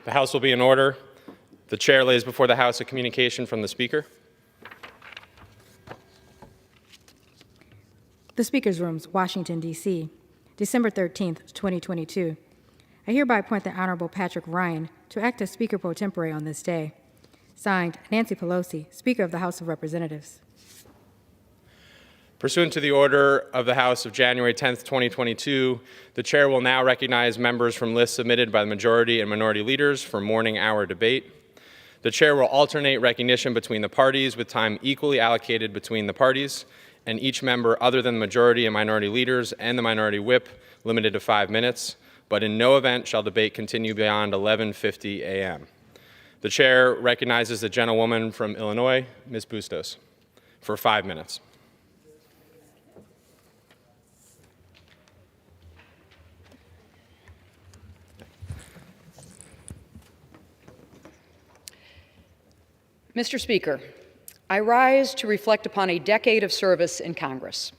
The House will be in order. The chair lays before the House a communication from the Speaker. The Speaker's Rooms, Washington, D.C., December 13th, 2022. I hereby appoint the Honorable Patrick Ryan to act as Speaker pro tempore on this day. Signed, Nancy Pelosi, Speaker of the House of Representatives. Pursuant to the order of the House of January 10th, 2022, the chair will now recognize members from lists submitted by the majority and minority leaders for morning hour debate. The chair will alternate recognition between the parties with time equally allocated between the parties, and each member other than the majority and minority leaders and the minority whip limited to 5 minutes, but in no event shall debate continue beyond 11:50 a.m. The chair recognizes the gentlewoman from Illinois, Ms. Bustos, for 5 minutes. Mr. Speaker, I rise to reflect upon a decade of service in Congress.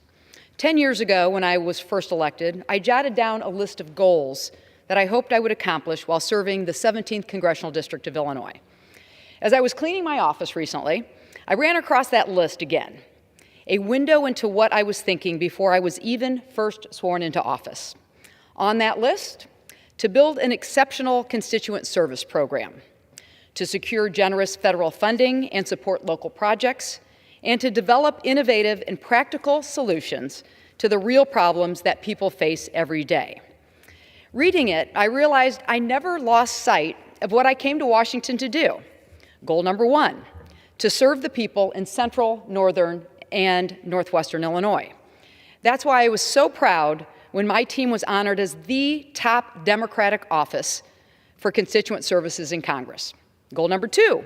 10 years ago, when I was first elected, I jotted down a list of goals that I hoped I would accomplish while serving the 17th Congressional District of Illinois. As I was cleaning my office recently, I ran across that list again, a window into what I was thinking before I was even first sworn into office. On that list, to build an exceptional constituent service program, to secure generous federal funding and support local projects, and to develop innovative and practical solutions to the real problems that people face every day. Reading it, I realized I never lost sight of what I came to Washington to do. Goal number 1, to serve the people in central, northern, and northwestern Illinois. That's why I was so proud when my team was honored as the top Democratic office for constituent services in Congress. Goal number 2,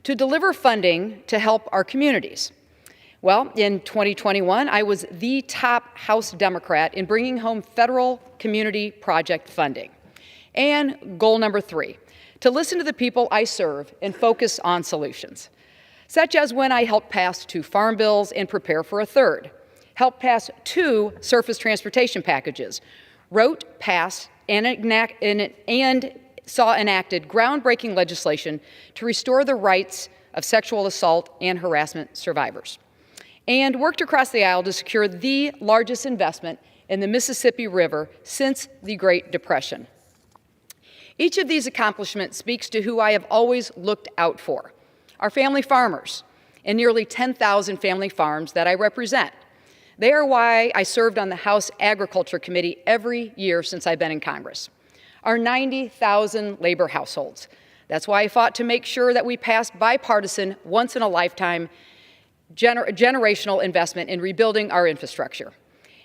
to deliver funding to help our communities. Well, in 2021, I was the top House Democrat in bringing home federal community project funding. And goal number 3, to listen to the people I serve and focus on solutions, such as when I helped pass 2 farm bills and prepare for a third, helped pass 2 surface transportation packages, wrote, passed, and saw enacted groundbreaking legislation to restore the rights of sexual assault and harassment survivors, and worked across the aisle to secure the largest investment in the Mississippi River since the Great Depression. Each of these accomplishments speaks to who I have always looked out for, our family farmers and nearly 10,000 family farms that I represent. They are why I served on the House Agriculture Committee every year since I've been in Congress. Our 90,000 labor households. That's why I fought to make sure that we passed bipartisan, once-in-a-lifetime, generational investment in rebuilding our infrastructure.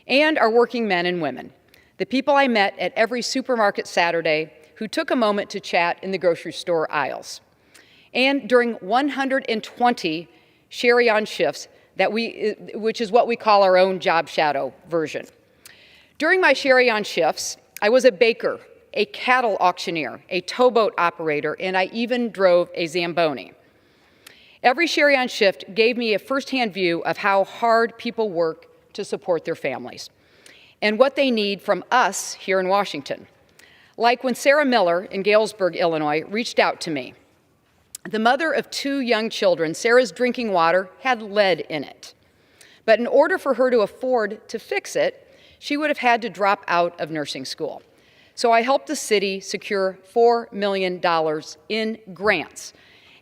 And our working men and women, the people I met at every supermarket Saturday who took a moment to chat in the grocery store aisles. And during 120 Sherry-on shifts, which is what we call our own job shadow version. During my Sherry-on shifts, I was a baker, a cattle auctioneer, a towboat operator, and I even drove a Zamboni. Every Sherry-on shift gave me a firsthand view of how hard people work to support their families and what they need from us here in Washington. Like when Sarah Miller in Galesburg, Illinois, reached out to me. The mother of 2 young children, Sarah's drinking water had lead in it. But in order for her to afford to fix it, she would have had to drop out of nursing school. So I helped the city secure $4 million in grants,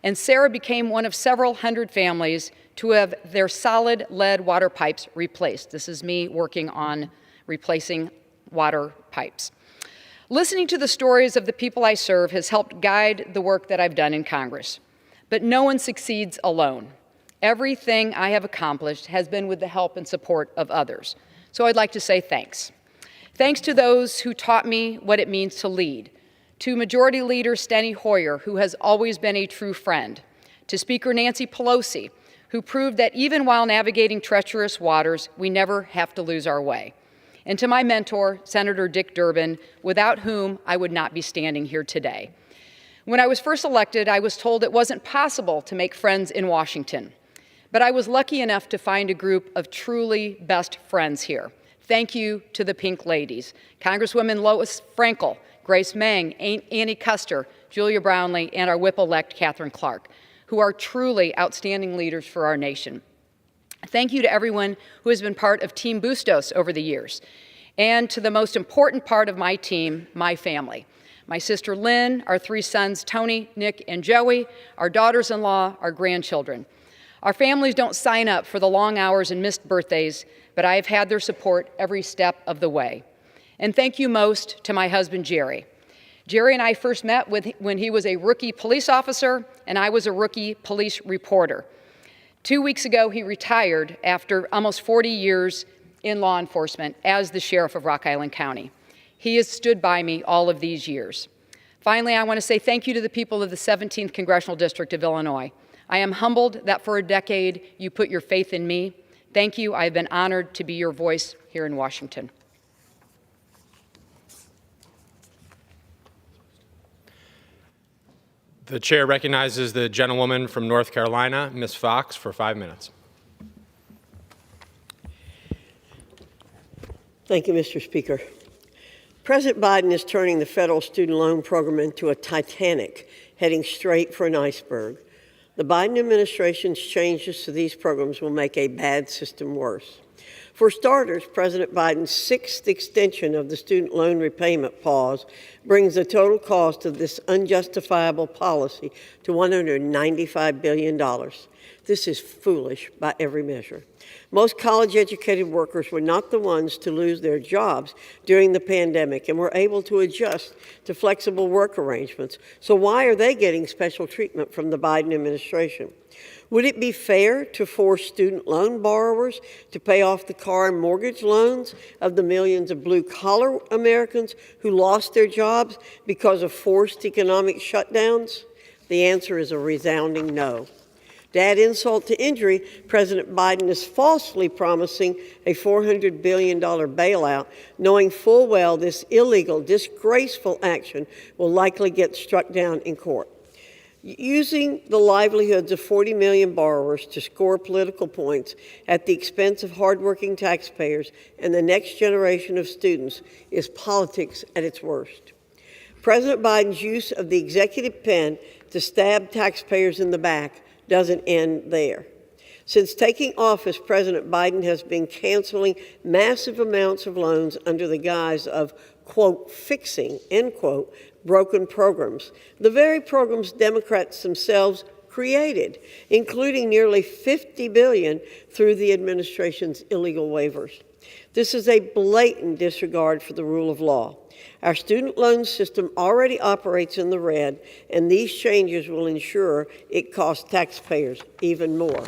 and Sarah became one of several hundred families to have their solid lead water pipes replaced. This is me working on replacing water pipes. Listening to the stories of the people I serve has helped guide the work that I've done in Congress. But no one succeeds alone. Everything I have accomplished has been with the help and support of others. So I'd like to say thanks. Thanks to those who taught me what it means to lead, to Majority Leader Steny Hoyer, who has always been a true friend, to Speaker Nancy Pelosi, who proved that even while navigating treacherous waters, we never have to lose our way, and to my mentor, Senator Dick Durbin, without whom I would not be standing here today. When I was first elected, I was told it wasn't possible to make friends in Washington, but I was lucky enough to find a group of truly best friends here. Thank you to the Pink Ladies, Congresswomen Lois Frankel, Grace Meng, Annie Custer, Julia Brownlee, and our whip-elect Catherine Clark, who are truly outstanding leaders for our nation. Thank you to everyone who has been part of Team Bustos over the years, and to the most important part of my team, my family. My sister Lynn, our 3 sons, Tony, Nick, and Joey, our daughters-in-law, our grandchildren. Our families don't sign up for the long hours and missed birthdays, but I have had their support every step of the way. And thank you most to my husband, Jerry. Jerry and I first met when he was a rookie police officer and I was a rookie police reporter. 2 weeks ago, he retired after almost 40 years in law enforcement as the sheriff of Rock Island County. He has stood by me all of these years. Finally, I want to say thank you to the people of the 17th Congressional District of Illinois. I am humbled that for a decade you put your faith in me. Thank you. I have been honored to be your voice here in Washington. The chair recognizes the gentlewoman from North Carolina, Ms. Fox, for 5 minutes. Thank you, Mr. Speaker. President Biden is turning the federal student loan program into a Titanic, heading straight for an iceberg. The Biden administration's changes to these programs will make a bad system worse. For starters, President Biden's 6th extension of the student loan repayment pause brings the total cost of this unjustifiable policy to $195 billion. This is foolish by every measure. Most college-educated workers were not the ones to lose their jobs during the pandemic and were able to adjust to flexible work arrangements. So why are they getting special treatment from the Biden administration? Would it be fair to force student loan borrowers to pay off the car and mortgage loans of the millions of blue-collar Americans who lost their jobs because of forced economic shutdowns? The answer is a resounding no. To add insult to injury, President Biden is falsely promising a $400 billion bailout, knowing full well this illegal, disgraceful action will likely get struck down in court. Using the livelihoods of 40 million borrowers to score political points at the expense of hardworking taxpayers and the next generation of students is politics at its worst. President Biden's use of the executive pen to stab taxpayers in the back doesn't end there. Since taking office, President Biden has been canceling massive amounts of loans under the guise of, quote, fixing, end quote, broken programs, the very programs Democrats themselves created, including nearly $50 billion through the administration's illegal waivers. This is a blatant disregard for the rule of law. Our student loan system already operates in the red, and these changes will ensure it costs taxpayers even more.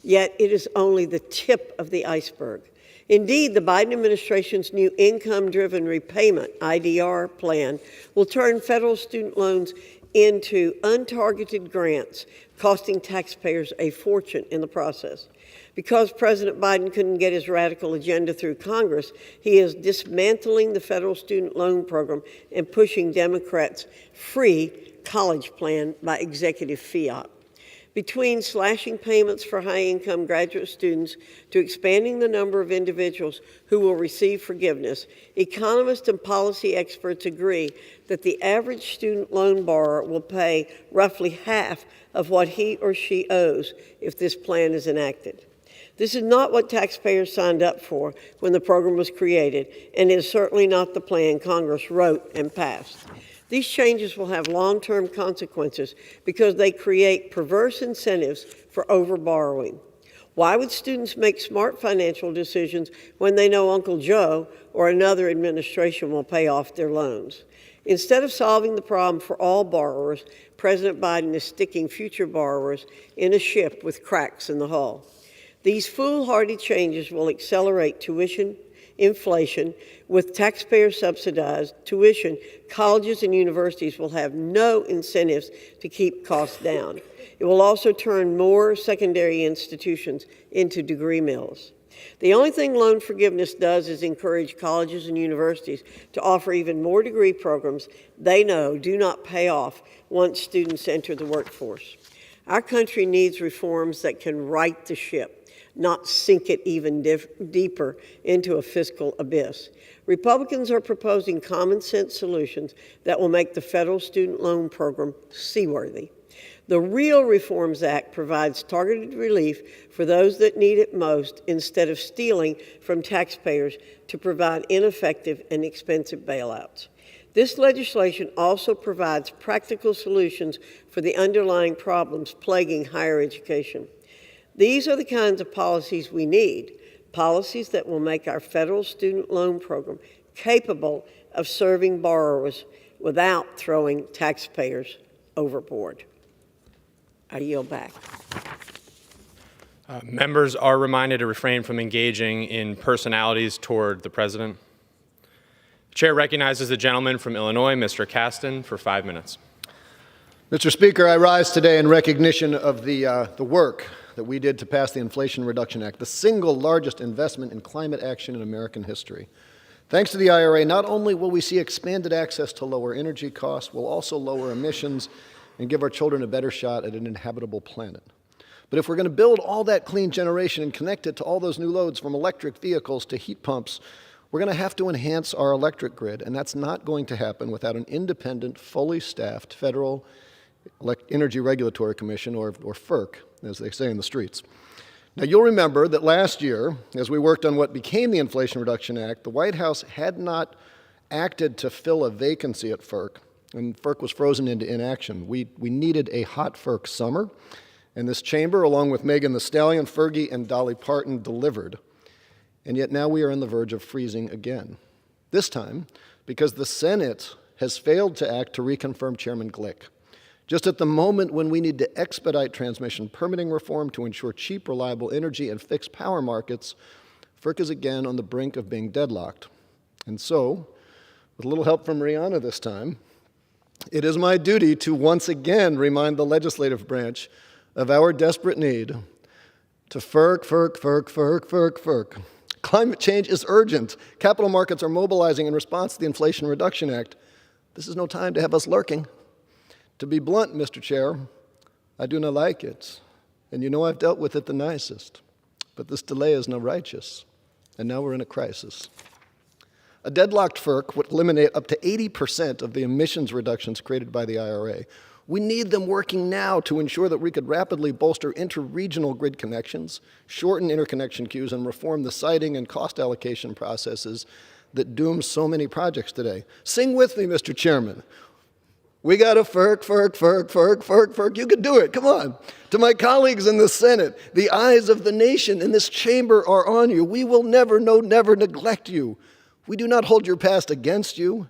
Yet it is only the tip of the iceberg. Indeed, the Biden administration's new income-driven repayment, IDR plan, will turn federal student loans into untargeted grants, costing taxpayers a fortune in the process. Because President Biden couldn't get his radical agenda through Congress, he is dismantling the federal student loan program and pushing Democrats' free college plan by executive fiat. Between slashing payments for high-income graduate students to expanding the number of individuals who will receive forgiveness, economists and policy experts agree that the average student loan borrower will pay roughly half of what he or she owes if this plan is enacted. This is not what taxpayers signed up for when the program was created, and is certainly not the plan Congress wrote and passed. These changes will have long-term consequences because they create perverse incentives for overborrowing. Why would students make smart financial decisions when they know Uncle Joe or another administration will pay off their loans? Instead of solving the problem for all borrowers, President Biden is sticking future borrowers in a ship with cracks in the hull. These foolhardy changes will accelerate tuition inflation. With taxpayer-subsidized tuition, colleges and universities will have no incentives to keep costs down. It will also turn more secondary institutions into degree mills. The only thing loan forgiveness does is encourage colleges and universities to offer even more degree programs they know do not pay off once students enter the workforce. Our country needs reforms that can right the ship, not sink it even deeper into a fiscal abyss. Republicans are proposing common sense solutions that will make the federal student loan program seaworthy. The Real Reforms Act provides targeted relief for those that need it most instead of stealing from taxpayers to provide ineffective and expensive bailouts. This legislation also provides practical solutions for the underlying problems plaguing higher education. These are the kinds of policies we need, policies that will make our federal student loan program capable of serving borrowers without throwing taxpayers overboard. I yield back. Members are reminded to refrain from engaging in personalities toward the president. The chair recognizes the gentleman from Illinois, Mr. Caston, for 5 minutes. Mr. Speaker, I rise today in recognition of the work that we did to pass the Inflation Reduction Act, the single largest investment in climate action in American history. Thanks to the IRA, not only will we see expanded access to lower energy costs, we'll also lower emissions and give our children a better shot at an inhabitable planet. But if we're going to build all that clean generation and connect it to all those new loads from electric vehicles to heat pumps, we're going to have to enhance our electric grid, and that's not going to happen without an independent, fully staffed Federal Energy Regulatory Commission, or FERC, as they say in the streets. Now, you'll remember that last year, as we worked on what became the Inflation Reduction Act, the White House had not acted to fill a vacancy at FERC, and FERC was frozen into inaction. We needed a hot FERC summer, and this chamber, along with Megan Thee Stallion, Fergie, and Dolly Parton, delivered. And yet now we are on the verge of freezing again. This time because the Senate has failed to act to reconfirm Chairman Glick. Just at the moment when we need to expedite transmission permitting reform to ensure cheap, reliable energy and fix power markets, FERC is again on the brink of being deadlocked. And so, with a little help from Rihanna this time, it is my duty to once again remind the legislative branch of our desperate need to FERC. Climate change is urgent. Capital markets are mobilizing in response to the Inflation Reduction Act. This is no time to have us lurking. To be blunt, Mr. Chair, I do not like it. And you know I've dealt with it the nicest. But this delay is no righteous. And now we're in a crisis. A deadlocked FERC would eliminate up to 80% of the emissions reductions created by the IRA. We need them working now to ensure that we could rapidly bolster inter-regional grid connections, shorten interconnection queues, and reform the siting and cost allocation processes that doom so many projects today. Sing with me, Mr. Chairman. We got to FERC. You can do it. Come on. To my colleagues in the Senate, the eyes of the nation in this chamber are on you. We will never neglect you. We do not hold your past against you,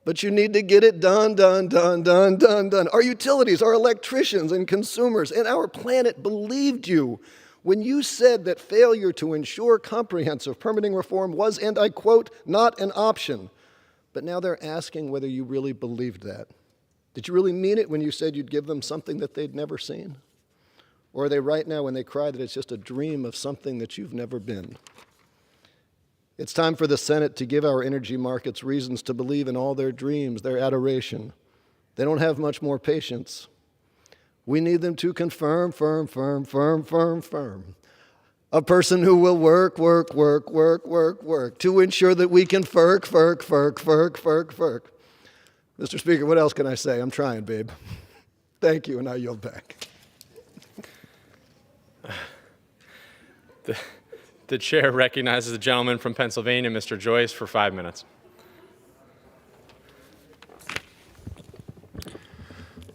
but you need to get it done. Our utilities, our electricians and consumers, and our planet believed you when you said that failure to ensure comprehensive permitting reform was, and I quote, not an option. But now they're asking whether you really believed that. Did you really mean it when you said you'd give them something that they'd never seen? Or are they right now when they cry that it's just a dream of something that you've never been? It's time for the Senate to give our energy markets reasons to believe in all their dreams, their adoration. They don't have much more patience. We need them to confirm. A person who will work to ensure that we can FERC. Mr. Speaker, what else can I say? I'm trying, babe. Thank you, and I yield back. The chair recognizes the gentleman from Pennsylvania, Mr. Joyce, for 5 minutes.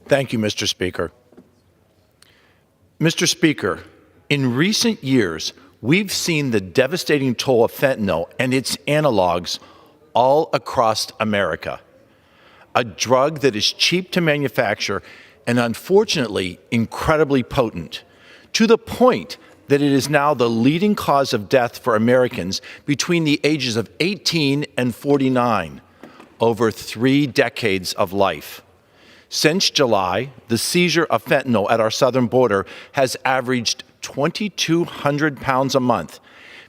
Thank you, Mr. Speaker. Mr. Speaker, in recent years, we've seen the devastating toll of fentanyl and its analogs all across America. A drug that is cheap to manufacture and unfortunately incredibly potent, to the point that it is now the leading cause of death for Americans between the ages of 18 and 49, over 3 decades of life. Since July, the seizure of fentanyl at our southern border has averaged 2,200 pounds a month,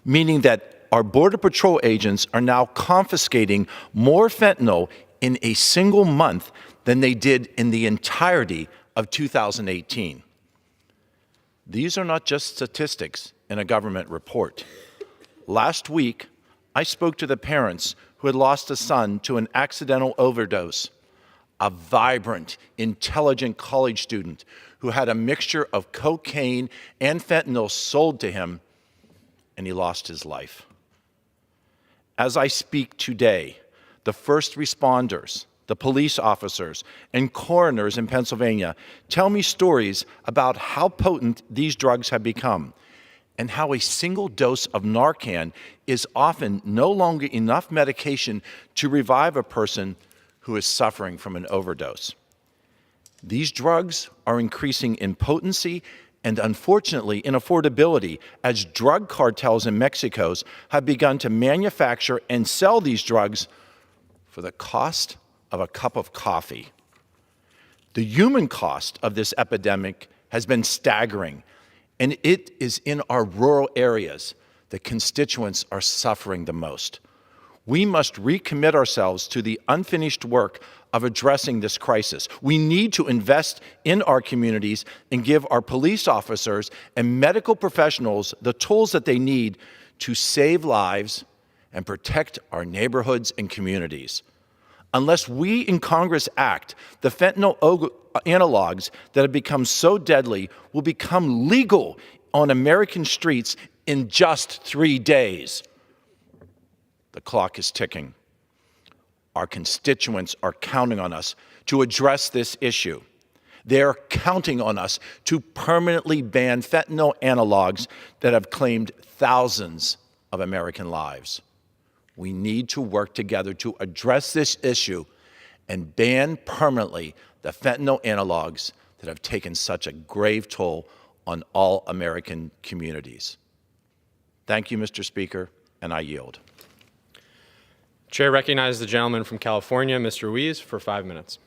meaning that our Border Patrol agents are now confiscating more fentanyl in a single month than they did in the entirety of 2018. These are not just statistics in a government report. Last week, I spoke to the parents who had lost a son to an accidental overdose, a vibrant, intelligent college student who had a mixture of cocaine and fentanyl sold to him, and he lost his life. As I speak today, the first responders, the police officers, and coroners in Pennsylvania tell me stories about how potent these drugs have become and how a single dose of Narcan is often no longer enough medication to revive a person who is suffering from an overdose. These drugs are increasing in potency and, unfortunately, in affordability as drug cartels in Mexico have begun to manufacture and sell these drugs for the cost of a cup of coffee. The human cost of this epidemic has been staggering, and it is in our rural areas that constituents are suffering the most. We must recommit ourselves to the unfinished work of addressing this crisis. We need to invest in our communities and give our police officers and medical professionals the tools that they need to save lives and protect our neighborhoods and communities. Unless we in Congress act, the fentanyl analogs that have become so deadly will become legal on American streets in just 3 days. The clock is ticking. Our constituents are counting on us to address this issue. They're counting on us to permanently ban fentanyl analogs that have claimed thousands of American lives. We need to work together to address this issue and ban permanently the fentanyl analogs that have taken such a grave toll on all American communities. Thank you, Mr. Speaker, and I yield. Chair recognizes the gentleman from California, Mr. Ruiz, for 5 minutes.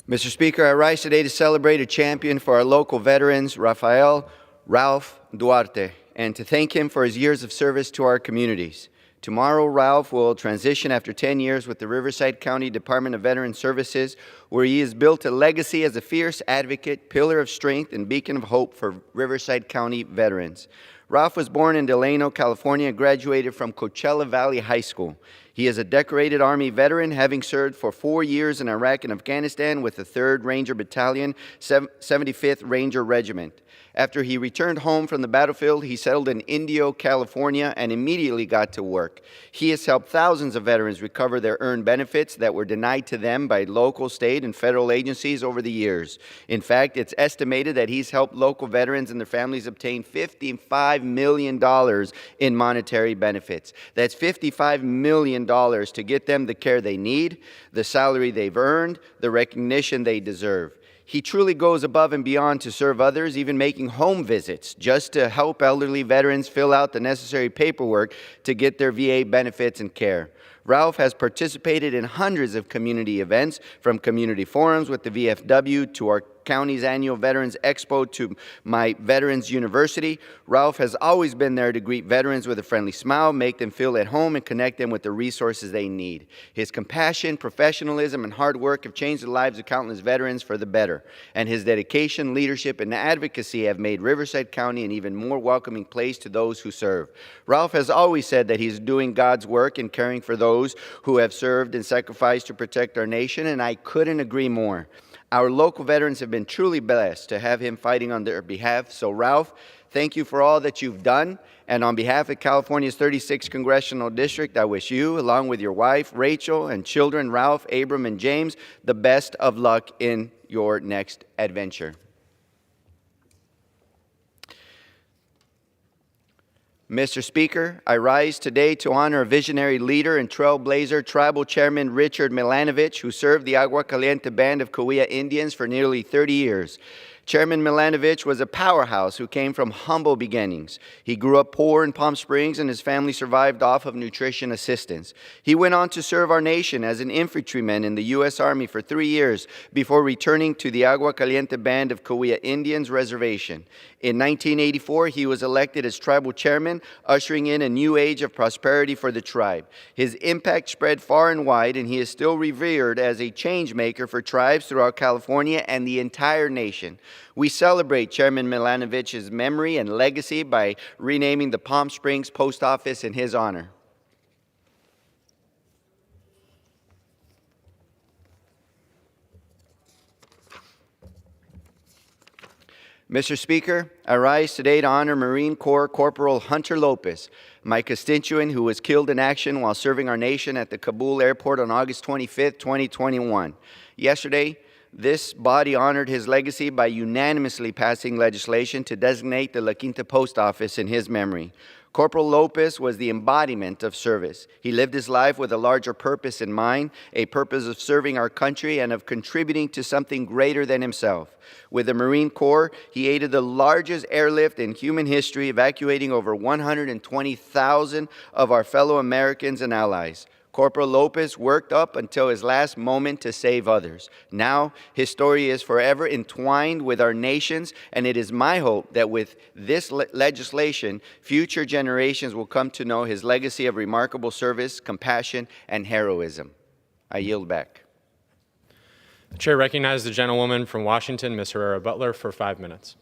Mr. Speaker, I rise today to celebrate a champion for our local veterans, Ralph Duarte, and to thank him for his years of service to our communities. Tomorrow, Ralph will transition after 10 years with the Riverside County Department of Veteran Services, where he has built a legacy as a fierce advocate, pillar of strength, and beacon of hope for Riverside County veterans. Ralph was born in Delano, California, and graduated from Coachella Valley High School. He is a decorated Army veteran, having served for 4 years in Iraq and Afghanistan with the 3rd Ranger Battalion, 75th Ranger Regiment. After he returned home from the battlefield, he settled in Indio, California, and immediately got to work. He has helped thousands of veterans recover their earned benefits that were denied to them by local, state, and federal agencies over the years. In fact, it's estimated that he's helped local veterans and their families obtain $55 million in monetary benefits. That's $55 million to get them the care they need, the salary they've earned, the recognition they deserve. He truly goes above and beyond to serve others, even making home visits just to help elderly veterans fill out the necessary paperwork to get their VA benefits and care. Ralph has participated in hundreds of community events, from community forums with the VFW to our county's annual Veterans Expo to my Veterans University. Ralph has always been there to greet veterans with a friendly smile, make them feel at home, and connect them with the resources they need. His compassion, professionalism, and hard work have changed the lives of countless veterans for the better, and his dedication, leadership, and advocacy have made Riverside County an even more welcoming place to those who serve. Ralph has always said that he's doing God's work and caring for those who have served and sacrificed to protect our nation, and I couldn't agree more. Our local veterans have been truly blessed to have him fighting on their behalf. So, Ralph, thank you for all that you've done. And on behalf of California's 36th Congressional District, I wish you, along with your wife, Rachel, and children, Ralph, Abram, and James, the best of luck in your next adventure. Mr. Speaker, I rise today to honor a visionary leader and trailblazer, Tribal Chairman Richard Milanovich, who served the Agua Caliente Band of Cahuilla Indians for nearly 30 years. Chairman Milanovic was a powerhouse who came from humble beginnings. He grew up poor in Palm Springs, and his family survived off of nutrition assistance. He went on to serve our nation as an infantryman in the U.S. Army for 3 years before returning to the Agua Caliente Band of Cahuilla Indians Reservation. In 1984, he was elected as tribal chairman, ushering in a new age of prosperity for the tribe. His impact spread far and wide, and he is still revered as a change maker for tribes throughout California and the entire nation. We celebrate Chairman Milanovic's memory and legacy by renaming the Palm Springs Post Office in his honor. Mr. Speaker, I rise today to honor Marine Corps Corporal Hunter Lopez, my constituent who was killed in action while serving our nation at the Kabul airport on August 25, 2021. Yesterday, this body honored his legacy by unanimously passing legislation to designate the La Quinta Post Office in his memory. Corporal Lopez was the embodiment of service. He lived his life with a larger purpose in mind, a purpose of serving our country and of contributing to something greater than himself. With the Marine Corps, he aided the largest airlift in human history, evacuating over 120,000 of our fellow Americans and allies. Corporal Lopez worked up until his last moment to save others. Now, his story is forever entwined with our nation's, and it is my hope that with this legislation, future generations will come to know his legacy of remarkable service, compassion, and heroism. I yield back. The chair recognizes the gentlewoman from Washington, Ms. Herrera Butler, for 5 minutes.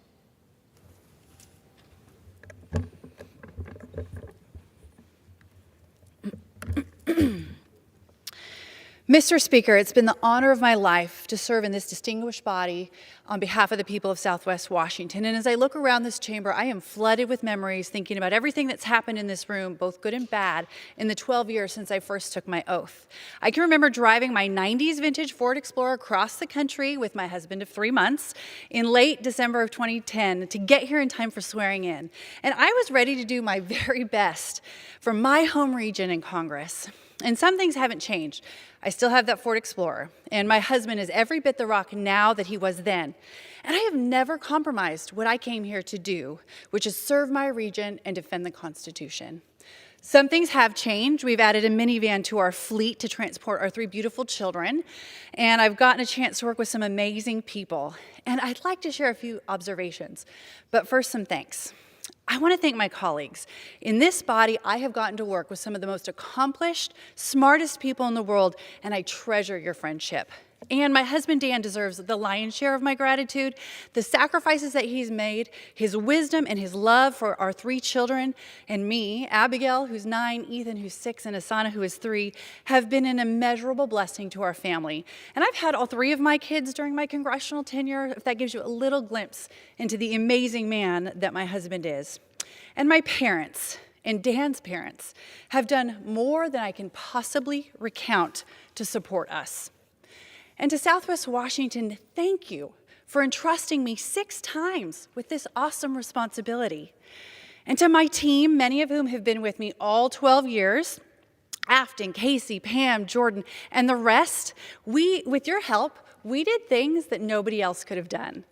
Mr. Speaker, it's been the honor of my life to serve in this distinguished body on behalf of the people of Southwest Washington. And as I look around this chamber, I am flooded with memories thinking about everything that's happened in this room, both good and bad, in the 12 years since I first took my oath. I can remember driving my 90s vintage Ford Explorer across the country with my husband of 3 months in late December of 2010 to get here in time for swearing in. And I was ready to do my very best for my home region in Congress. And some things haven't changed. I still have that Ford Explorer, and my husband is every bit the rock now that he was then. And I have never compromised what I came here to do, which is serve my region and defend the Constitution. Some things have changed. We've added a minivan to our fleet to transport our 3 beautiful children, and I've gotten a chance to work with some amazing people. And I'd like to share a few observations, but first, some thanks. I want to thank my colleagues. In this body, I have gotten to work with some of the most accomplished, smartest people in the world, and I treasure your friendship. And my husband, Dan, deserves the lion's share of my gratitude. The sacrifices that he's made, his wisdom and his love for our 3 children, and me, Abigail, who's 9, Ethan, who's 6, and Asana, who is 3, have been an immeasurable blessing to our family. And I've had all 3 of my kids during my congressional tenure, if that gives you a little glimpse into the amazing man that my husband is. And my parents, and Dan's parents, have done more than I can possibly recount to support us. And to Southwest Washington, thank you for entrusting me 6 times with this awesome responsibility. And to my team, many of whom have been with me all 12 years, Afton, Casey, Pam, Jordan, and the rest, with your help, we did things that nobody else could have done.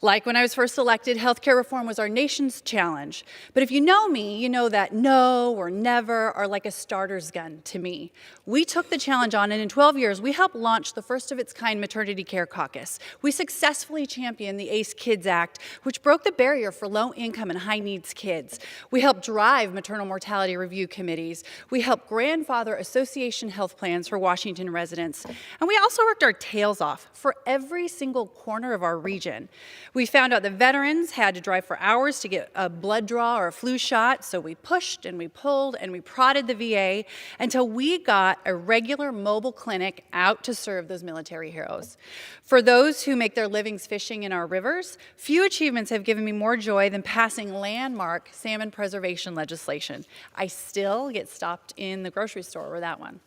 Like when I was first elected, healthcare reform was our nation's challenge. But if you know me, you know that no or never are like a starter's gun to me. We took the challenge on, and in 12 years, we helped launch the first of its kind maternity care caucus. We successfully championed the ACE Kids Act, which broke the barrier for low-income and high-needs kids. We helped drive maternal mortality review committees. We helped grandfather association health plans for Washington residents. And we also worked our tails off for every single corner of our region. We found out that veterans had to drive for hours to get a blood draw or a flu shot, so we pushed and we pulled and we prodded the VA until we got a regular mobile clinic out to serve those military heroes. For those who make their livings fishing in our rivers, few achievements have given me more joy than passing landmark salmon preservation legislation. I still get stopped in the grocery store over that one.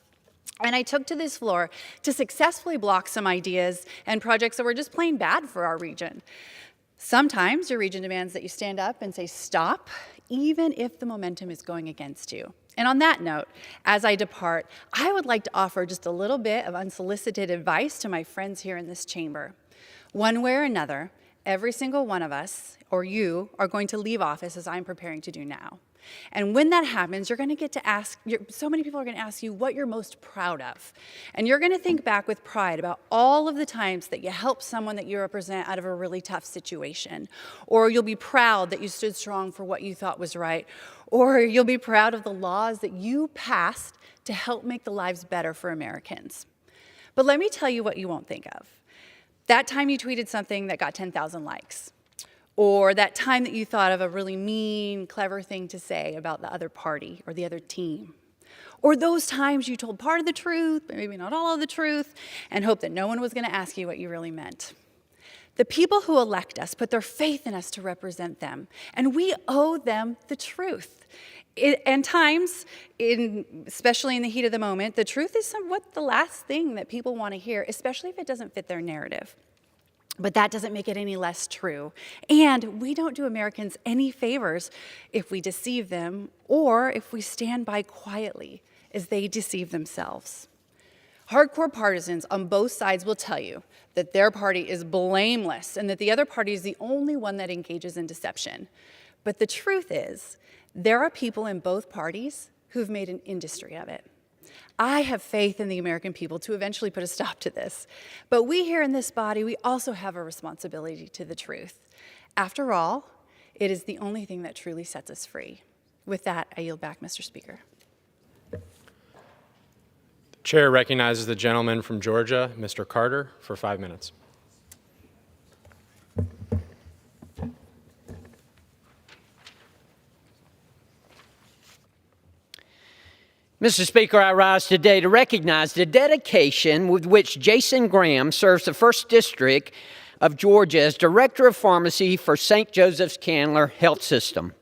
And I took to this floor to successfully block some ideas and projects that were just plain bad for our region. Sometimes your region demands that you stand up and say stop, even if the momentum is going against you. And on that note, as I depart, I would like to offer just a little bit of unsolicited advice to my friends here in this chamber. One way or another, every single one of us, or you, are going to leave office as I'm preparing to do now. And when that happens, you're going to get to ask, so many people are going to ask you what you're most proud of. And you're going to think back with pride about all of the times that you helped someone that you represent out of a really tough situation. Or you'll be proud that you stood strong for what you thought was right. Or you'll be proud of the laws that you passed to help make the lives better for Americans. But let me tell you what you won't think of. That time you tweeted something that got 10,000 likes. Or that time that you thought of a really mean, clever thing to say about the other party or the other team. Or those times you told part of the truth, but maybe not all of the truth, and hoped that no one was going to ask you what you really meant. The people who elect us put their faith in us to represent them, and we owe them the truth. And times, especially in the heat of the moment, the truth is somewhat the last thing that people want to hear, especially if it doesn't fit their narrative. But that doesn't make it any less true. And we don't do Americans any favors if we deceive them or if we stand by quietly as they deceive themselves. Hardcore partisans on both sides will tell you that their party is blameless and that the other party is the only one that engages in deception. But the truth is, there are people in both parties who've made an industry of it. I have faith in the American people to eventually put a stop to this. But we here in this body, we also have a responsibility to the truth. After all, it is the only thing that truly sets us free. With that, I yield back, Mr. Speaker. The chair recognizes the gentleman from Georgia, Mr. Carter, for 5 minutes. Mr. Speaker, I rise today to recognize the dedication with which Jason Graham serves the 1st District of Georgia as Director of Pharmacy for St. Joseph's Candler Health System.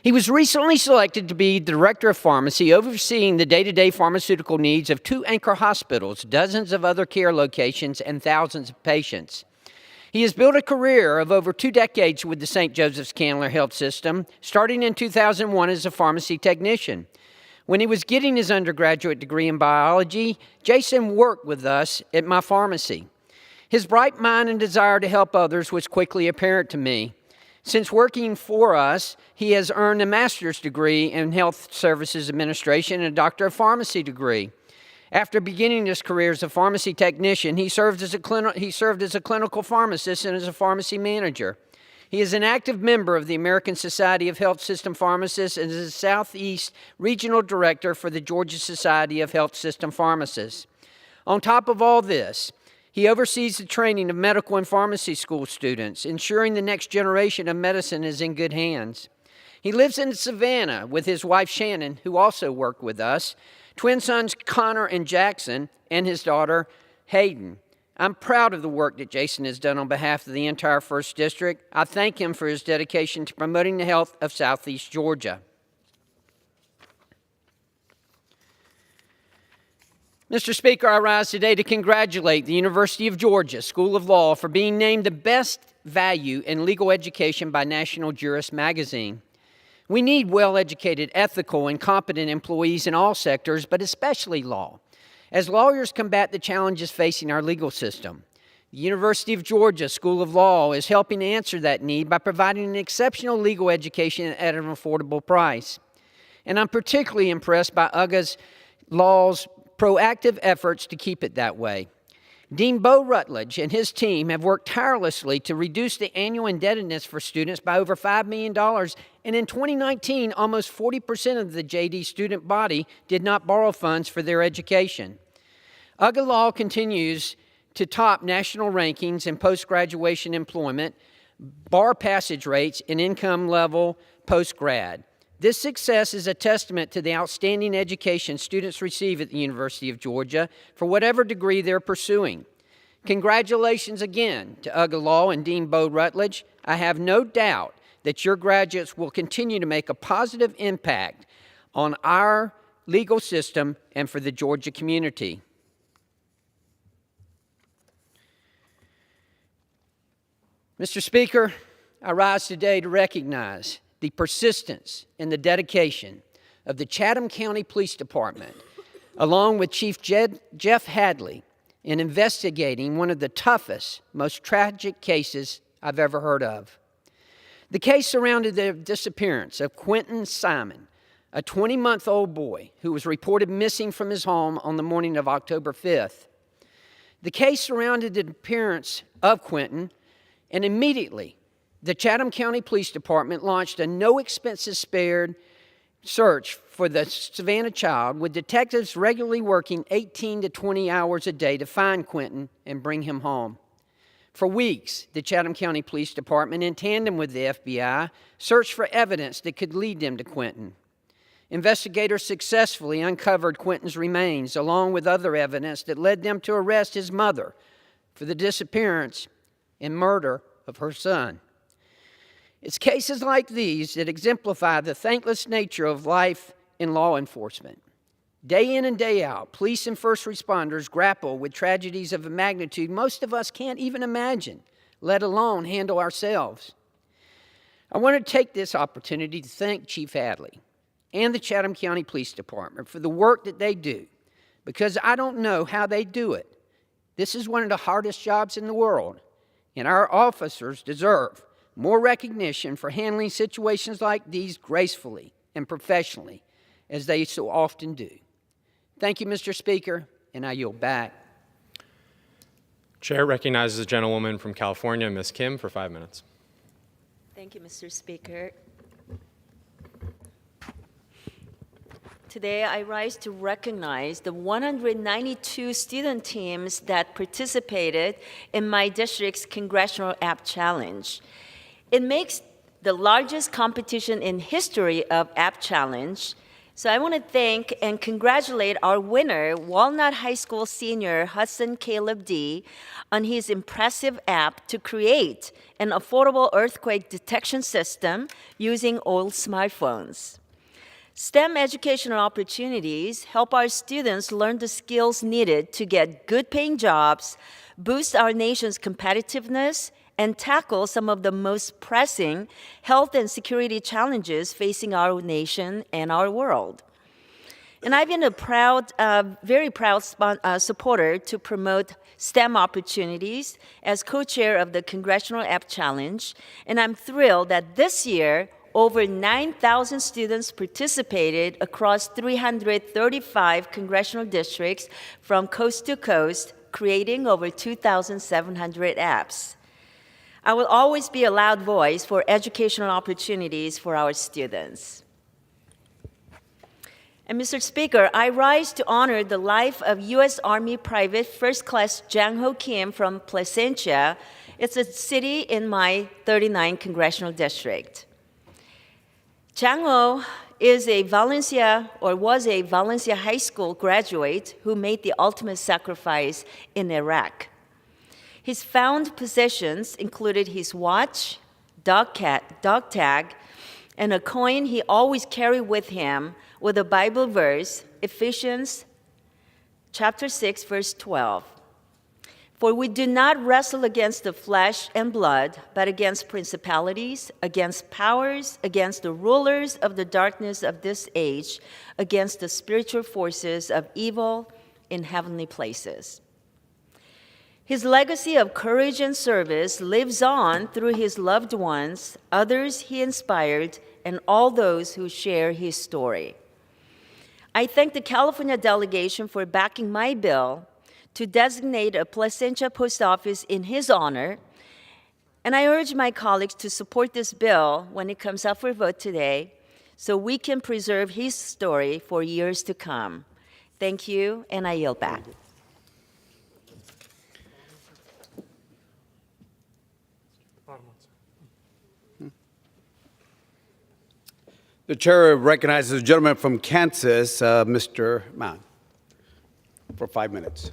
He was recently selected to be the Director of Pharmacy, overseeing the day-to-day pharmaceutical needs of 2 anchor hospitals, dozens of other care locations, and thousands of patients. He has built a career of over 2 decades with the St. Joseph's Candler Health System, starting in 2001 as a pharmacy technician. When he was getting his undergraduate degree in biology, Jason worked with us at my pharmacy. His bright mind and desire to help others was quickly apparent to me. Since working for us, he has earned a master's degree in health services administration and a doctor of pharmacy degree. After beginning his career as a pharmacy technician, he served as a clinical pharmacist and as a pharmacy manager. He is an active member of the American Society of Health System Pharmacists and is a Southeast Regional Director for the Georgia Society of Health System Pharmacists. On top of all this, he oversees the training of medical and pharmacy school students, ensuring the next generation of medicine is in good hands. He lives in Savannah with his wife Shannon, who also worked with us, twin sons Connor and Jackson, and his daughter Hayden. I'm proud of the work that Jason has done on behalf of the entire 1st District. I thank him for his dedication to promoting the health of Southeast Georgia. Mr. Speaker, I rise today to congratulate the University of Georgia School of Law for being named the best value in legal education by National Jurist magazine. We need well-educated, ethical, and competent employees in all sectors, but especially law, as lawyers combat the challenges facing our legal system. The University of Georgia School of Law is helping answer that need by providing an exceptional legal education at an affordable price. And I'm particularly impressed by UGA Law's proactive efforts to keep it that way. Dean Bo Rutledge and his team have worked tirelessly to reduce the annual indebtedness for students by over $5 million, and in 2019, almost 40% of the JD student body did not borrow funds for their education. UGA Law continues to top national rankings in post-graduation employment, bar passage rates, and income level post-grad. This success is a testament to the outstanding education students receive at the University of Georgia for whatever degree they're pursuing. Congratulations again to UGA Law and Dean Bo Rutledge. I have no doubt that your graduates will continue to make a positive impact on our legal system and for the Georgia community. Mr. Speaker, I rise today to recognize the persistence and the dedication of the Chatham County Police Department, along with Chief Jeff Hadley, in investigating one of the toughest, most tragic cases I've ever heard of. The case surrounded the disappearance of Quentin Simon, a 20-month-old boy who was reported missing from his home on the morning of October 5th. The case surrounded the appearance of Quentin, and immediately the Chatham County Police Department launched a no-expenses-spared search for the Savannah child, with detectives regularly working 18 to 20 hours a day to find Quentin and bring him home. For weeks, the Chatham County Police Department, in tandem with the FBI, searched for evidence that could lead them to Quentin. Investigators successfully uncovered Quentin's remains, along with other evidence that led them to arrest his mother for the disappearance and murder of her son. It's cases like these that exemplify the thankless nature of life in law enforcement. Day in and day out, police and first responders grapple with tragedies of a magnitude most of us can't even imagine, let alone handle ourselves. I want to take this opportunity to thank Chief Hadley and the Chatham County Police Department for the work that they do, because I don't know how they do it. This is one of the hardest jobs in the world, and our officers deserve more recognition for handling situations like these gracefully and professionally, as they so often do. Thank you, Mr. Speaker, and I yield back. Chair recognizes the gentlewoman from California, Ms. Kim, for 5 minutes. Thank you, Mr. Speaker. Today, I rise to recognize the 192 student teams that participated in my district's Congressional App Challenge. It makes the largest competition in history of App Challenge. So I want to thank and congratulate our winner, Walnut High School senior Hudson Caleb D., on his impressive app to create an affordable earthquake detection system using old smartphones. STEM educational opportunities help our students learn the skills needed to get good-paying jobs, boost our nation's competitiveness, and tackle some of the most pressing health and security challenges facing our nation and our world. And I've been a very proud supporter to promote STEM opportunities as co-chair of the Congressional App Challenge, and I'm thrilled that this year, over 9,000 students participated across 335 congressional districts from coast to coast, creating over 2,700 apps. I will always be a loud voice for educational opportunities for our students. And Mr. Speaker, I rise to honor the life of U.S. Army Private First Class Jang Ho Kim from Placentia. It's a city in my 39th congressional district. Jang Ho is was a Valencia High School graduate who made the ultimate sacrifice in Iraq. His found possessions included his watch, dog tag, and a coin he always carried with him with a Bible verse, Ephesians chapter 6, verse 12. For we do not wrestle against the flesh and blood, but against principalities, against powers, against the rulers of the darkness of this age, against the spiritual forces of evil in heavenly places. His legacy of courage and service lives on through his loved ones, others he inspired, and all those who share his story. I thank the California delegation for backing my bill to designate a Placentia post office in his honor, and I urge my colleagues to support this bill when it comes up for vote today so we can preserve his story for years to come. Thank you, and I yield back. The chair recognizes the gentleman from Kansas, Mr. Mann, for 5 minutes.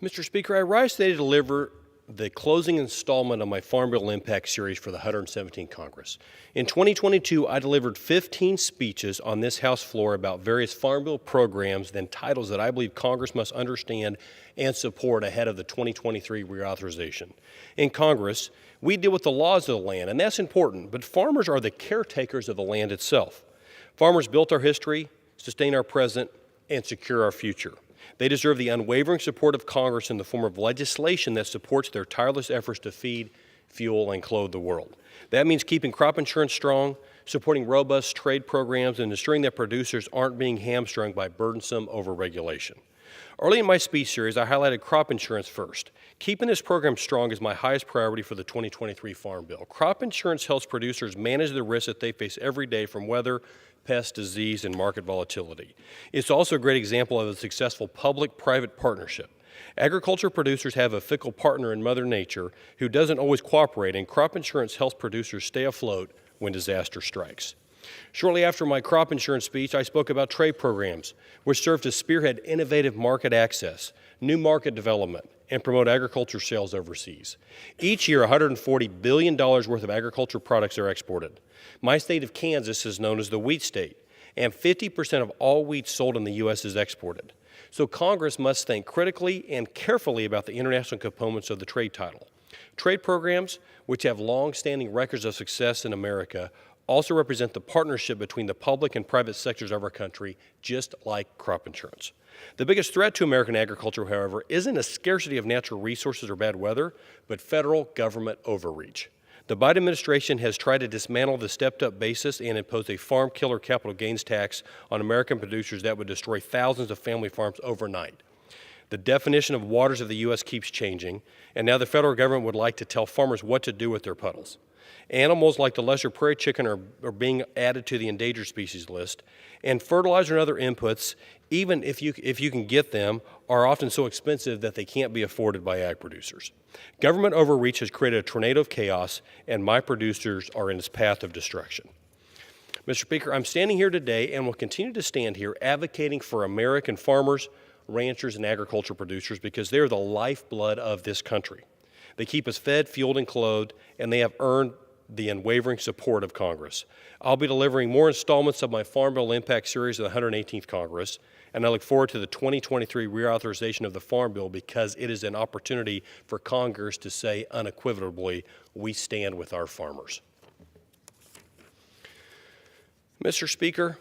Mr. Speaker, I rise today to deliver the closing installment of my Farm Bill Impact Series for the 117th Congress. In 2022, I delivered 15 speeches on this House floor about various Farm Bill programs and titles that I believe Congress must understand and support ahead of the 2023 reauthorization. In Congress, we deal with the laws of the land, and that's important, but farmers are the caretakers of the land itself. Farmers built our history, sustain our present, and secure our future. They deserve the unwavering support of Congress in the form of legislation that supports their tireless efforts to feed, fuel, and clothe the world. That means keeping crop insurance strong, supporting robust trade programs, and ensuring that producers aren't being hamstrung by burdensome overregulation. Early in my speech series, I highlighted crop insurance first. Keeping this program strong is my highest priority for the 2023 Farm Bill. Crop insurance helps producers manage the risks that they face every day from weather, pest, disease, and market volatility. It's also a great example of a successful public-private partnership. Agriculture producers have a fickle partner in Mother Nature who doesn't always cooperate, and crop insurance helps producers stay afloat when disaster strikes. Shortly after my crop insurance speech, I spoke about trade programs, which serve to spearhead innovative market access, new market development, and promote agriculture sales overseas. Each year, $140 billion worth of agriculture products are exported. My state of Kansas is known as the wheat state, and 50% of all wheat sold in the U.S. is exported. So Congress must think critically and carefully about the international components of the trade title. Trade programs, which have long-standing records of success in America, also represent the partnership between the public and private sectors of our country, just like crop insurance. The biggest threat to American agriculture, however, isn't a scarcity of natural resources or bad weather, but federal government overreach. The Biden administration has tried to dismantle the stepped-up basis and impose a farm killer capital gains tax on American producers that would destroy thousands of family farms overnight. The definition of waters of the U.S. keeps changing, and now the federal government would like to tell farmers what to do with their puddles. Animals like the lesser prairie chicken are being added to the endangered species list, and fertilizer and other inputs, even if you can get them, are often so expensive that they can't be afforded by ag producers. Government overreach has created a tornado of chaos, and my producers are in its path of destruction. Mr. Speaker, I'm standing here today and will continue to stand here advocating for American farmers, ranchers, and agriculture producers because they're the lifeblood of this country. They keep us fed, fueled, and clothed, and they have earned the unwavering support of Congress. I'll be delivering more installments of my Farm Bill Impact Series at the 118th Congress, and I look forward to the 2023 reauthorization of the Farm Bill because it is an opportunity for Congress to say unequivocally, we stand with our farmers. Mr. Speaker,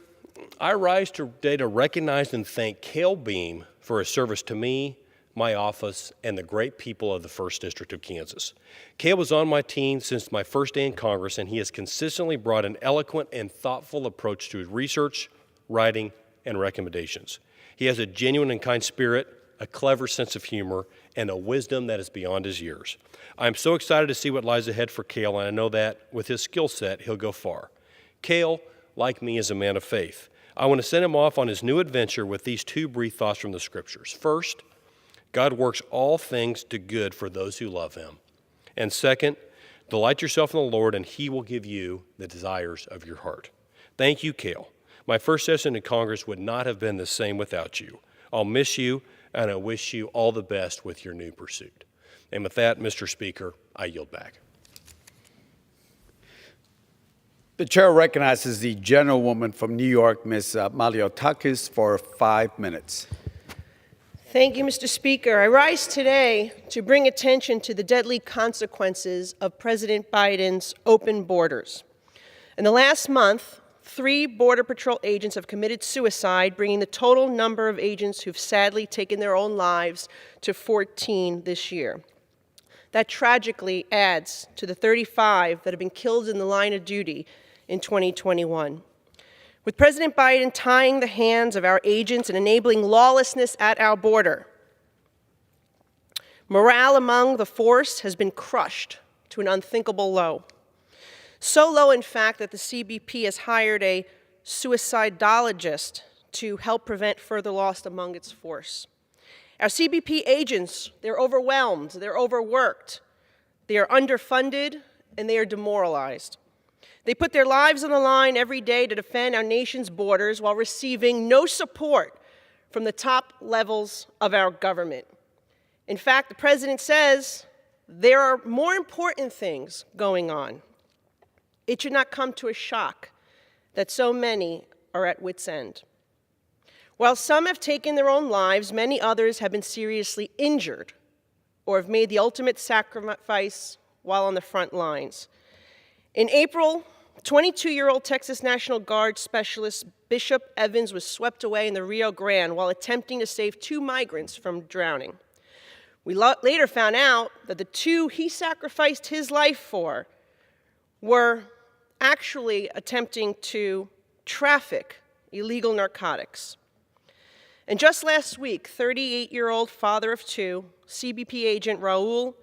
I rise today to recognize and thank Cale Beam for his service to me, my office, and the great people of the 1st District of Kansas. Cale was on my team since my first day in Congress, and he has consistently brought an eloquent and thoughtful approach to his research, writing, and recommendations. He has a genuine and kind spirit, a clever sense of humor, and a wisdom that is beyond his years. I'm so excited to see what lies ahead for Cale, and I know that with his skill set, he'll go far. Cale, like me, is a man of faith. I want to send him off on his new adventure with these two brief thoughts from the Scriptures. First, God works all things to good for those who love him. And second, delight yourself in the Lord, and he will give you the desires of your heart. Thank you, Cale. My first session in Congress would not have been the same without you. I'll miss you, and I wish you all the best with your new pursuit. And with that, Mr. Speaker, I yield back. The chair recognizes the gentlewoman from New York, Ms. Maliotakis, for 5 minutes. Thank you, Mr. Speaker. I rise today to bring attention to the deadly consequences of President Biden's open borders. In the last month, 3 Border Patrol agents have committed suicide, bringing the total number of agents who've sadly taken their own lives to 14 this year. That tragically adds to the 35 that have been killed in the line of duty in 2021. With President Biden tying the hands of our agents and enabling lawlessness at our border, morale among the force has been crushed to an unthinkable low. So low, in fact, that the CBP has hired a suicidologist to help prevent further loss among its force. Our CBP agents, they're overwhelmed, they're overworked, they are underfunded, and they are demoralized. They put their lives on the line every day to defend our nation's borders while receiving no support from the top levels of our government. In fact, the president says there are more important things going on. It should not come to a shock that so many are at wit's end. While some have taken their own lives, many others have been seriously injured or have made the ultimate sacrifice while on the front lines. In April 22-year-old Texas National Guard specialist Bishop Evans was swept away in the Rio Grande while attempting to save 2 migrants from drowning. We later found out that the 2 he sacrificed his life for were actually attempting to traffic illegal narcotics. And just last week, 38-year-old father of 2, CBP agent Raul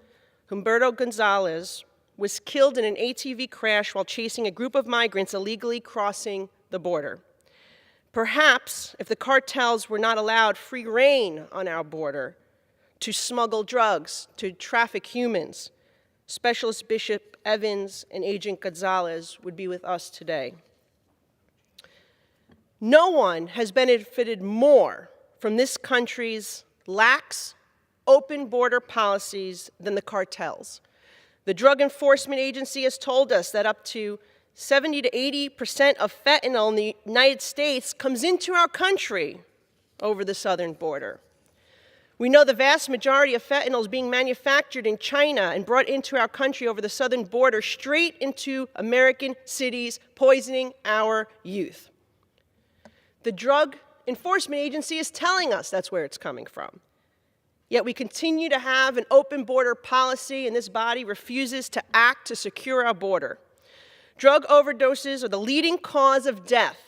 Humberto Gonzalez, was killed in an ATV crash while chasing a group of migrants illegally crossing the border. Perhaps if the cartels were not allowed free rein on our border to smuggle drugs, to traffic humans, Specialist Bishop Evans and Agent Gonzalez would be with us today. No one has benefited more from this country's lax, open border policies than the cartels. The Drug Enforcement Agency has told us that up to 70 to 80% of fentanyl in the United States comes into our country over the southern border. We know the vast majority of fentanyl is being manufactured in China and brought into our country over the southern border, straight into American cities, poisoning our youth. The Drug Enforcement Agency is telling us that's where it's coming from. Yet we continue to have an open border policy, and this body refuses to act to secure our border. Drug overdoses are the leading cause of death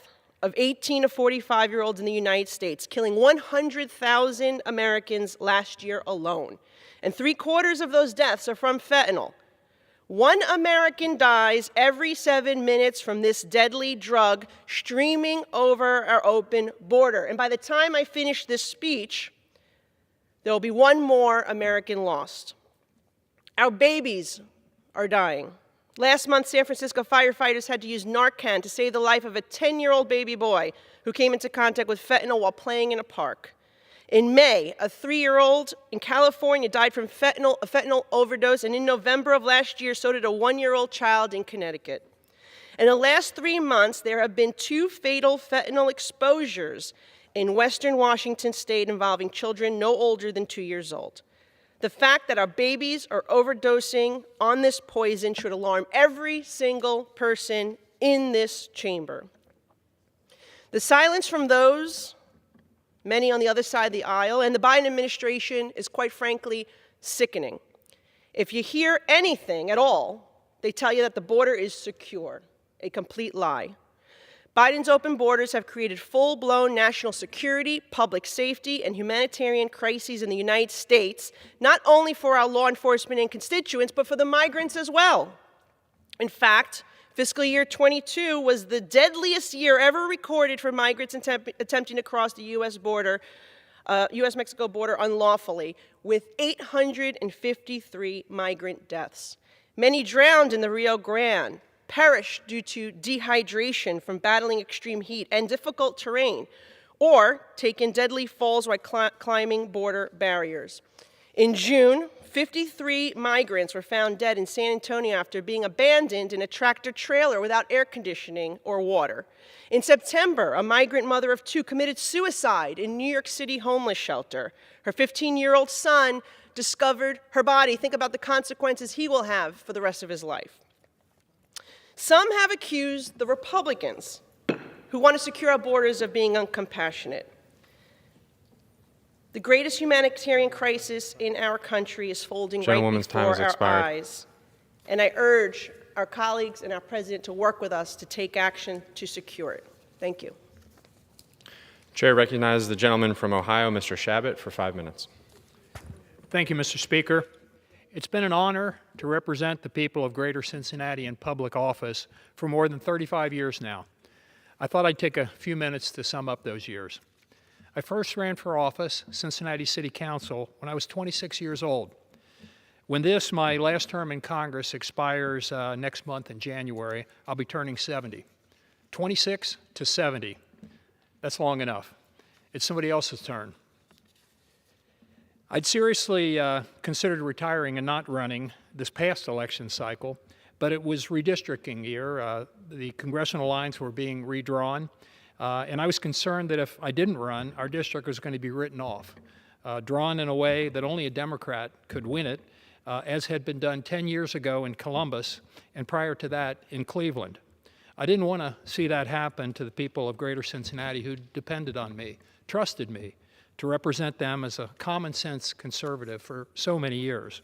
of 18 to 45-year-olds in the United States, killing 100,000 Americans last year alone. And 3/4 of those deaths are from fentanyl. 1 American dies every 7 minutes from this deadly drug streaming over our open border. And by the time I finish this speech, there will be 1 more American lost. Our babies are dying. Last month, San Francisco firefighters had to use Narcan to save the life of a 10-year-old baby boy who came into contact with fentanyl while playing in a park. In May, a 3-year-old in California died from a fentanyl overdose, and in November of last year, so did a 1-year-old child in Connecticut. In the last 3 months, there have been 2 fatal fentanyl exposures in western Washington state involving children no older than 2 years old. The fact that our babies are overdosing on this poison should alarm every single person in this chamber. The silence from those, many on the other side of the aisle, and the Biden administration is quite frankly sickening. If you hear anything at all, they tell you that the border is secure, a complete lie. Biden's open borders have created full-blown national security, public safety, and humanitarian crises in the United States, not only for our law enforcement and constituents, but for the migrants as well. In fact, fiscal year 22 was the deadliest year ever recorded for migrants attempting to cross the U.S.-Mexico border unlawfully, with 853 migrant deaths. Many drowned in the Rio Grande, perished due to dehydration from battling extreme heat and difficult terrain, or taken deadly falls while climbing border barriers. In June, 53 migrants were found dead in San Antonio after being abandoned in a tractor trailer without air conditioning or water. In September, a migrant mother of 2 committed suicide in New York City homeless shelter. Her 15-year-old son discovered her body. Think about the consequences he will have for the rest of his life. Some have accused the Republicans who want to secure our borders of being uncompassionate. The greatest humanitarian crisis in our country is folding right before our eyes. And I urge our colleagues and our president to work with us to take action to secure it. Thank you. Chair recognizes the gentleman from Ohio, Mr. Shabbat, for 5 minutes. Thank you, Mr. Speaker. It's been an honor to represent the people of Greater Cincinnati in public office for more than 35 years now. I thought I'd take a few minutes to sum up those years. I first ran for office, Cincinnati City Council, when I was 26 years old. When this, my last term in Congress, expires next month in January, I'll be turning 70. 26 to 70. That's long enough. It's somebody else's turn. I'd seriously considered retiring and not running this past election cycle, but it was redistricting year. The congressional lines were being redrawn, and I was concerned that if I didn't run, our district was going to be written off, drawn in a way that only a Democrat could win it, as had been done 10 years ago in Columbus, and prior to that in Cleveland. I didn't want to see that happen to the people of Greater Cincinnati who depended on me, trusted me to represent them as a common sense conservative for so many years.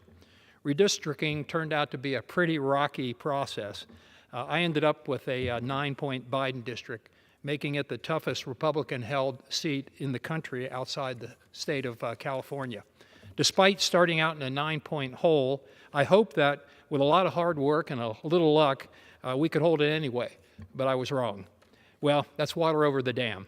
Redistricting turned out to be a pretty rocky process. I ended up with a 9-point Biden district, making it the toughest Republican-held seat in the country outside the state of California. Despite starting out in a 9-point hole, I hoped that with a lot of hard work and a little luck, we could hold it anyway, but I was wrong. Well, that's water over the dam.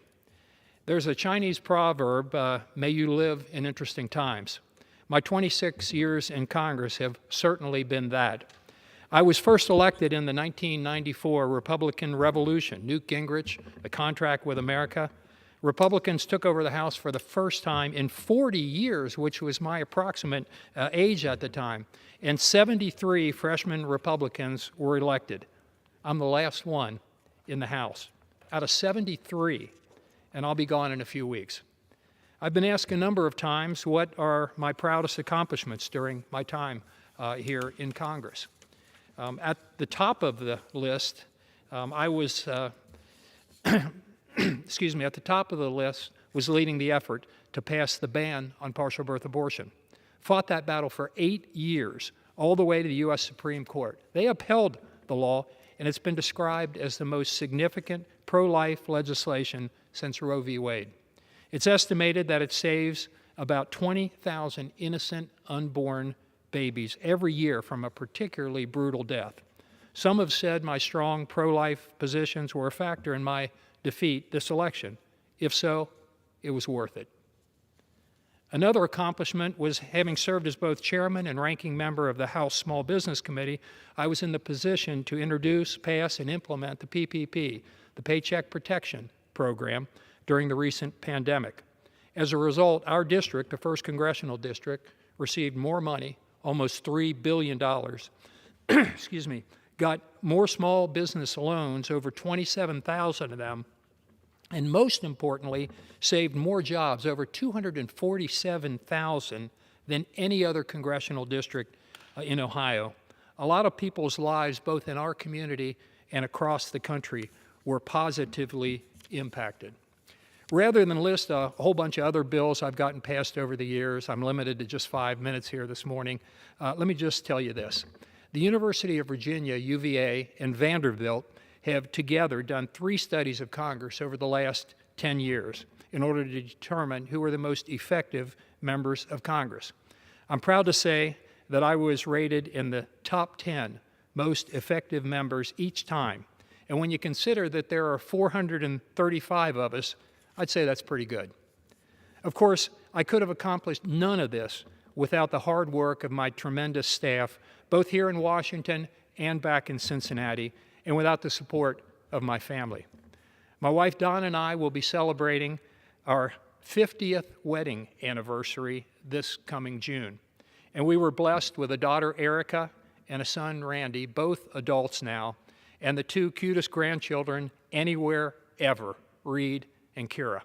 There's a Chinese proverb, may you live in interesting times. My 26 years in Congress have certainly been that. I was first elected in the 1994 Republican Revolution. Newt Gingrich, the contract with America. Republicans took over the House for the first time in 40 years, which was my approximate age at the time, and 73 freshman Republicans were elected. I'm the last one in the House out of 73, and I'll be gone in a few weeks. I've been asked a number of times what are my proudest accomplishments during my time here in Congress. At the top of the list, excuse me, at the top of the list was leading the effort to pass the ban on partial birth abortion. Fought that battle for 8 years, all the way to the U.S. Supreme Court. They upheld the law, and it's been described as the most significant pro-life legislation since Roe v. Wade. It's estimated that it saves about 20,000 innocent unborn babies every year from a particularly brutal death. Some have said my strong pro-life positions were a factor in my defeat this election. If so, it was worth it. Another accomplishment was having served as both chairman and ranking member of the House Small Business Committee, I was in the position to introduce, pass, and implement the PPP, the Paycheck Protection Program, during the recent pandemic. As a result, our district, the 1st Congressional District, received more money, almost $3 billion, excuse me, got more small business loans, over 27,000 of them, and most importantly, saved more jobs, over 247,000, than any other congressional district in Ohio. A lot of people's lives, both in our community and across the country, were positively impacted. Rather than list a whole bunch of other bills I've gotten passed over the years, I'm limited to just 5 minutes here this morning, let me just tell you this. The University of Virginia, UVA, and Vanderbilt have together done 3 studies of Congress over the last 10 years in order to determine who are the most effective members of Congress. I'm proud to say that I was rated in the top 10 most effective members each time. And when you consider that there are 435 of us, I'd say that's pretty good. Of course, I could have accomplished none of this without the hard work of my tremendous staff, both here in Washington and back in Cincinnati, and without the support of my family. My wife Dawn and I will be celebrating our 50th wedding anniversary this coming June. And we were blessed with a daughter, Erica, and a son, Randy, both adults now, and the 2 cutest grandchildren anywhere ever, Reed and Kira.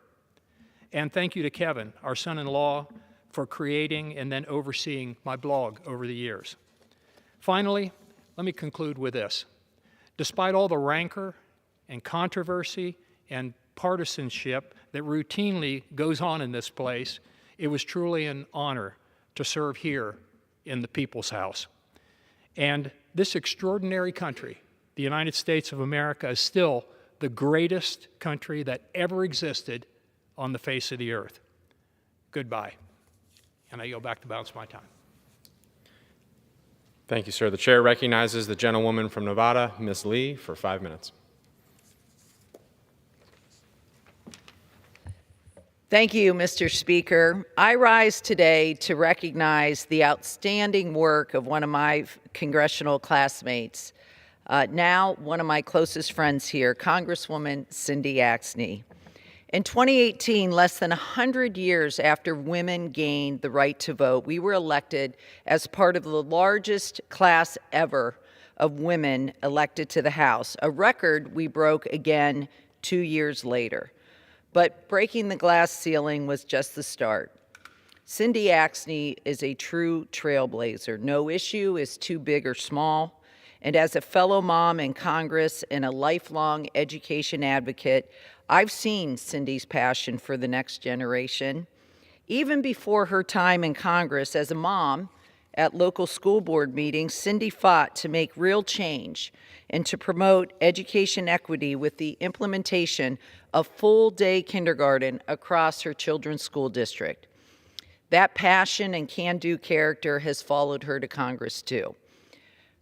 And thank you to Kevin, our son-in-law, for creating and then overseeing my blog over the years. Finally, let me conclude with this. Despite all the rancor and controversy and partisanship that routinely goes on in this place, it was truly an honor to serve here in the People's House. And this extraordinary country, the United States of America, is still the greatest country that ever existed on the face of the earth. Goodbye. And I yield back the balance of my time. Thank you, sir. The chair recognizes the gentlewoman from Nevada, Ms. Lee, for 5 minutes. Thank you, Mr. Speaker. I rise today to recognize the outstanding work of one of my congressional classmates, now one of my closest friends here, Congresswoman Cindy Axne. In 2018, less than 100 years after women gained the right to vote, we were elected as part of the largest class ever of women elected to the House, a record we broke again 2 years later. But breaking the glass ceiling was just the start. Cindy Axne is a true trailblazer. No issue is too big or small, And as a fellow mom in Congress and a lifelong education advocate, I've seen Cindy's passion for the next generation. Even before her time in Congress as a mom, at local school board meetings, Cindy fought to make real change and to promote education equity with the implementation of full-day kindergarten across her children's school district. That passion and can-do character has followed her to Congress, too.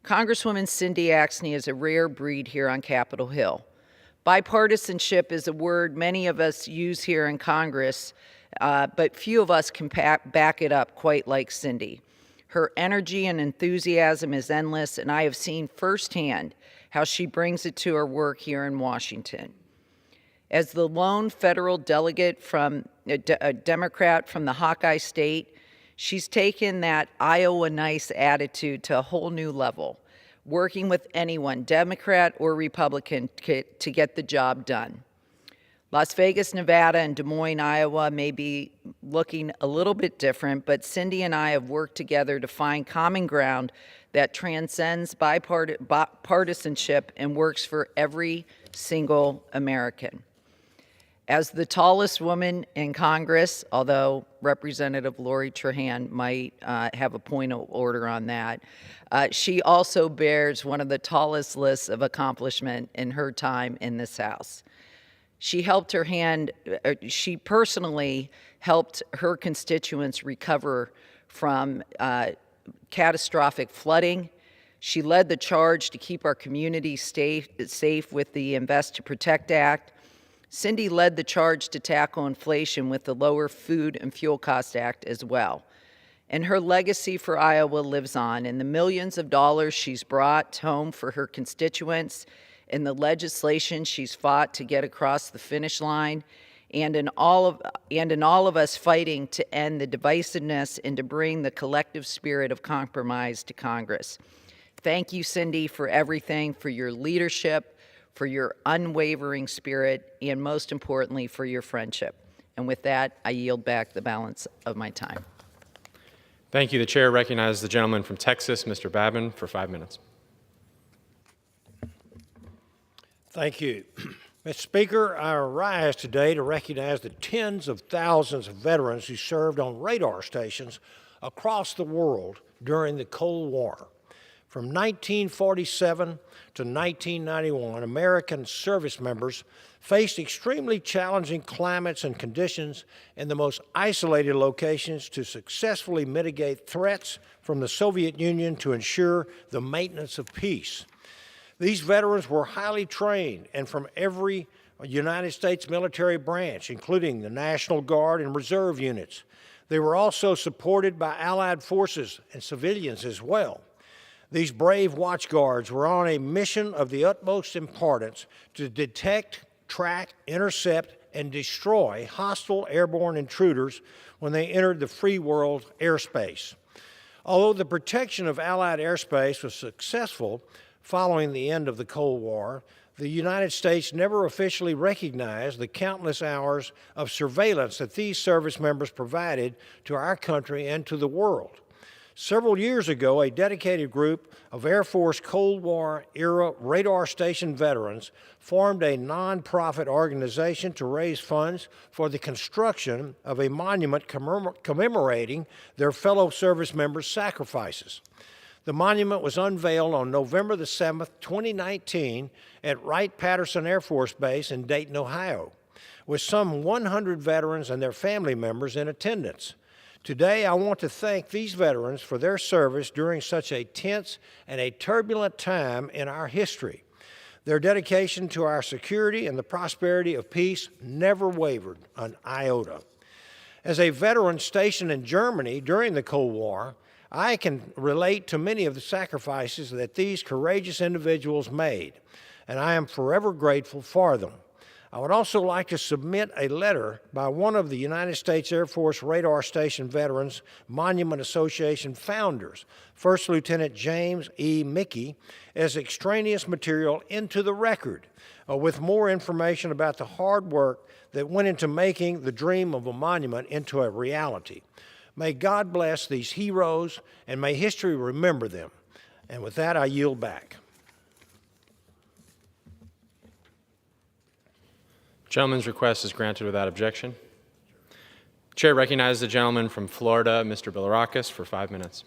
Congresswoman Cindy Axne is a rare breed here on Capitol Hill. Bipartisanship is a word many of us use here in Congress, but few of us can back it up quite like Cindy. Her energy and enthusiasm is endless, and I have seen firsthand how she brings it to her work here in Washington. As the lone federal delegate from a Democrat from the Hawkeye State, she's taken that Iowa nice attitude to a whole new level, working with anyone, Democrat or Republican, to get the job done. Las Vegas, Nevada, and Des Moines, Iowa may be looking a little bit different, but Cindy and I have worked together to find common ground that transcends bipartisanship and works for every single American. As the tallest woman in Congress, although Representative Lori Trahan might have a point of order on that, she also bears one of the tallest lists of accomplishment in her time in this House. She personally helped her constituents recover from catastrophic flooding. She led the charge to keep our communities safe with the Invest to Protect Act. Cindy led the charge to tackle inflation with the Lower Food and Fuel Cost Act as well. And her legacy for Iowa lives on in the millions of dollars she's brought home for her constituents, in the legislation she's fought to get across the finish line, and in all of us fighting to end the divisiveness and to bring the collective spirit of compromise to Congress. Thank you, Cindy, for everything, for your leadership, for your unwavering spirit, and most importantly, for your friendship. And with that, I yield back the balance of my time. Thank you. The chair recognizes the gentleman from Texas, Mr. Babin, for 5 minutes. Thank you. Mr. Speaker, I rise today to recognize the tens of thousands of veterans who served on radar stations across the world during the Cold War. From 1947 to 1991, American service members faced extremely challenging climates and conditions in the most isolated locations to successfully mitigate threats from the Soviet Union to ensure the maintenance of peace. These veterans were highly trained and from every United States military branch, including the National Guard and Reserve units. They were also supported by Allied forces and civilians as well. These brave watchguards were on a mission of the utmost importance to detect, track, intercept, and destroy hostile airborne intruders when they entered the free world airspace. Although the protection of Allied airspace was successful following the end of the Cold War, the United States never officially recognized the countless hours of surveillance that these service members provided to our country and to the world. Several years ago, a dedicated group of Air Force Cold War-era radar station veterans formed a nonprofit organization to raise funds for the construction of a monument commemorating their fellow service members' sacrifices. The monument was unveiled on November the 7th, 2019 at Wright-Patterson Air Force Base in Dayton, Ohio, with some 100 veterans and their family members in attendance. Today, I want to thank these veterans for their service during such a tense and a turbulent time in our history. Their dedication to our security and the prosperity of peace never wavered an iota. As a veteran stationed in Germany during the Cold War, I can relate to many of the sacrifices that these courageous individuals made, and I am forever grateful for them. I would also like to submit a letter by one of the United States Air Force Radar Station Veterans Monument Association founders, First Lieutenant James E. Mickey, as extraneous material into the record, with more information about the hard work that went into making the dream of a monument into a reality. May God bless these heroes, and may history remember them. And with that, I yield back. Gentleman's request is granted without objection. Chair recognizes the gentleman from Florida, Mr. Bilirakis, for 5 minutes.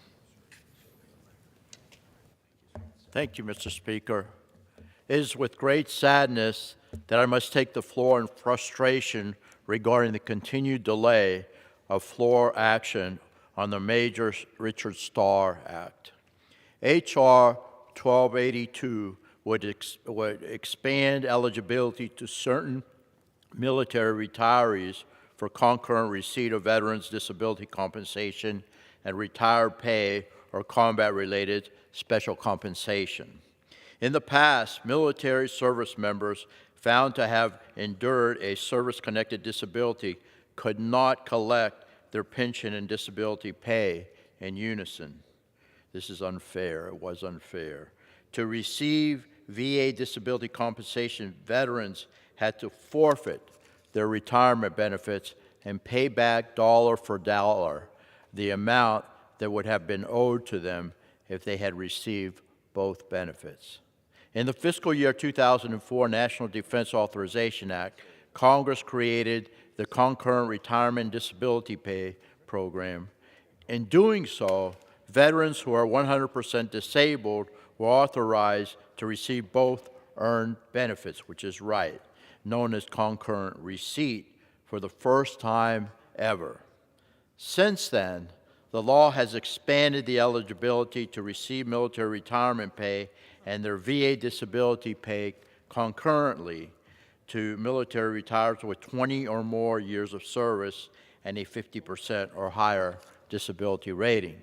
Thank you, Mr. Speaker. It is with great sadness that I must take the floor in frustration regarding the continued delay of floor action on the major Richard Starr Act. H.R. 1282 would expand eligibility to certain military retirees for concurrent receipt of veterans' disability compensation and retired pay or combat-related special compensation. In the past, military service members found to have endured a service-connected disability could not collect their pension and disability pay in unison. This is unfair. It was unfair. To receive VA disability compensation, veterans had to forfeit their retirement benefits and pay back dollar for dollar the amount that would have been owed to them if they had received both benefits. In the fiscal year 2004 National Defense Authorization Act, Congress created the Concurrent Retirement Disability Pay Program. In doing so, veterans who are 100% disabled were authorized to receive both earned benefits, which is right, known as concurrent receipt, for the first time ever. Since then, the law has expanded the eligibility to receive military retirement pay and their VA disability pay concurrently to military retirees with 20 or more years of service and a 50% or higher disability rating.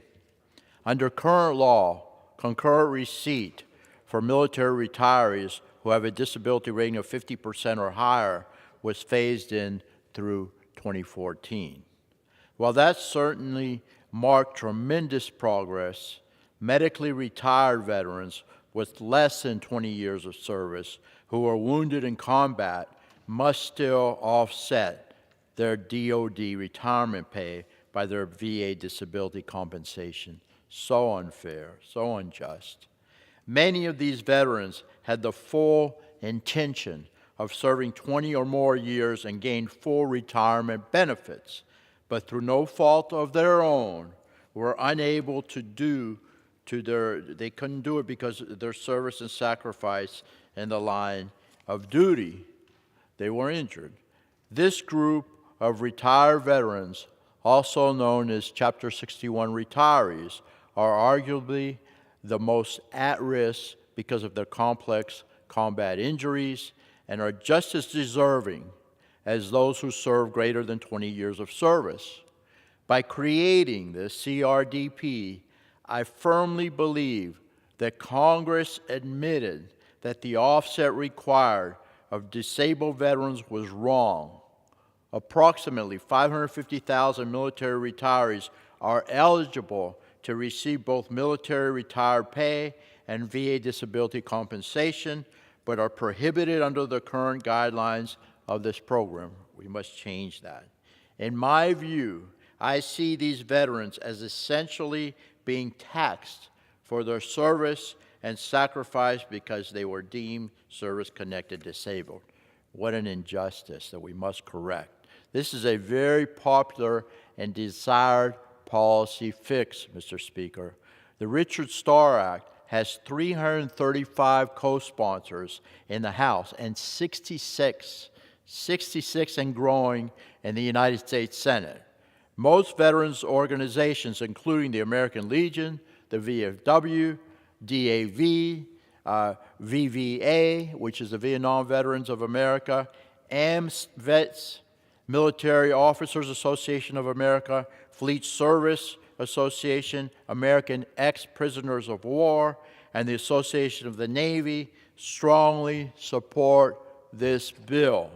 Under current law, concurrent receipt for military retirees who have a disability rating of 50% or higher was phased in through 2014. While that certainly marked tremendous progress, medically retired veterans with less than 20 years of service who are wounded in combat must still offset their DoD retirement pay by their VA disability compensation. So unfair, so unjust. Many of these veterans had the full intention of serving 20 or more years and gained full retirement benefits, but through no fault of their own, were unable to they couldn't do it because of their service and sacrifice in the line of duty. They were injured. This group of retired veterans, also known as Chapter 61 retirees, are arguably the most at risk because of their complex combat injuries and are just as deserving as those who serve greater than 20 years of service. By creating the CRDP, I firmly believe that Congress admitted that the offset required of disabled veterans was wrong. Approximately 550,000 military retirees are eligible to receive both military retired pay and VA disability compensation, but are prohibited under the current guidelines of this program. We must change that. In my view, I see these veterans as essentially being taxed for their service and sacrifice because they were deemed service-connected disabled. What an injustice that we must correct. This is a very popular and desired policy fix, Mr. Speaker. The Richard Starr Act has 335 co-sponsors in the House and 66 and growing in the United States Senate. Most veterans organizations, including the American Legion, the VFW, DAV, VVA, which is the Vietnam Veterans of America, AMVETS, Military Officers Association of America, Fleet Service Association, American Ex-Prisoners of War, and the Association of the Navy strongly support this bill.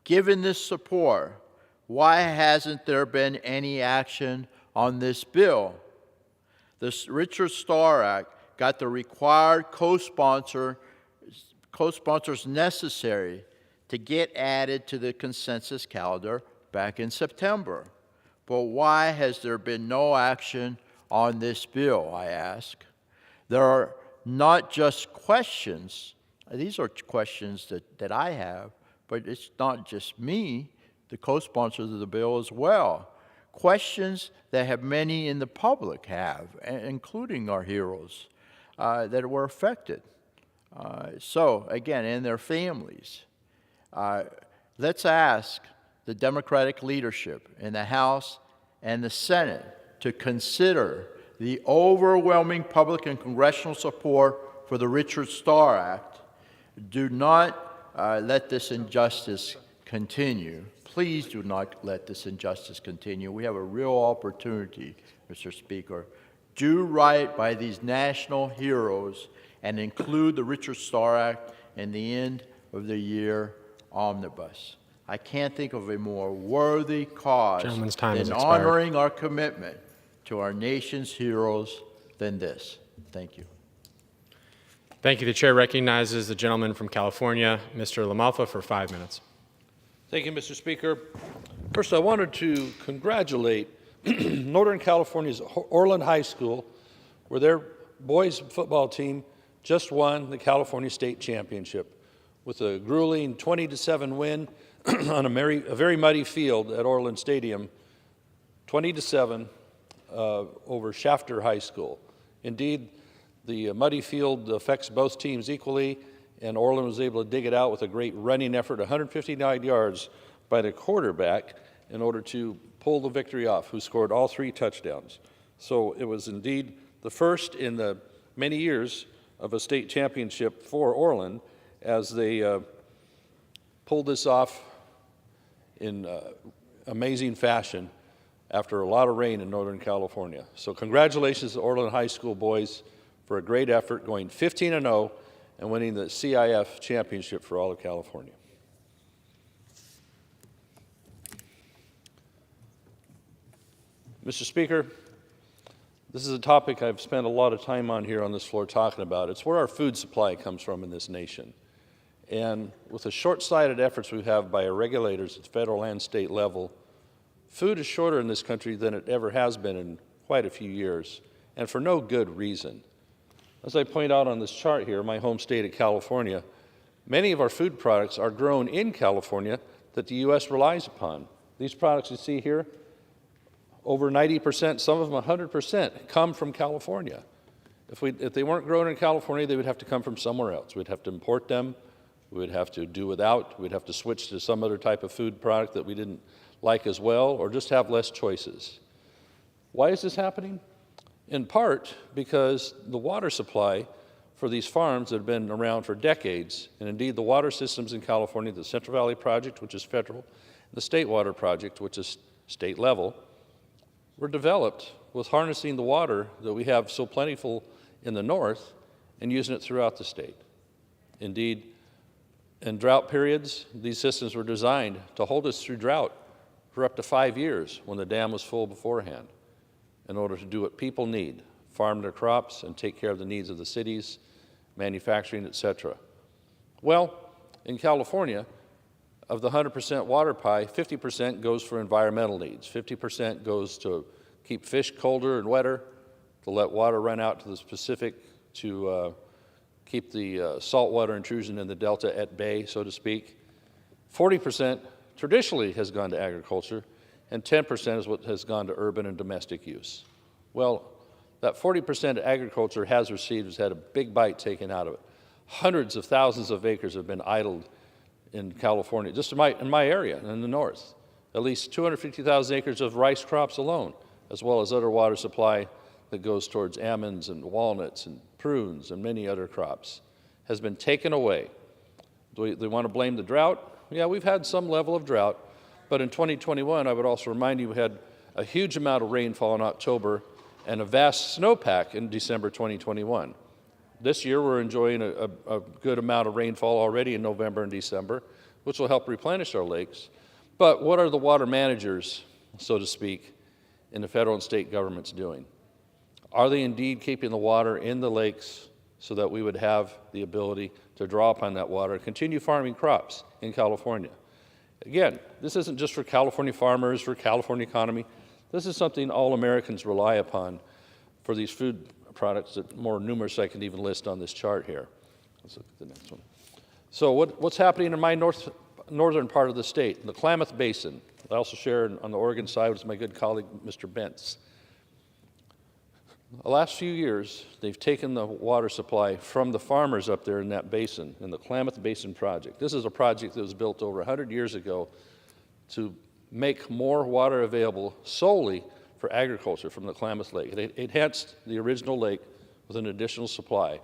Given this support, why hasn't there been any action on this bill? The Richard Starr Act got the required co-sponsors necessary to get added to the consensus calendar back in September. But why has there been no action on this bill, I ask? There are not just questions, these are questions that I have, but it's not just me, the co-sponsors of the bill as well. Questions that have many in the public have, including our heroes that were affected. So, again, and their families. Let's ask the Democratic leadership in the House and the Senate to consider the overwhelming public and congressional support for the Richard Starr Act. Do not let this injustice continue. Please do not let this injustice continue. We have a real opportunity, Mr. Speaker. Do right by these national heroes and include the Richard Starr Act in the end of the year omnibus. I can't think of a more worthy cause than honoring our commitment to our nation's heroes than this. Thank you. Thank you. The chair recognizes the gentleman from California, Mr. LaMalfa, for 5 minutes. Thank you, Mr. Speaker. First, I wanted to congratulate Northern California's Orland High School, where their boys football team just won the California State Championship with a grueling 20-7 win on a very muddy field at Orland Stadium, 20-7 over Shafter High School. Indeed, the muddy field affects both teams equally, and Orland was able to dig it out with a great running effort, 159 yards by the quarterback, in order to pull the victory off, who scored all 3 touchdowns. So it was indeed the first in the many years of a state championship for Orland, as they pulled this off in amazing fashion after a lot of rain in Northern California. So congratulations to Orland High School boys for a great effort, going 15-0 and winning the CIF championship for all of California. Mr. Speaker, this is a topic I've spent a lot of time on here on this floor talking about. It's where our food supply comes from in this nation. And with the short-sighted efforts we have by our regulators at the federal and state level, food is shorter in this country than it ever has been in quite a few years, and for no good reason. As I point out on this chart here, my home state of California, many of our food products are grown in California that the U.S. relies upon. These products you see here, over 90%, some of them 100%, come from California. If they weren't grown in California, they would have to come from somewhere else. We'd have to import them. We would have to do without. We'd have to switch to some other type of food product that we didn't like as well, or just have less choices. Why is this happening? In part because the water supply for these farms that have been around for decades, and indeed the water systems in California, the Central Valley Project, which is federal, and the State Water Project, which is state level, were developed with harnessing the water that we have so plentiful in the north and using it throughout the state. Indeed, in drought periods, these systems were designed to hold us through drought for up to 5 years when the dam was full beforehand, in order to do what people need, farm their crops and take care of the needs of the cities, manufacturing, etc. Well, in California, of the 100% water pie, 50% goes for environmental needs. 50% goes to keep fish colder and wetter, to let water run out to the Pacific, to keep the saltwater intrusion in the delta at bay, so to speak. 40% traditionally has gone to agriculture, and 10% is what has gone to urban and domestic use. Well, that 40% agriculture has had a big bite taken out of it. Hundreds of thousands of acres have been idled in California, just in my area, in the north. At least 250,000 acres of rice crops alone, as well as other water supply that goes towards almonds and walnuts and prunes and many other crops, has been taken away. Do they want to blame the drought? Yeah, we've had some level of drought, but in 2021, I would also remind you, we had a huge amount of rainfall in October and a vast snowpack in December 2021. This year, we're enjoying a good amount of rainfall already in November and December, which will help replenish our lakes. But what are the water managers, so to speak, in the federal and state governments doing? Are they indeed keeping the water in the lakes so that we would have the ability to draw upon that water, continue farming crops in California? Again, this isn't just for California farmers, for California economy. This is something all Americans rely upon for these food products that more numerous I can even list on this chart here. Let's look at the next one. So what's happening in my north northern part of the state, the Klamath Basin. I also share on the Oregon side with my good colleague, Mr. Bentz. The last few years, they've taken the water supply from the farmers up there in that basin, in the Klamath Basin Project. This is a project that was built over 100 years ago to make more water available solely for agriculture from the Klamath Lake. It enhanced the original lake with an additional supply.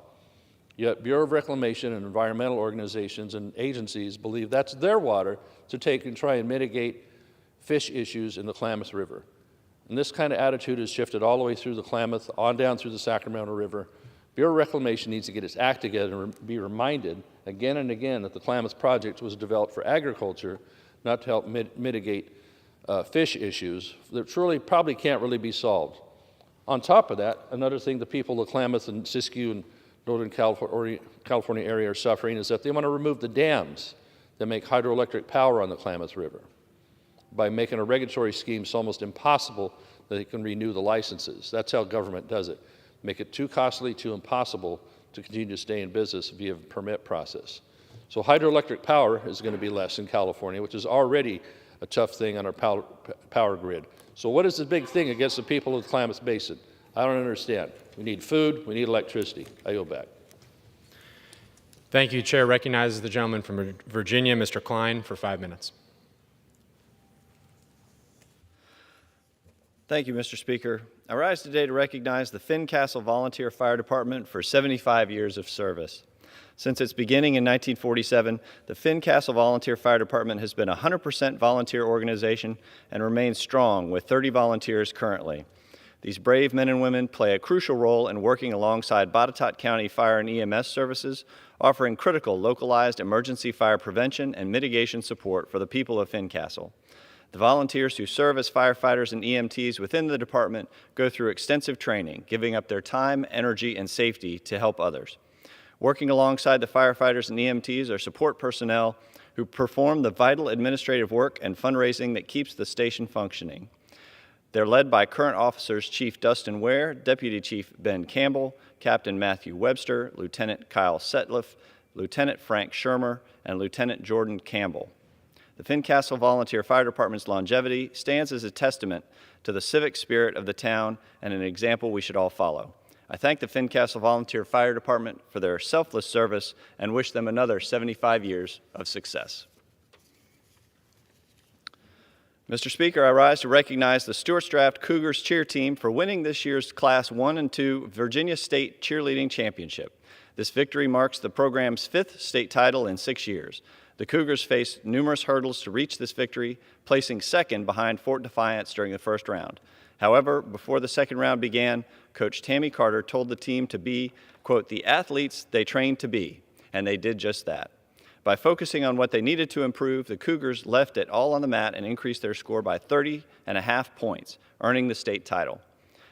Yet Bureau of Reclamation and environmental organizations and agencies believe that's their water to take and try and mitigate fish issues in the Klamath River. And this kind of attitude has shifted all the way through the Klamath, on down through the Sacramento River. Bureau of Reclamation needs to get its act together and be reminded again and again that the Klamath Project was developed for agriculture, not to help mitigate fish issues that truly probably can't really be solved. On top of that, another thing the people of Klamath and Siskiyou and Northern California area are suffering is that they want to remove the dams that make hydroelectric power on the Klamath River by making a regulatory scheme so almost impossible that they can renew the licenses. That's how government does it. Make it too costly, too impossible to continue to stay in business via permit process. So hydroelectric power is going to be less in California, which is already a tough thing on our power grid. So what is the big thing against the people of the Klamath Basin? I don't understand. We need food, we need electricity. I yield back. Thank you. Chair recognizes the gentleman from Virginia, Mr. Klein, for 5 minutes. Thank you, Mr. Speaker. I rise today to recognize the Fincastle Volunteer Fire Department for 75 years of service. Since its beginning in 1947, the Fincastle Volunteer Fire Department has been a 100% volunteer organization and remains strong with 30 volunteers currently. These brave men and women play a crucial role in working alongside Botetourt County Fire and EMS services, offering critical localized emergency fire prevention and mitigation support for the people of Fincastle. The volunteers who serve as firefighters and EMTs within the department go through extensive training, giving up their time, energy, and safety to help others. Working alongside the firefighters and EMTs are support personnel who perform the vital administrative work and fundraising that keeps the station functioning. They're led by current officers Chief Dustin Ware, Deputy Chief Ben Campbell, Captain Matthew Webster, Lieutenant Kyle Setliff, Lieutenant Frank Shermer, and Lieutenant Jordan Campbell. The Fincastle Volunteer Fire Department's longevity stands as a testament to the civic spirit of the town and an example we should all follow. I thank the Fincastle Volunteer Fire Department for their selfless service and wish them another 75 years of success. Mr. Speaker, I rise to recognize the Stewart's Draft Cougars cheer team for winning this year's Class 1 and 2 Virginia State Cheerleading Championship. This victory marks the program's 5th state title in 6 years. The Cougars faced numerous hurdles to reach this victory, placing second behind Fort Defiance during the first round. However, before the second round began, Coach Tammy Carter told the team to be, quote, the athletes they trained to be, and they did just that. By focusing on what they needed to improve, the Cougars left it all on the mat and increased their score by 30.5 points, earning the state title.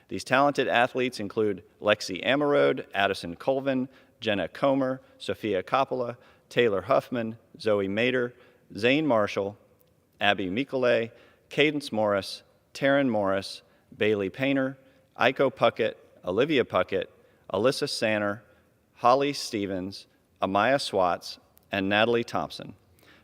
These talented athletes include Lexi Amarode, Addison Colvin, Jenna Comer, Sophia Coppola, Taylor Huffman, Zoe Mader, Zane Marshall, Abby Mikole, Cadence Morris, Taryn Morris, Bailey Painter, Aiko Puckett, Olivia Puckett, Alyssa Sanner, Holly Stevens, Amaya Swats, and Natalie Thompson.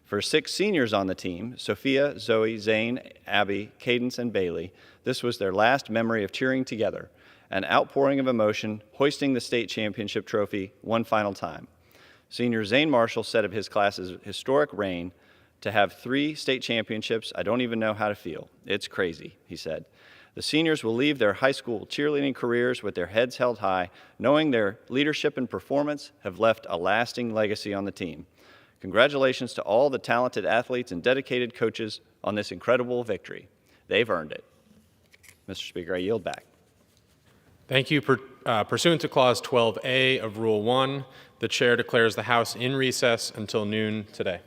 For 6 seniors on the team, Sophia, Zoe, Zane, Abby, Cadence, and Bailey, this was their last memory of cheering together, an outpouring of emotion, hoisting the state championship trophy one final time. Senior Zane Marshall said of his class's historic reign, to have 3 state championships, I don't even know how to feel. It's crazy, he said. The seniors will leave their high school cheerleading careers with their heads held high, knowing their leadership and performance have left a lasting legacy on the team. Congratulations to all the talented athletes and dedicated coaches on this incredible victory. They've earned it. Mr. Speaker, I yield back. Thank you. Pursuant to Clause 12A of Rule 1, the Chair declares the House in recess until noon today.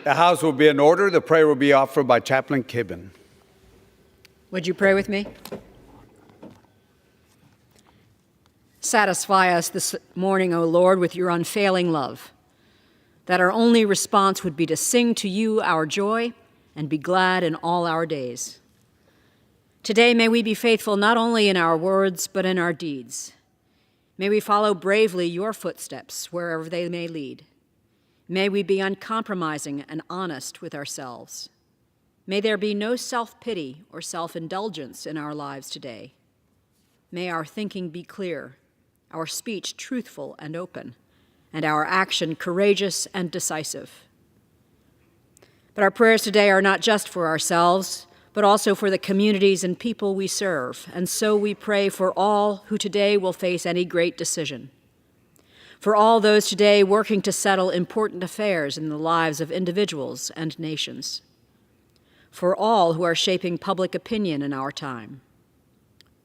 The House will be in order. The prayer will be offered by Chaplain Kibben. Would you pray with me? Satisfy us this morning, O Lord, with your unfailing love, that our only response would be to sing to you our joy and be glad in all our days. Today, may we be faithful not only in our words, but in our deeds. May we follow bravely your footsteps wherever they may lead. May we be uncompromising and honest with ourselves. May there be no self-pity or self-indulgence in our lives today. May our thinking be clear, our speech truthful and open, and our action courageous and decisive. But our prayers today are not just for ourselves, but also for the communities and people we serve, and so we pray for all who today will face any great decision. For all those today working to settle important affairs in the lives of individuals and nations. For all who are shaping public opinion in our time.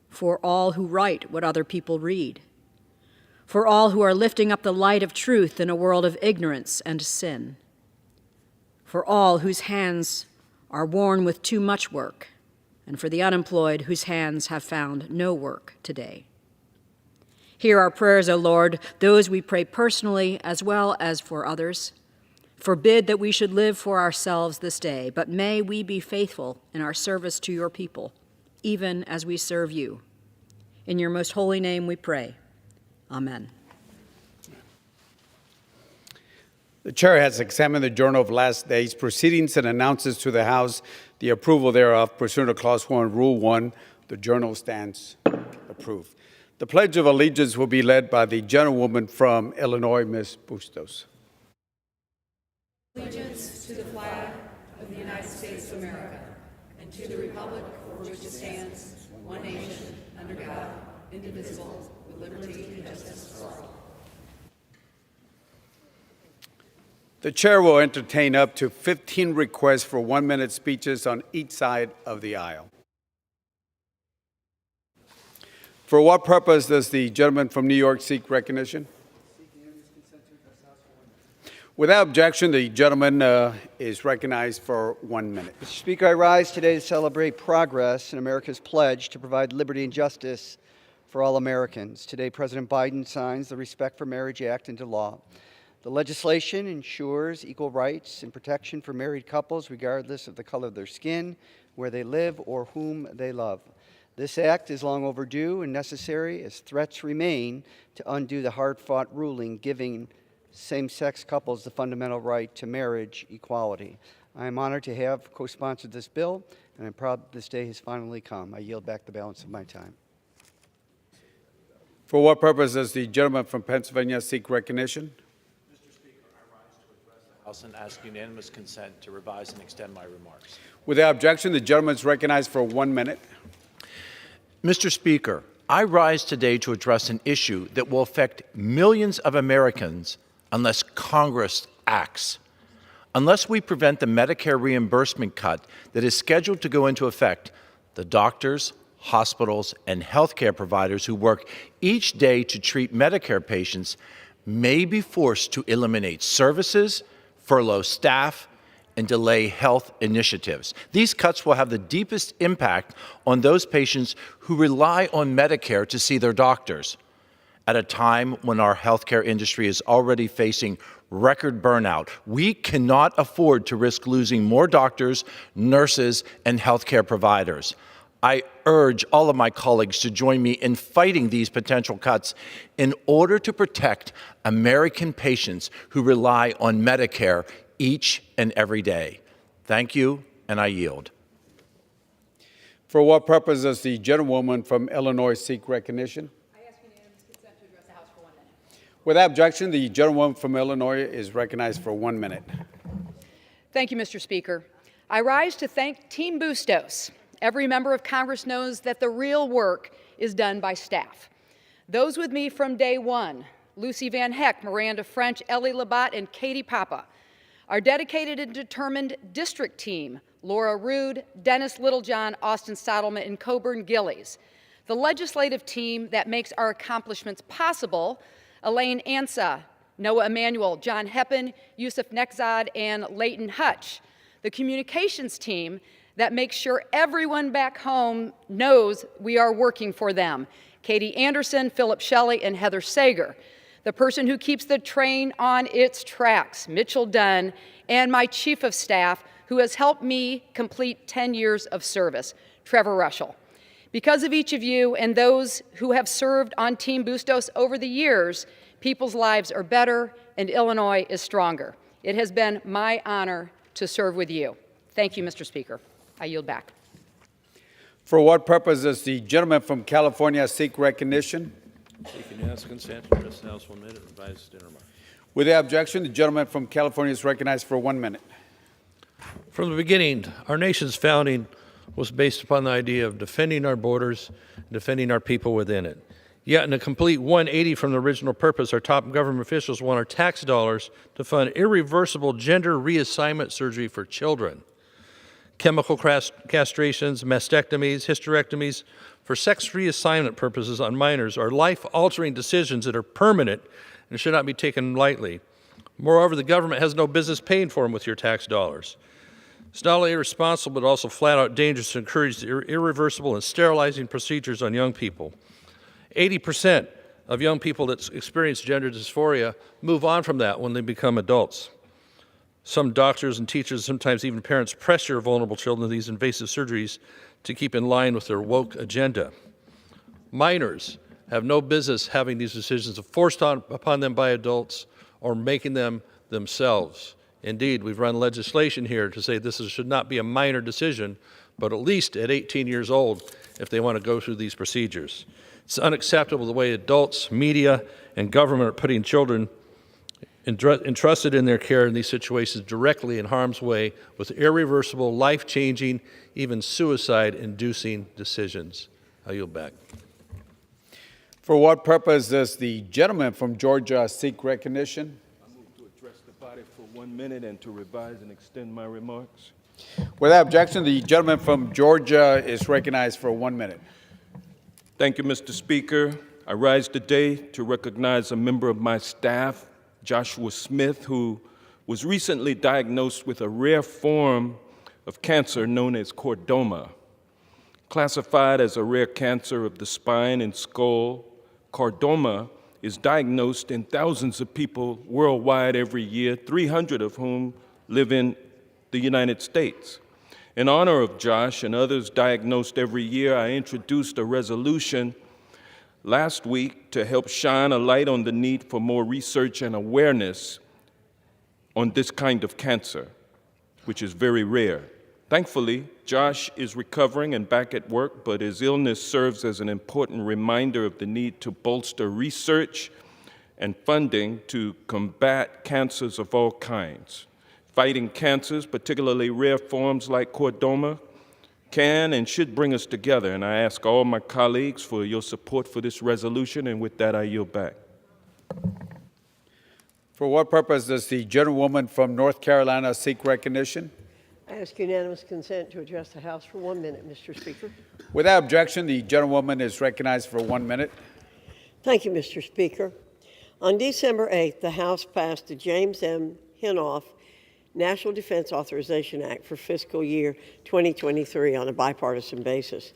For all who write what other people read. For all who are lifting up the light of truth in a world of ignorance and sin. For all whose hands are worn with too much work, and for the unemployed whose hands have found no work today. Hear our prayers, O Lord, those we pray personally as well as for others. Forbid that we should live for ourselves this day, but may we be faithful in our service to your people, even as we serve you. In your most holy name we pray. Amen. The chair has examined the journal of last day's proceedings and announces to the House the approval thereof pursuant to Clause 1, Rule 1. The journal stands approved. The Pledge of Allegiance will be led by the gentlewoman from Illinois, Ms. Bustos. Allegiance to the flag of the United States of America and to the republic for which it stands, one nation, under God, indivisible, with liberty and justice for all. The chair will entertain up to 15 requests for 1-minute speeches on each side of the aisle. For what purpose does the gentleman from New York seek recognition? Without objection, the gentleman is recognized for 1 minute. Mr. Speaker, I rise today to celebrate progress in America's pledge to provide liberty and justice for all Americans. Today, President Biden signs the Respect for Marriage Act into law. The legislation ensures equal rights and protection for married couples regardless of the color of their skin, where they live, or whom they love. This act is long overdue and necessary as threats remain to undo the hard-fought ruling giving same-sex couples the fundamental right to marriage equality. I am honored to have co-sponsored this bill, and I'm proud that this day has finally come. I yield back the balance of my time. For what purpose does the gentleman from Pennsylvania seek recognition? And ask unanimous consent to revise and extend my remarks. Without objection, the gentleman is recognized for 1 minute. Mr. Speaker, I rise today to address an issue that will affect millions of Americans unless Congress acts. Unless we prevent the Medicare reimbursement cut that is scheduled to go into effect, the doctors, hospitals, and healthcare providers who work each day to treat Medicare patients may be forced to eliminate services, furlough staff, and delay health initiatives. These cuts will have the deepest impact on those patients who rely on Medicare to see their doctors. At a time when our healthcare industry is already facing record burnout, we cannot afford to risk losing more doctors, nurses, and healthcare providers. I urge all of my colleagues to join me in fighting these potential cuts in order to protect American patients who rely on Medicare each and every day. Thank you, and I yield. For what purpose does the gentlewoman from Illinois seek recognition? I ask unanimous consent to address the House for 1 minute. Without objection, the gentlewoman from Illinois is recognized for 1 minute. Thank you, Mr. Speaker. I rise to thank Team Bustos. Every member of Congress knows that the real work is done by staff. Those with me from day one, Lucy Van Heck, Miranda French, Ellie Labatt, and Katie Papa. Our dedicated and determined district team, Laura Rude, Dennis Littlejohn, Austin Sodelman, and Coburn Gillies. The legislative team that makes our accomplishments possible, Elaine Ansa, Noah Emanuel, John Heppen, Yusuf Nekzad, and Leighton Hutch. The communications team that makes sure everyone back home knows we are working for them. Katie Anderson, Philip Shelley, and Heather Sager. The person who keeps the train on its tracks, Mitchell Dunn, and my chief of staff, who has helped me complete 10 years of service, Trevor Rushell. Because of each of you and those who have served on Team Bustos over the years, people's lives are better and Illinois is stronger. It has been my honor to serve with you. Thank you, Mr. Speaker. I yield back. For what purpose does the gentleman from California seek recognition? Seeking unanimous consent to address the House 1 minute and advise dinner remarks. With the objection, the gentleman from California is recognized for 1 minute. From the beginning, our nation's founding was based upon the idea of defending our borders, defending our people within it. Yet, in a complete 180 from the original purpose, our top government officials want our tax dollars to fund irreversible gender reassignment surgery for children, chemical castrations, mastectomies, hysterectomies for sex reassignment purposes on minors are life-altering decisions that are permanent and should not be taken lightly. Moreover, the government has no business paying for them with your tax dollars. It's not only irresponsible, but also flat-out dangerous to encourage the irreversible and sterilizing procedures on young people. 80% of young people that experience gender dysphoria move on from that when they become adults. Some doctors and teachers, sometimes even parents, pressure vulnerable children to these invasive surgeries to keep in line with their woke agenda. Minors have no business having these decisions forced upon them by adults or making them themselves. Indeed, we've run legislation here to say this should not be a minor decision, but at least at 18 years old if they want to go through these procedures. It's unacceptable the way adults, media, and government are putting children entrusted in their care in these situations directly in harm's way with irreversible, life-changing, even suicide-inducing decisions. I yield back. For what purpose does the gentleman from Georgia seek recognition? I move to address the body for 1 minute and to revise and extend my remarks. Without objection, the gentleman from Georgia is recognized for 1 minute. Thank you, Mr. Speaker. I rise today to recognize a member of my staff, Joshua Smith, who was recently diagnosed with a rare form of cancer known as chordoma. Classified as a rare cancer of the spine and skull, chordoma is diagnosed in thousands of people worldwide every year, 300 of whom live in the United States. In honor of Josh and others diagnosed every year, I introduced a resolution last week to help shine a light on the need for more research and awareness on this kind of cancer, which is very rare. Thankfully, Josh is recovering and back at work, but his illness serves as an important reminder of the need to bolster research and funding to combat cancers of all kinds. Fighting cancers, particularly rare forms like chordoma, can and should bring us together, and I ask all my colleagues for your support for this resolution, and with that, I yield back. For what purpose does the gentlewoman from North Carolina seek recognition? I ask unanimous consent to address the House for 1 minute, Mr. Speaker. Without objection, the gentlewoman is recognized for 1 minute. Thank you, Mr. Speaker. On December 8th, the House passed the James M. Inhofe National Defense Authorization Act for fiscal year 2023 on a bipartisan basis.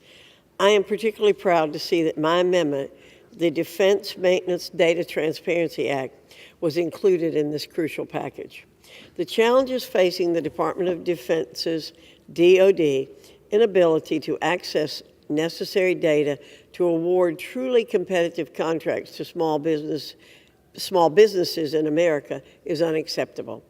I am particularly proud to see that my amendment, the Defense Maintenance Data Transparency Act, was included in this crucial package. The challenges facing the Department of Defense's DoD inability to access necessary data to award truly competitive contracts to small businesses in America is unacceptable.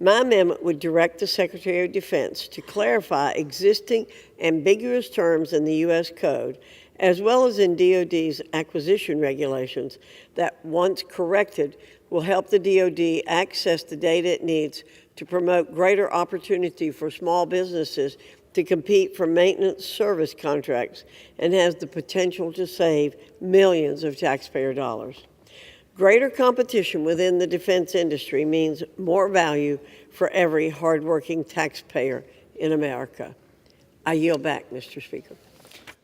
My amendment would direct the Secretary of Defense to clarify existing ambiguous terms in the U.S. Code, as well as in DoD's acquisition regulations that, once corrected, will help the DoD access the data it needs to promote greater opportunity for small businesses to compete for maintenance service contracts and has the potential to save millions of taxpayer dollars. Greater competition within the defense industry means more value for every hardworking taxpayer in America. I yield back, Mr. Speaker.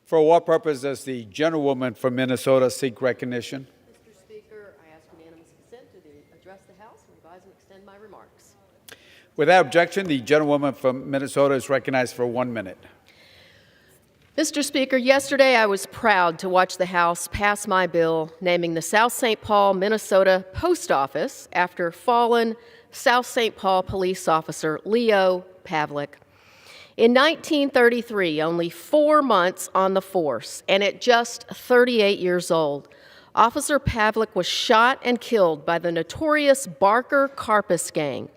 For what purpose does the gentlewoman from Minnesota seek recognition? Mr. Speaker, I ask unanimous consent to address the remarks. Without objection, the gentlewoman from Minnesota is recognized for 1 minute. Mr. Speaker, yesterday I was proud to watch the House pass my bill naming the South St. Paul, Minnesota Post Office after fallen South St. Paul police officer Leo Pavlik. In 1933, only 4 months on the force, and at just 38 years old, Officer Pavlik was shot and killed by the notorious Barker Karpus gang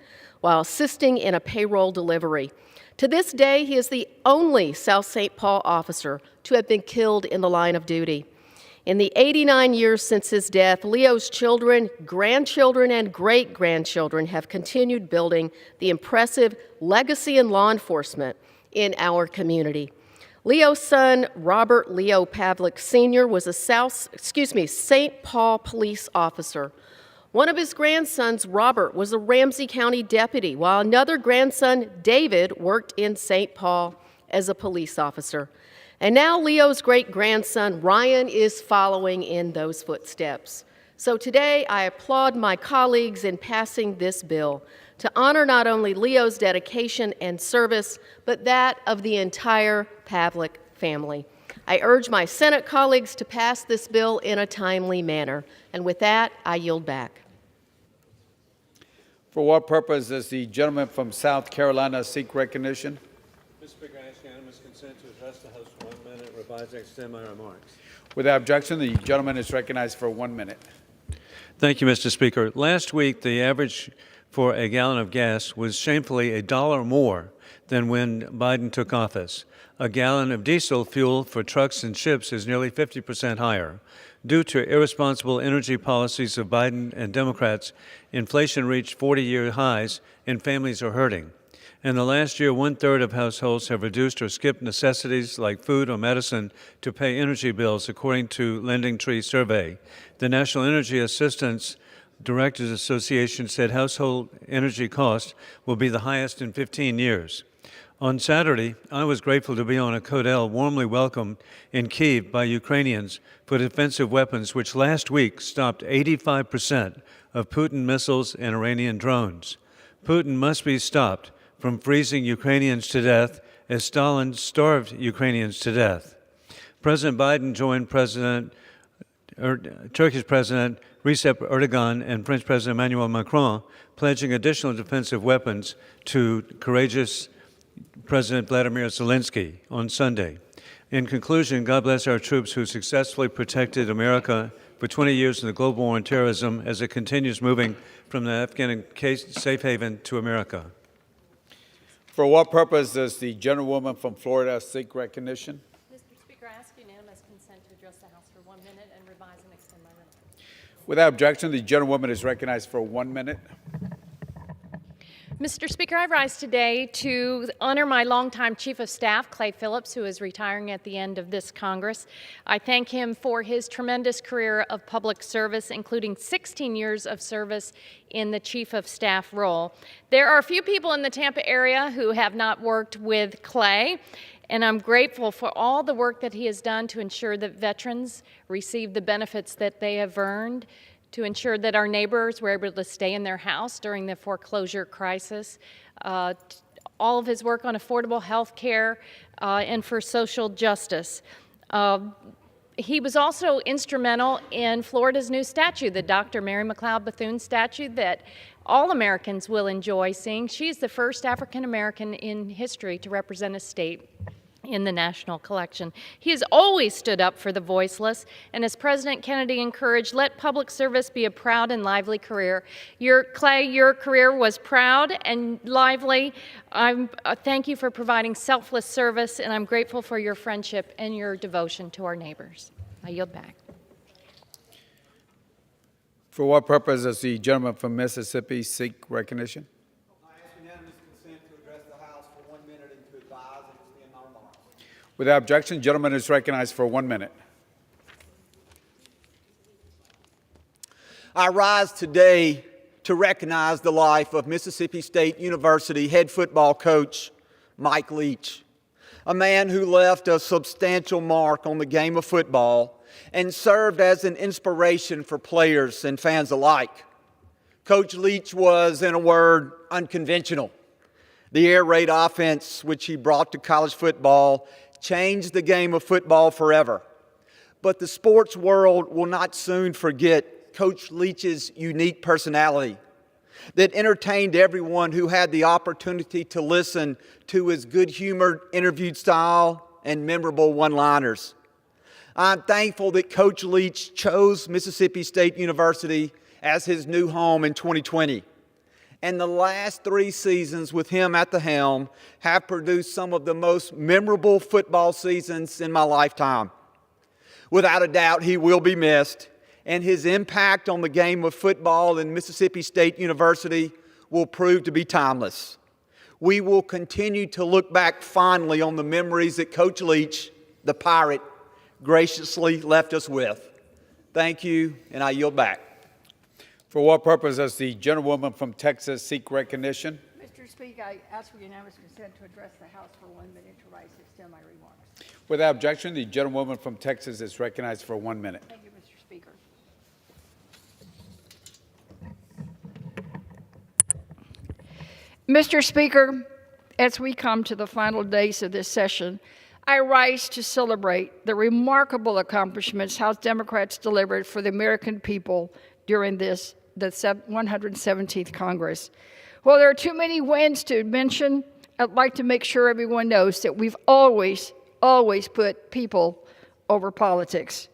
while assisting in a payroll delivery. To this day, he is the only South St. Paul officer to have been killed in the line of duty. In the 89 years since his death, Leo's children, grandchildren, and great-grandchildren have continued building the impressive legacy in law enforcement in our community. Leo's son, Robert Leo Pavlik Sr., was a St. Paul police officer. One of his grandsons, Robert, was a Ramsey County deputy, while another grandson, David, worked in St. Paul as a police officer. And now Leo's great-grandson, Ryan, is following in those footsteps. So today, I applaud my colleagues in passing this bill to honor not only Leo's dedication and service, but that of the entire Pavlik family. I urge my Senate colleagues to pass this bill in a timely manner. And with that, I yield back. For what purpose does the gentleman from South Carolina seek recognition? Mr. Speaker, I ask unanimous consent to address the House for 1 minute, revise and extend my remarks. Without objection, the gentleman is recognized for 1 minute. Thank you, Mr. Speaker. Last week, the average for a gallon of gas was shamefully $1 more than when Biden took office. A gallon of diesel fuel for trucks and ships is nearly 50% higher. Due to irresponsible energy policies of Biden and Democrats, inflation reached 40-year highs and families are hurting. In the last year, 1/3 of households have reduced or skipped necessities like food or medicine to pay energy bills, according to Lending Tree survey. The National Energy Assistance Directors Association said household energy costs will be the highest in 15 years. On Saturday, I was grateful to be on a Kodel warmly welcomed in Kyiv by Ukrainians for defensive weapons, which last week stopped 85% of Putin missiles and Iranian drones. Putin must be stopped from freezing Ukrainians to death as Stalin starved Ukrainians to death. President Biden joined Turkish President Recep Erdogan and French President Emmanuel Macron, pledging additional defensive weapons to courageous President Vladimir Zelensky on Sunday. In conclusion, God bless our troops who successfully protected America for 20 years in the global war on terrorism as it continues moving from the Afghan safe haven to America. For what purpose does the gentlewoman from Florida seek recognition? Mr. Speaker, I ask unanimous consent to address the House for 1 minute and revise and extend my remarks. Without objection, the gentlewoman is recognized for 1 minute. Mr. Speaker, I rise today to honor my longtime Chief of Staff, Clay Phillips, who is retiring at the end of this Congress. I thank him for his tremendous career of public service, including 16 years of service in the Chief of Staff role. There are a few people in the Tampa area who have not worked with Clay, and I'm grateful for all the work that he has done to ensure that veterans receive the benefits that they have earned, to ensure that our neighbors were able to stay in their house during the foreclosure crisis, all of his work on affordable health care and for social justice. He was also instrumental in Florida's new statue, the Dr. Mary McLeod Bethune statue that all Americans will enjoy seeing. She's the first African American in history to represent a state in the National Collection. He has always stood up for the voiceless, and as President Kennedy encouraged, let public service be a proud and lively career. Clay, your career was proud and lively. Thank you for providing selfless service, and I'm grateful for your friendship and your devotion to our neighbors. I yield back. For what purpose does the gentleman from Mississippi seek recognition? Without objection, the gentleman is recognized for 1 minute. I rise today to recognize the life of Mississippi State University head football coach Mike Leach, a man who left a substantial mark on the game of football and served as an inspiration for players and fans alike. Coach Leach was, in a word, unconventional. The air raid offense, which he brought to college football, changed the game of football forever. But the sports world will not soon forget Coach Leach's unique personality that entertained everyone who had the opportunity to listen to his good-humored interview style and memorable one-liners. I'm thankful that Coach Leach chose Mississippi State University as his new home in 2020. And the last 3 seasons with him at the helm have produced some of the most memorable football seasons in my lifetime. Without a doubt, he will be missed, and his impact on the game of football in Mississippi State University will prove to be timeless. We will continue to look back fondly on the memories that Coach Leach, the Pirate, graciously left us with. Thank you, and I yield back. For what purpose does the gentlewoman from Texas seek recognition? Mr. Speaker, I ask for unanimous consent to address the House for 1 minute to rise to extend my remarks. Without objection, the gentlewoman from Texas is recognized for 1 minute. Thank you, Mr. Speaker. Mr. Speaker, as we come to the final days of this session, I rise to celebrate the remarkable accomplishments House Democrats delivered for the American people during the 117th Congress. While there are too many wins to mention, I'd like to make sure everyone knows that we've always put people over politics.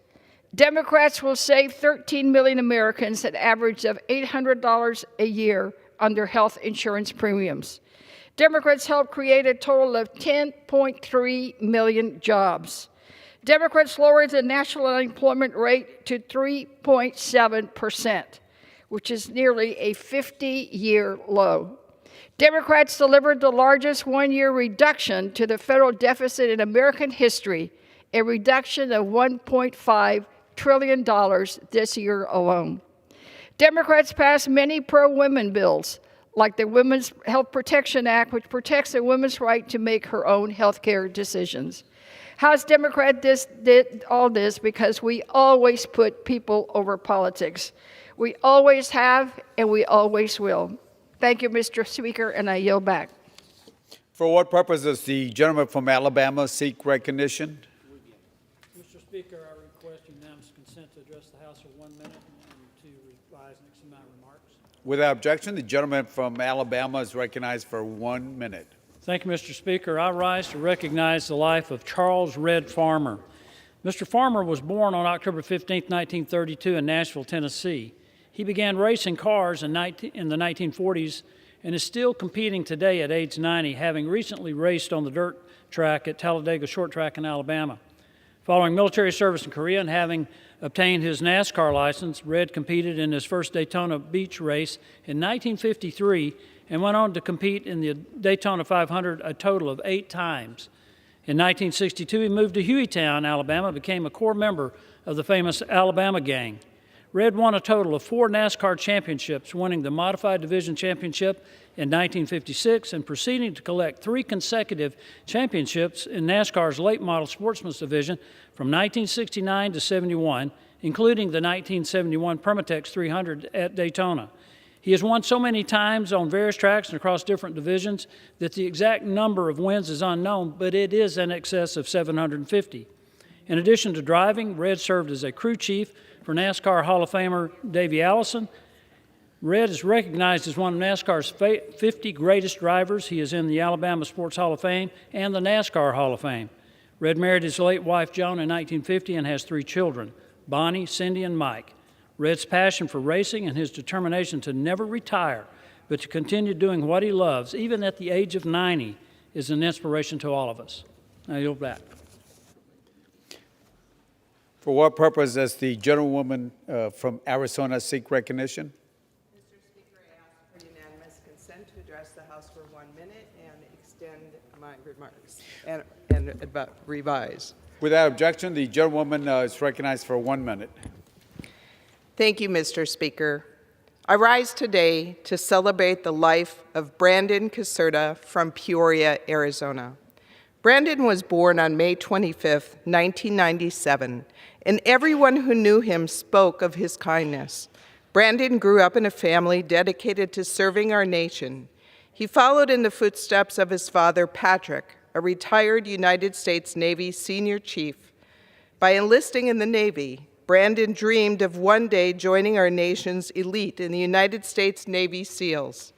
Democrats will save 13 million Americans an average of $800 a year on their health insurance premiums. Democrats helped create a total of 10.3 million jobs. Democrats lowered the national unemployment rate to 3.7%, which is nearly a 50-year low. Democrats delivered the largest one-year reduction to the federal deficit in American history, a reduction of $1.5 trillion this year alone. Democrats passed many pro-women bills, like the Women's Health Protection Act, which protects a woman's right to make her own health care decisions. House Democrats did all this because we always put people over politics. We always have, and we always will. Thank you, Mr. Speaker, and I yield back. For what purpose does the gentleman from Alabama seek recognition? Mr. Speaker, I request unanimous consent to address the House for 1 minute and to revise and extend my remarks. Without objection, the gentleman from Alabama is recognized for 1 minute. Thank you, Mr. Speaker. I rise to recognize the life of Charles Red Farmer. Mr. Farmer was born on October 15, 1932 in Nashville, Tennessee. He began racing cars in the 1940s and is still competing today at age 90, having recently raced on the dirt track at Talladega Short Track in Alabama. Following military service in Korea and having obtained his NASCAR license, Red competed in his first Daytona Beach race in 1953 and went on to compete in the Daytona 500 a total of 8 times. In 1962, he moved to Hueytown, Alabama, and became a core member of the famous Alabama Gang. Red won a total of 4 NASCAR championships, winning the Modified Division Championship in 1956 and proceeding to collect 3 consecutive championships in NASCAR's late model sportsman's division from 1969 to 71, including the 1971 Permatex 300 at Daytona. He has won so many times on various tracks and across different divisions that the exact number of wins is unknown, but it is in excess of 750. In addition to driving, Red served as a crew chief for NASCAR Hall of Famer Davey Allison. Red is recognized as one of NASCAR's 50 greatest drivers. He is in the Alabama Sports Hall of Fame and the NASCAR Hall of Fame. Red married his late wife Joan in 1950 and has 3 children, Bonnie, Cindy, and Mike. Red's passion for racing and his determination to never retire, but to continue doing what he loves, even at the age of 90, is an inspiration to all of us. Now yield back. For what purpose does the gentlewoman from Arizona seek recognition? Mr. Speaker, I ask for unanimous consent to address the House for 1 minute and extend my remarks and about revise. Without objection, the gentlewoman is recognized for 1 minute. Thank you, Mr. Speaker. I rise today to celebrate the life of Brandon Caserta from Peoria, Arizona. Brandon was born on May 25, 1997, and everyone who knew him spoke of his kindness. Brandon grew up in a family dedicated to serving our nation. He followed in the footsteps of his father, Patrick, a retired United States Navy senior chief. By enlisting in the Navy, Brandon dreamed of one day joining our nation's elite in the United States Navy SEALs,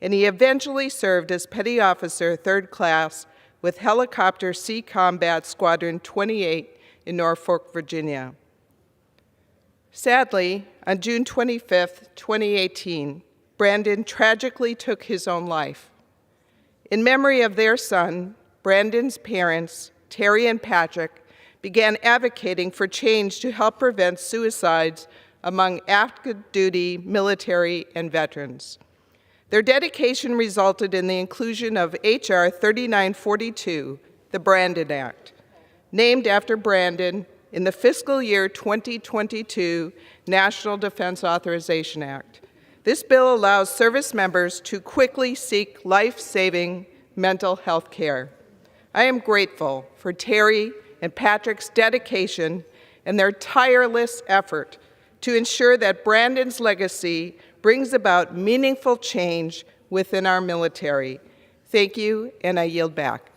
and he eventually served as Petty Officer, 3rd Class, with Helicopter Sea Combat Squadron 28 in Norfolk, Virginia. Sadly, on June 25, 2018, Brandon tragically took his own life. In memory of their son, Brandon's parents, Terry and Patrick, began advocating for change to help prevent suicides among active duty military and veterans. Their dedication resulted in the inclusion of H.R. 3942, the Brandon Act, named after Brandon in the fiscal year 2022 National Defense Authorization Act. This bill allows service members to quickly seek life-saving mental health care. I am grateful for Terry and Patrick's dedication and their tireless effort to ensure that Brandon's legacy brings about meaningful change within our military. Thank you, and I yield back.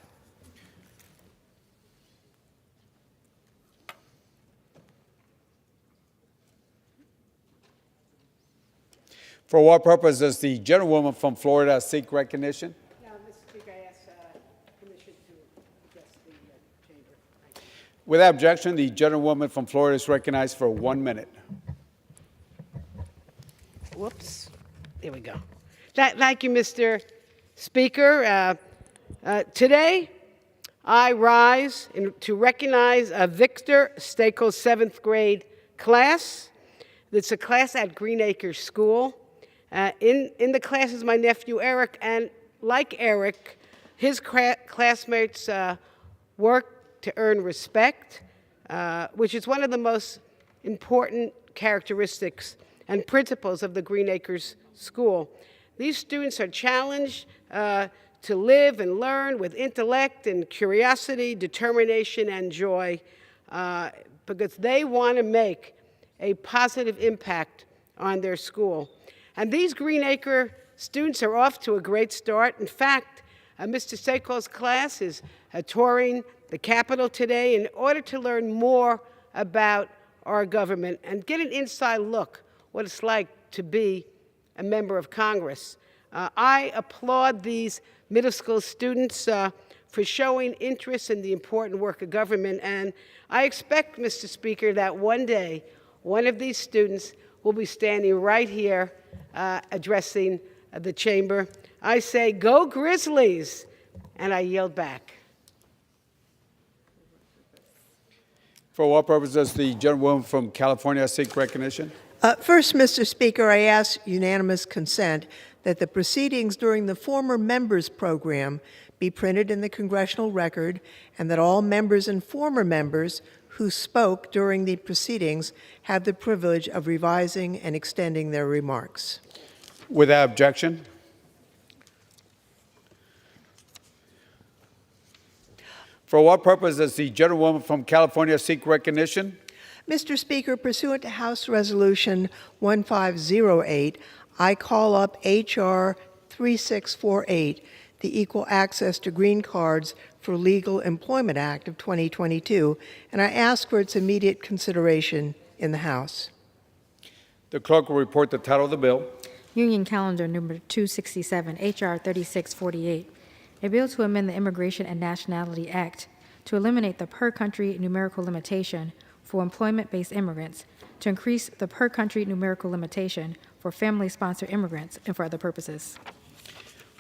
For what purpose does the gentlewoman from Florida seek recognition? Mr. Speaker, I ask permission to address the chamber. Without objection, the gentlewoman from Florida is recognized for 1 minute. Whoops. There we go. Thank you, Mr. Speaker. Today, I rise to recognize Victor Stakel's 7th grade class. It's a class at Green Acres School. In the class is my nephew, Eric, and like Eric, his classmates work to earn respect, which is one of the most important characteristics and principles of the Green Acres School. These students are challenged to live and learn with intellect and curiosity, determination, and joy, because they want to make a positive impact on their school. And these Green Acre students are off to a great start. In fact, Mr. Sekol's class is touring the Capitol today in order to learn more about our government and get an inside look what it's like to be a member of Congress. I applaud these middle school students for showing interest in the important work of government, and I expect, Mr. Speaker, that one day one of these students will be standing right here addressing the chamber. I say, go Grizzlies, and I yield back. For what purpose does the gentlewoman from California seek recognition? First, Mr. Speaker, I ask unanimous consent that the proceedings during the former members program be printed in the congressional record and that all members and former members who spoke during the proceedings have the privilege of revising and extending their remarks. Without objection. For what purpose does the gentlewoman from California seek recognition? Mr. Speaker, pursuant to House Resolution 1508, I call up H.R. 3648, the Equal Access to Green Cards for Legal Employment Act of 2022, and I ask for its immediate consideration in the House. The clerk will report the title of the bill. Union Calendar Number 267, H.R. 3648, a bill to amend the Immigration and Nationality Act to eliminate the per-country numerical limitation for employment-based immigrants, to increase the per-country numerical limitation for family-sponsored immigrants, and for other purposes.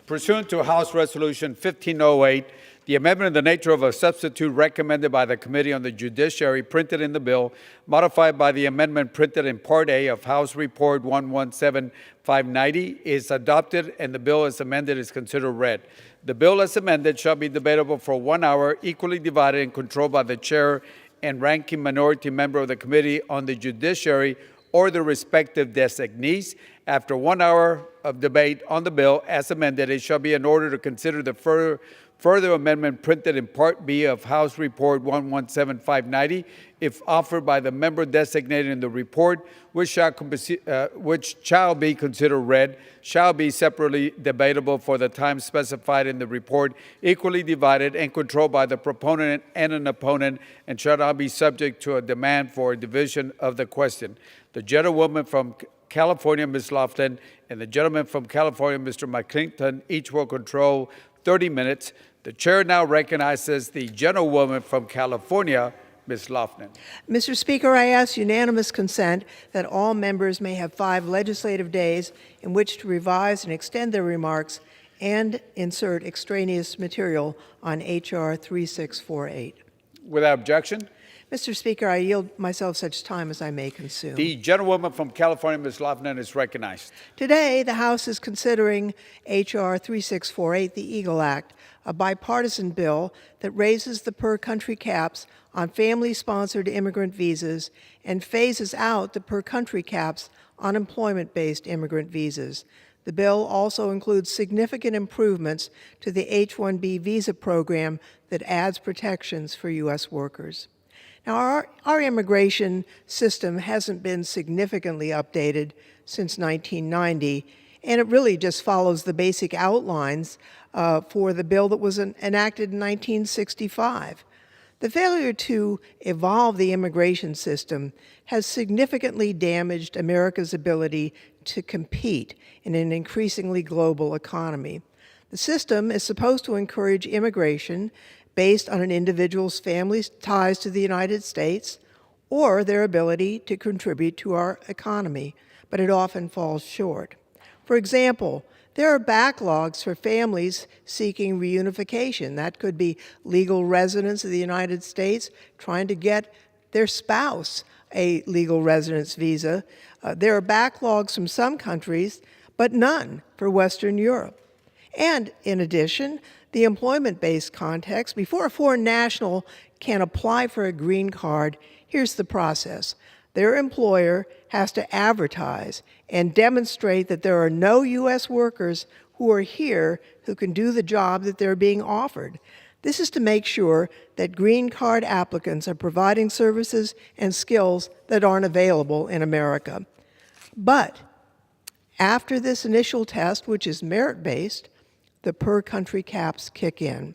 Pursuant to House Resolution 1508, the amendment in the nature of a substitute recommended by the Committee on the Judiciary printed in the bill, modified by the amendment printed in Part A of House Report 117590, is adopted and the bill as amended is considered read. The bill as amended shall be debatable for 1 hour, equally divided and controlled by the chair and ranking minority member of the Committee on the Judiciary or the respective designees. After 1 hour of debate on the bill as amended, it shall be in order to consider the Further amendment printed in Part B of House Report 117590, if offered by the member designated in the report, which shall be considered read, shall be separately debatable for the time specified in the report, equally divided and controlled by the proponent and an opponent, and shall not be subject to a demand for a division of the question. The gentlewoman from California, Ms. Laughlin, and the gentleman from California, Mr. McClinton, each will control 30 minutes. The chair now recognizes the gentlewoman from California, Ms. Laughlin. Mr. Speaker, I ask unanimous consent that all members may have 5 legislative days in which to revise and extend their remarks and insert extraneous material on H.R. 3648. Without objection? Mr. Speaker, I yield myself such time as I may consume. The gentlewoman from California, Ms. Laughlin, is recognized. Today, the House is considering H.R. 3648, the EAGLE Act, a bipartisan bill that raises the per-country caps on family-sponsored immigrant visas and phases out the per-country caps on employment-based immigrant visas. The bill also includes significant improvements to the H-1B visa program that adds protections for U.S. workers. Now, our immigration system hasn't been significantly updated since 1990, and it really just follows the basic outlines for the bill that was enacted in 1965. The failure to evolve the immigration system has significantly damaged America's ability to compete in an increasingly global economy. The system is supposed to encourage immigration based on an individual's family's ties to the United States or their ability to contribute to our economy, but it often falls short. For example, there are backlogs for families seeking reunification. That could be legal residents of the United States trying to get their spouse a legal residence visa. There are backlogs from some countries, but none for Western Europe. And in addition, the employment-based context, before a foreign national can apply for a green card, here's the process. Their employer has to advertise and demonstrate that there are no U.S. workers who are here who can do the job that they're being offered. This is to make sure that green card applicants are providing services and skills that aren't available in America. But after this initial test, which is merit-based, the per-country caps kick in.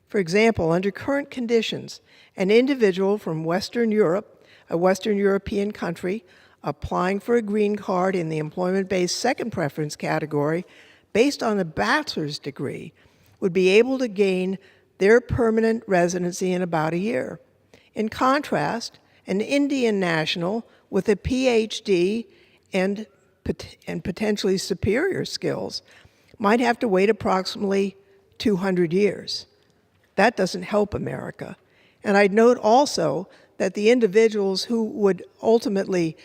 For example, under current conditions, an individual from Western Europe, a Western European country, applying for a green card in the employment-based second preference category, based on a bachelor's degree, would be able to gain their permanent residency in about a year. In contrast, an Indian national with a PhD and potentially superior skills might have to wait approximately 200 years. That doesn't help America. And I'd note also that the individuals who would ultimately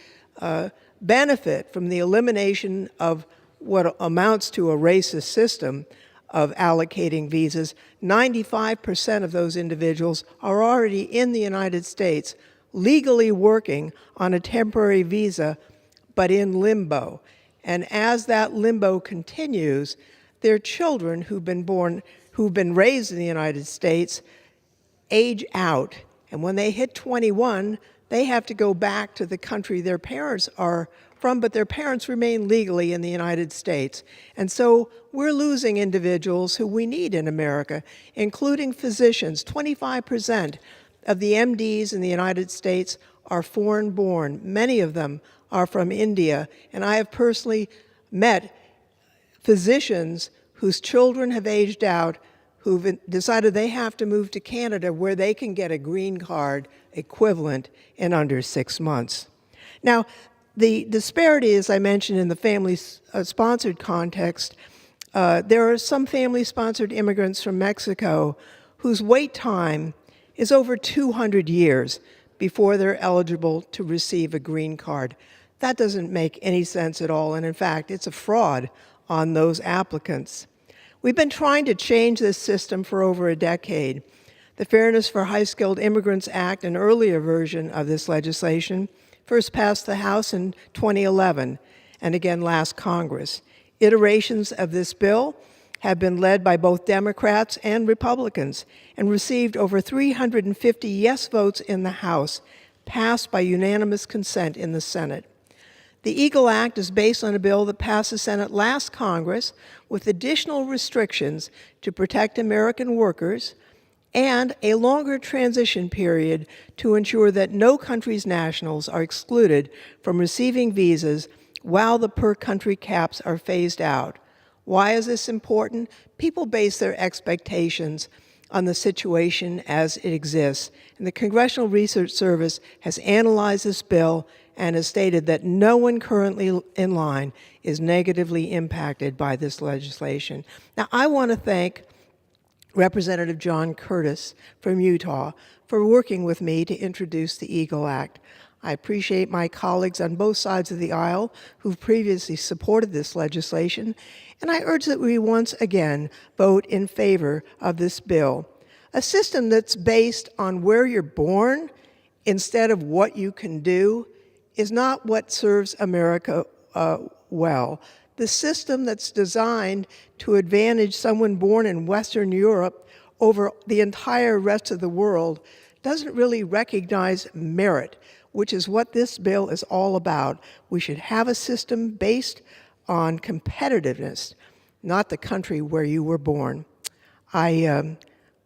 benefit from the elimination of what amounts to a racist system of allocating visas, 95% of those individuals are already in the United States, legally working on a temporary visa, but in limbo. And as that limbo continues, their children who've been raised in the United States age out. And when they hit 21, they have to go back to the country their parents are from, but their parents remain legally in the United States. And so we're losing individuals who we need in America, including physicians. 25% of the MDs in the United States are foreign-born. Many of them are from India, and I have personally met physicians whose children have aged out who've decided they have to move to Canada where they can get a green card equivalent in under 6 months. Now, the disparity, as I mentioned, in the family-sponsored context, there are some family-sponsored immigrants from Mexico whose wait time is over 200 years before they're eligible to receive a green card. That doesn't make any sense at all, and in fact, it's a fraud on those applicants. We've been trying to change this system for over a decade. The Fairness for High-Skilled Immigrants Act, an earlier version of this legislation, first passed the House in 2011 and again last Congress. Iterations of this bill have been led by both Democrats and Republicans and received over 350 yes votes in the House, passed by unanimous consent in the Senate. The EAGLE Act is based on a bill that passed the Senate last Congress with additional restrictions to protect American workers and a longer transition period to ensure that no country's nationals are excluded from receiving visas while the per-country caps are phased out. Why is this important? People base their expectations on the situation as it exists, and the Congressional Research Service has analyzed this bill and has stated that no one currently in line is negatively impacted by this legislation. Now, I want to thank Representative John Curtis from Utah for working with me to introduce the EAGLE Act. I appreciate my colleagues on both sides of the aisle who've previously supported this legislation, and I urge that we once again vote in favor of this bill. A system that's based on where you're born instead of what you can do is not what serves America well. The system that's designed to advantage someone born in Western Europe over the entire rest of the world doesn't really recognize merit, which is what this bill is all about. We should have a system based on competitiveness, not the country where you were born. I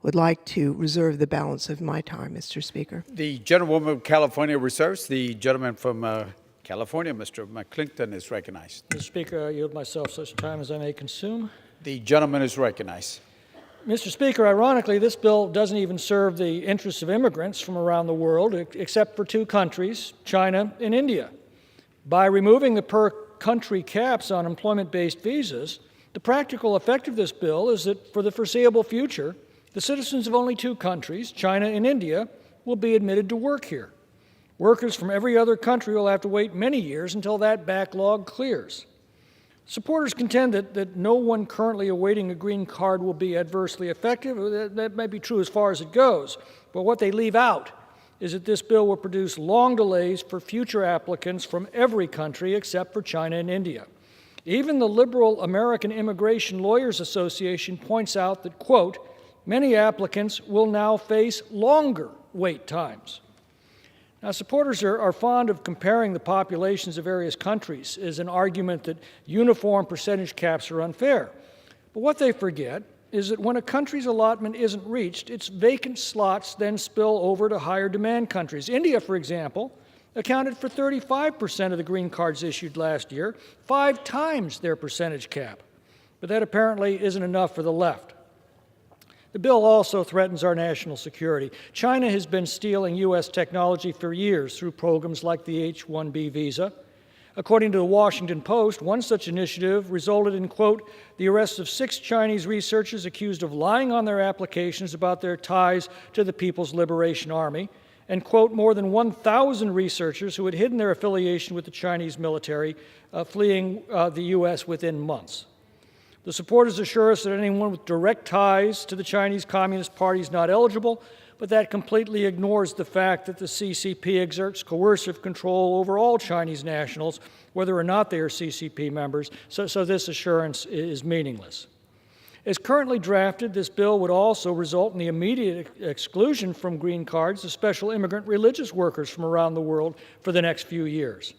would like to reserve the balance of my time, Mr. Speaker. The gentlewoman of California reserves. The gentleman from California, Mr. McClinton, is recognized. Mr. Speaker, I yield myself such time as I may consume. The gentleman is recognized. Mr. Speaker, ironically, this bill doesn't even serve the interests of immigrants from around the world, except for two countries, China and India. By removing the per-country caps on employment-based visas, the practical effect of this bill is that for the foreseeable future, the citizens of only two countries, China and India, will be admitted to work here. Workers from every other country will have to wait many years until that backlog clears. Supporters contend that no one currently awaiting a green card will be adversely affected. That may be true as far as it goes, but what they leave out is that this bill will produce long delays for future applicants from every country except for China and India. Even the liberal American Immigration Lawyers Association points out that, quote, many applicants will now face longer wait times. Now, supporters are fond of comparing the populations of various countries as an argument that uniform percentage caps are unfair. But what they forget is that when a country's allotment isn't reached, its vacant slots then spill over to higher demand countries. India, for example, accounted for 35% of the green cards issued last year, 5 times their percentage cap. But that apparently isn't enough for the left. The bill also threatens our national security. China has been stealing U.S. technology for years through programs like the H-1B visa. According to the Washington Post, one such initiative resulted in, quote, the arrest of 6 Chinese researchers accused of lying on their applications about their ties to the People's Liberation Army, and, quote, more than 1,000 researchers who had hidden their affiliation with the Chinese military, fleeing the U.S. within months. The supporters assure us that anyone with direct ties to the Chinese Communist Party is not eligible, but that completely ignores the fact that the CCP exerts coercive control over all Chinese nationals, whether or not they are CCP members, so this assurance is meaningless. As currently drafted, this bill would also result in the immediate exclusion from green cards of special immigrant religious workers from around the world for the next few years.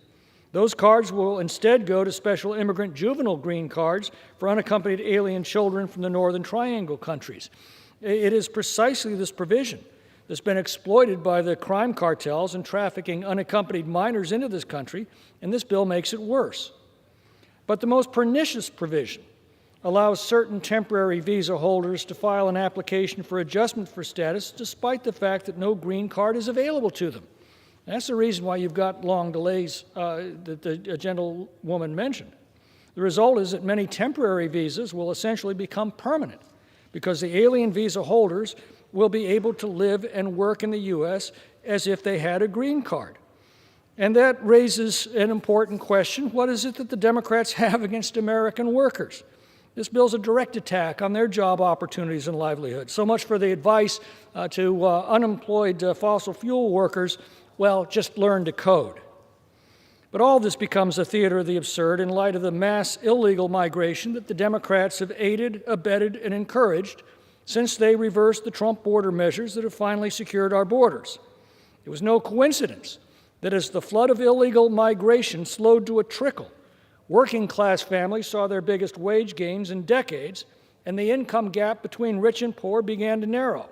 Those cards will instead go to special immigrant juvenile green cards for unaccompanied alien children from the Northern Triangle countries. It is precisely this provision that's been exploited by the crime cartels in trafficking unaccompanied minors into this country, and this bill makes it worse. But the most pernicious provision allows certain temporary visa holders to file an application for adjustment for status despite the fact that no green card is available to them. That's the reason why you've got long delays that the gentlewoman mentioned. The result is that many temporary visas will essentially become permanent because the alien visa holders will be able to live and work in the U.S. as if they had a green card. And that raises an important question. What is it that the Democrats have against American workers? This bill's a direct attack on their job opportunities and livelihood. So much for the advice to unemployed fossil fuel workers. Well, just learn to code. But all this becomes a theater of the absurd in light of the mass illegal migration that the Democrats have aided, abetted, and encouraged since they reversed the Trump border measures that have finally secured our borders. It was no coincidence that as the flood of illegal migration slowed to a trickle, working-class families saw their biggest wage gains in decades, and the income gap between rich and poor began to narrow.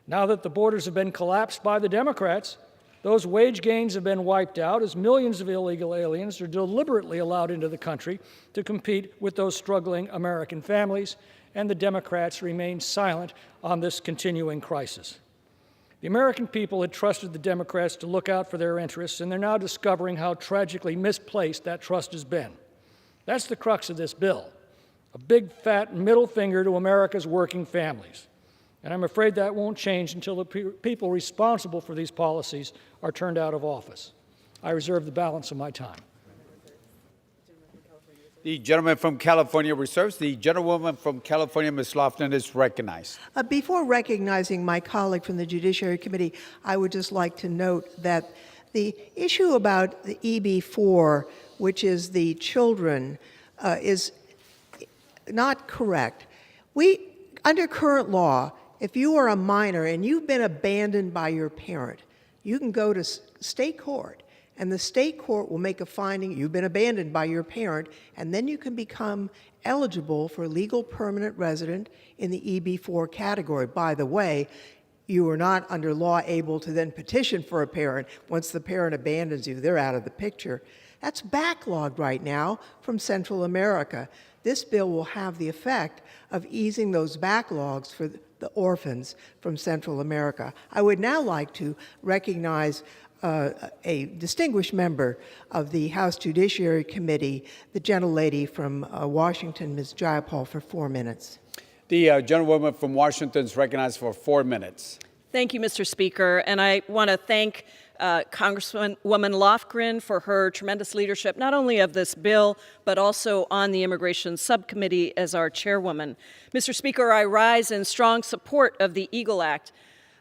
Now that the borders have been collapsed by the Democrats, those wage gains have been wiped out as millions of illegal aliens are deliberately allowed into the country to compete with those struggling American families, and the Democrats remain silent on this continuing crisis. The American people had trusted the Democrats to look out for their interests, and they're now discovering how tragically misplaced that trust has been. That's the crux of this bill, a big, fat middle finger to America's working families. And I'm afraid that won't change until the people responsible for these policies are turned out of office. I reserve the balance of my time. The gentleman from California reserves. The gentlewoman from California, Ms. Lofton, is recognized. Before recognizing my colleague from the Judiciary Committee, I would just like to note that the issue about the EB4, which is the children, is not correct. Under current law, if you are a minor and you've been abandoned by your parent, you can go to state court, and the state court will make a finding you've been abandoned by your parent, and then you can become eligible for legal permanent resident in the EB4 category. By the way, you are not under law able to then petition for a parent. Once the parent abandons you, they're out of the picture. That's backlogged right now from Central America. This bill will have the effect of easing those backlogs for the orphans from Central America. I would now like to recognize a distinguished member of the House Judiciary Committee, the gentlelady from Washington, Ms. Jayapal, for 4 minutes. The gentlewoman from Washington is recognized for 4 minutes. Thank you, Mr. Speaker, and I want to thank Congresswoman Lofgren for her tremendous leadership, not only of this bill, but also on the Immigration Subcommittee as our chairwoman. Mr. Speaker, I rise in strong support of the EAGLE Act.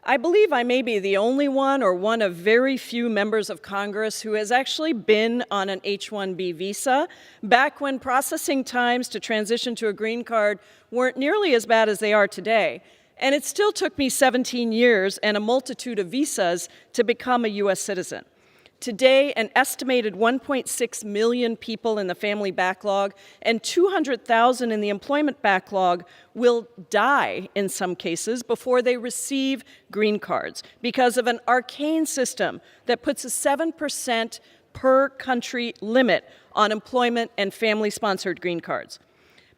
I believe I may be the only one or one of very few members of Congress who has actually been on an H-1B visa back when processing times to transition to a green card weren't nearly as bad as they are today. And it still took me 17 years and a multitude of visas to become a U.S. citizen. Today, an estimated 1.6 million people in the family backlog and 200,000 in the employment backlog will die in some cases before they receive green cards because of an arcane system that puts a 7% per country limit on employment and family-sponsored green cards.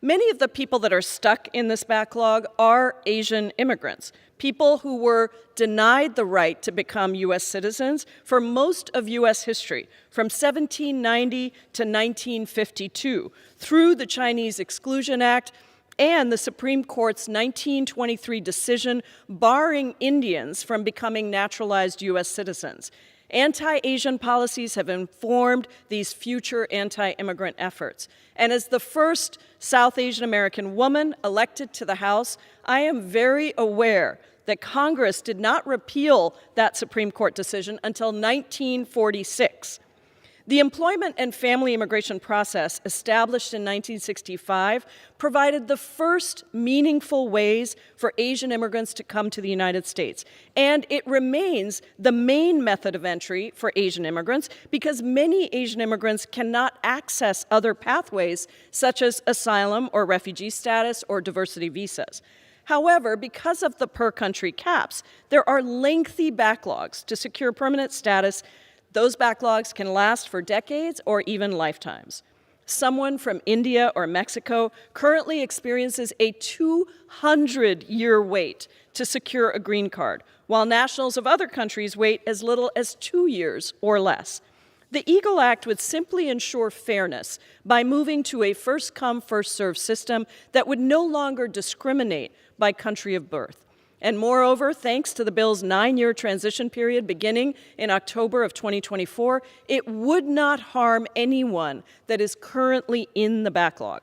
Many of the people that are stuck in this backlog are Asian immigrants, people who were denied the right to become U.S. citizens for most of U.S. history, from 1790 to 1952, through the Chinese Exclusion Act and the Supreme Court's 1923 decision barring Indians from becoming naturalized U.S. citizens. Anti-Asian policies have informed these future anti-immigrant efforts. And as the first South Asian American woman elected to the House, I am very aware that Congress did not repeal that Supreme Court decision until 1946. The employment and family immigration process, established in 1965, provided the first meaningful ways for Asian immigrants to come to the United States. And it remains the main method of entry for Asian immigrants because many Asian immigrants cannot access other pathways, such as asylum or refugee status or diversity visas. However, because of the per-country caps, there are lengthy backlogs to secure permanent status. Those backlogs can last for decades or even lifetimes. Someone from India or Mexico currently experiences a 200-year wait to secure a green card, while nationals of other countries wait as little as 2 years or less. The EAGLE Act would simply ensure fairness by moving to a first-come, first-served system that would no longer discriminate by country of birth. And moreover, thanks to the bill's 9-year transition period beginning in October of 2024, it would not harm anyone that is currently in the backlog.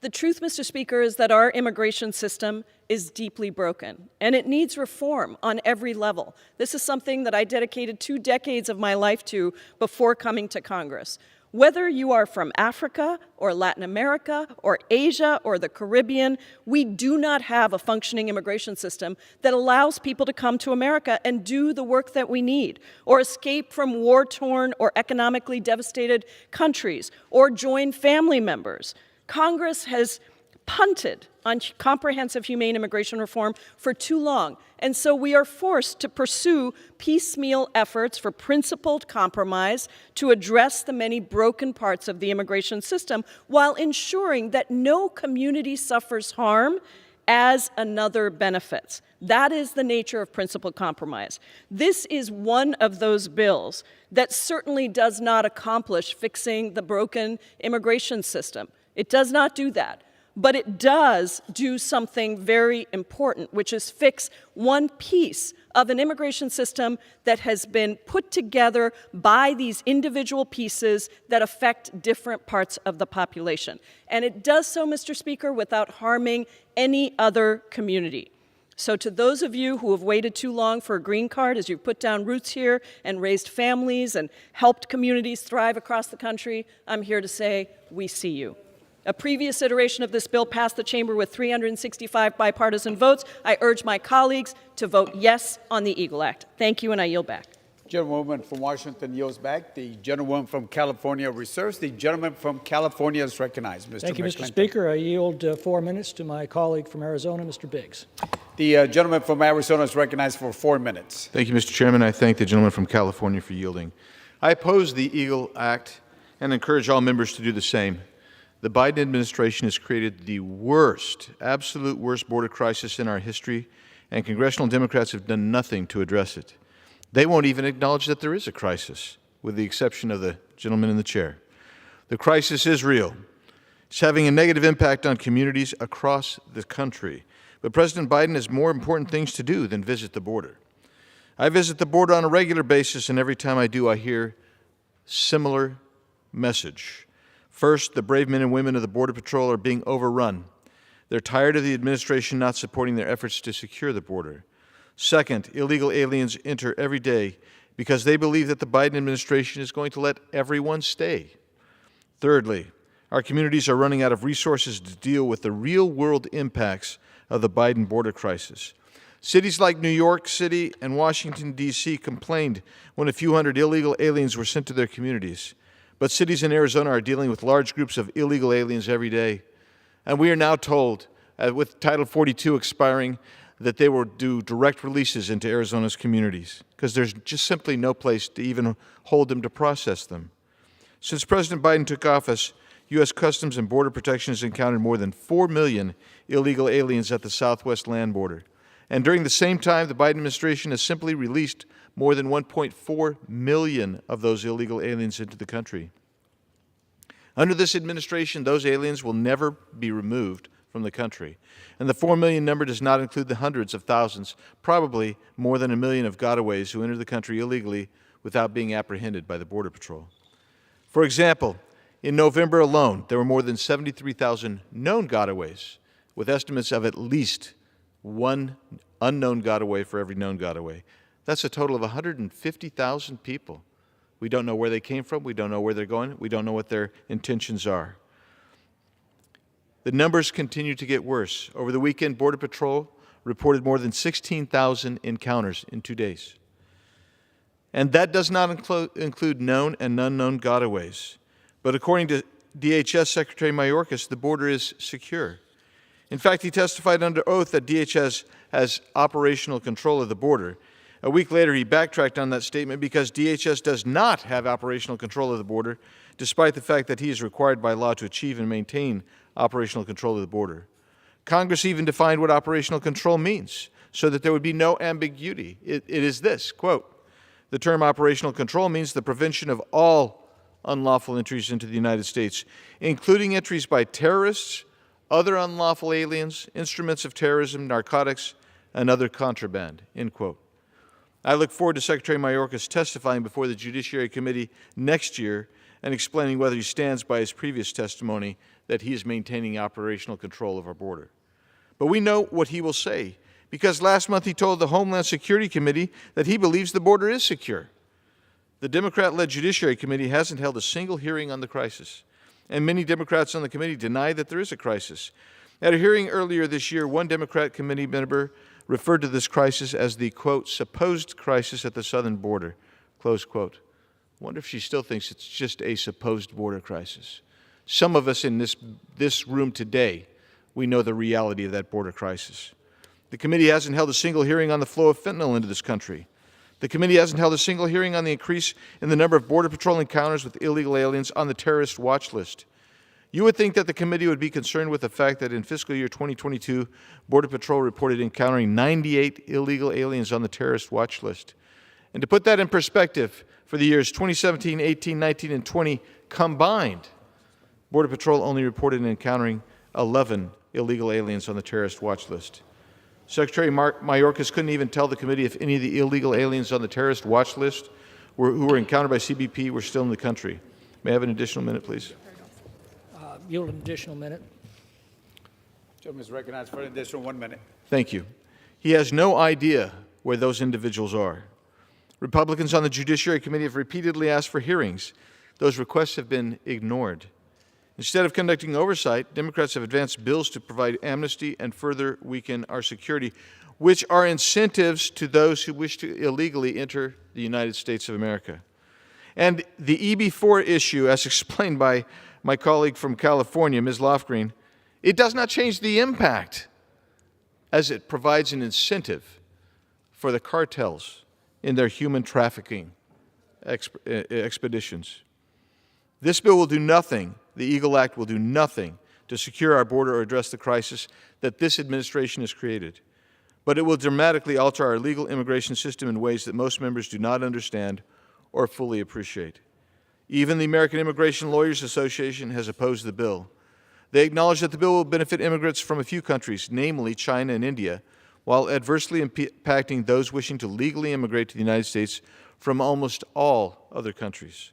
The truth, Mr. Speaker, is that our immigration system is deeply broken, and it needs reform on every level. This is something that I dedicated 2 decades of my life to before coming to Congress. Whether you are from Africa or Latin America or Asia or the Caribbean, we do not have a functioning immigration system that allows people to come to America and do the work that we need, or escape from war-torn or economically devastated countries, or join family members. Congress has punted on comprehensive humane immigration reform for too long, and so we are forced to pursue piecemeal efforts for principled compromise to address the many broken parts of the immigration system while ensuring that no community suffers harm as another benefits. That is the nature of principled compromise. This is one of those bills that certainly does not accomplish fixing the broken immigration system. It does not do that. But it does do something very important, which is fix one piece of an immigration system that has been put together by these individual pieces that affect different parts of the population. And it does so, Mr. Speaker, without harming any other community. So to those of you who have waited too long for a green card as you've put down roots here and raised families and helped communities thrive across the country, I'm here to say we see you. A previous iteration of this bill passed the chamber with 365 bipartisan votes. I urge my colleagues to vote yes on the EAGLE Act. Thank you, and I yield back. Gentlewoman from Washington yields back. The gentlewoman from California reserves. The gentleman from California is recognized. Mr. Thank you, Mr. McClinton. Speaker. I yield 4 minutes to my colleague from Arizona, Mr. Biggs. The gentleman from Arizona is recognized for 4 minutes. Thank you, Mr. Chairman. I thank the gentleman from California for yielding. I oppose the EAGLE Act and encourage all members to do the same. The Biden administration has created the worst, absolute worst border crisis in our history, and congressional Democrats have done nothing to address it. They won't even acknowledge that there is a crisis, with the exception of the gentleman in the chair. The crisis is real. It's having a negative impact on communities across the country. But President Biden has more important things to do than visit the border. I visit the border on a regular basis, and every time I do, I hear similar message. First, the brave men and women of the Border Patrol are being overrun. They're tired of the administration not supporting their efforts to secure the border. Second, illegal aliens enter every day because they believe that the Biden administration is going to let everyone stay. Thirdly, our communities are running out of resources to deal with the real-world impacts of the Biden border crisis. Cities like New York City and Washington, D.C. complained when a few hundred illegal aliens were sent to their communities. But cities in Arizona are dealing with large groups of illegal aliens every day. And we are now told, with Title 42 expiring, that they will do direct releases into Arizona's communities because there's just simply no place to even hold them to process them. Since President Biden took office, U.S. Customs and Border Protection has encountered more than 4 million illegal aliens at the southwest land border. And during the same time, the Biden administration has simply released more than 1.4 million of those illegal aliens into the country. Under this administration, those aliens will never be removed from the country. And the 4 million number does not include the hundreds of thousands, probably more than 1 million of gotaways who enter the country illegally without being apprehended by the Border Patrol. For example, in November alone, there were more than 73,000 known gotaways, with estimates of at least one unknown gotaway for every known gotaway. That's a total of 150,000 people. We don't know where they came from. We don't know where they're going. We don't know what their intentions are. The numbers continue to get worse. Over the weekend, Border Patrol reported more than 16,000 encounters in 2 days. And that does not include known and unknown gotaways. But according to DHS Secretary Mayorkas, the border is secure. In fact, he testified under oath that DHS has operational control of the border. A week later, he backtracked on that statement because DHS does not have operational control of the border, despite the fact that he is required by law to achieve and maintain operational control of the border. Congress even defined what operational control means so that there would be no ambiguity. It is this, quote, "The term operational control means the prevention of all unlawful entries into the United States, including entries by terrorists, other unlawful aliens, instruments of terrorism, narcotics, and other contraband," end quote. I look forward to Secretary Mayorkas testifying before the Judiciary Committee next year and explaining whether he stands by his previous testimony that he is maintaining operational control of our border. But we know what he will say, because last month he told the Homeland Security Committee that he believes the border is secure. The Democrat-led Judiciary Committee hasn't held a single hearing on the crisis, and many Democrats on the committee deny that there is a crisis. At a hearing earlier this year, one Democrat committee member referred to this crisis as the, quote, supposed crisis at the southern border, close quote. I wonder if she still thinks it's just a supposed border crisis. Some of us in this room today, we know the reality of that border crisis. The committee hasn't held a single hearing on the flow of fentanyl into this country. The committee hasn't held a single hearing on the increase in the number of Border Patrol encounters with illegal aliens on the terrorist watch list. You would think that the committee would be concerned with the fact that in fiscal year 2022, Border Patrol reported encountering 98 illegal aliens on the terrorist watch list. And to put that in perspective, for the years 2017, 18, 19, and 20 combined, Border Patrol only reported encountering 11 illegal aliens on the terrorist watch list. Secretary Mayorkas couldn't even tell the committee if any of the illegal aliens on the terrorist watch list who were encountered by CBP were still in the country. May I have an additional minute, please? Yield an additional minute. Gentleman is recognized for an additional 1 minute. Thank you. He has no idea where those individuals are. Republicans on the Judiciary Committee have repeatedly asked for hearings. Those requests have been ignored. Instead of conducting oversight, Democrats have advanced bills to provide amnesty and further weaken our security, which are incentives to those who wish to illegally enter the United States of America. And the EB-4 issue, as explained by my colleague from California, Ms. Lofgren, it does not change the impact, as it provides an incentive for the cartels in their human trafficking expeditions. This bill will do nothing, the EAGLE Act will do nothing to secure our border or address the crisis that this administration has created. But it will dramatically alter our legal immigration system in ways that most members do not understand or fully appreciate. Even the American Immigration Lawyers Association has opposed the bill. They acknowledge that the bill will benefit immigrants from a few countries, namely China and India, while adversely impacting those wishing to legally immigrate to the United States from almost all other countries.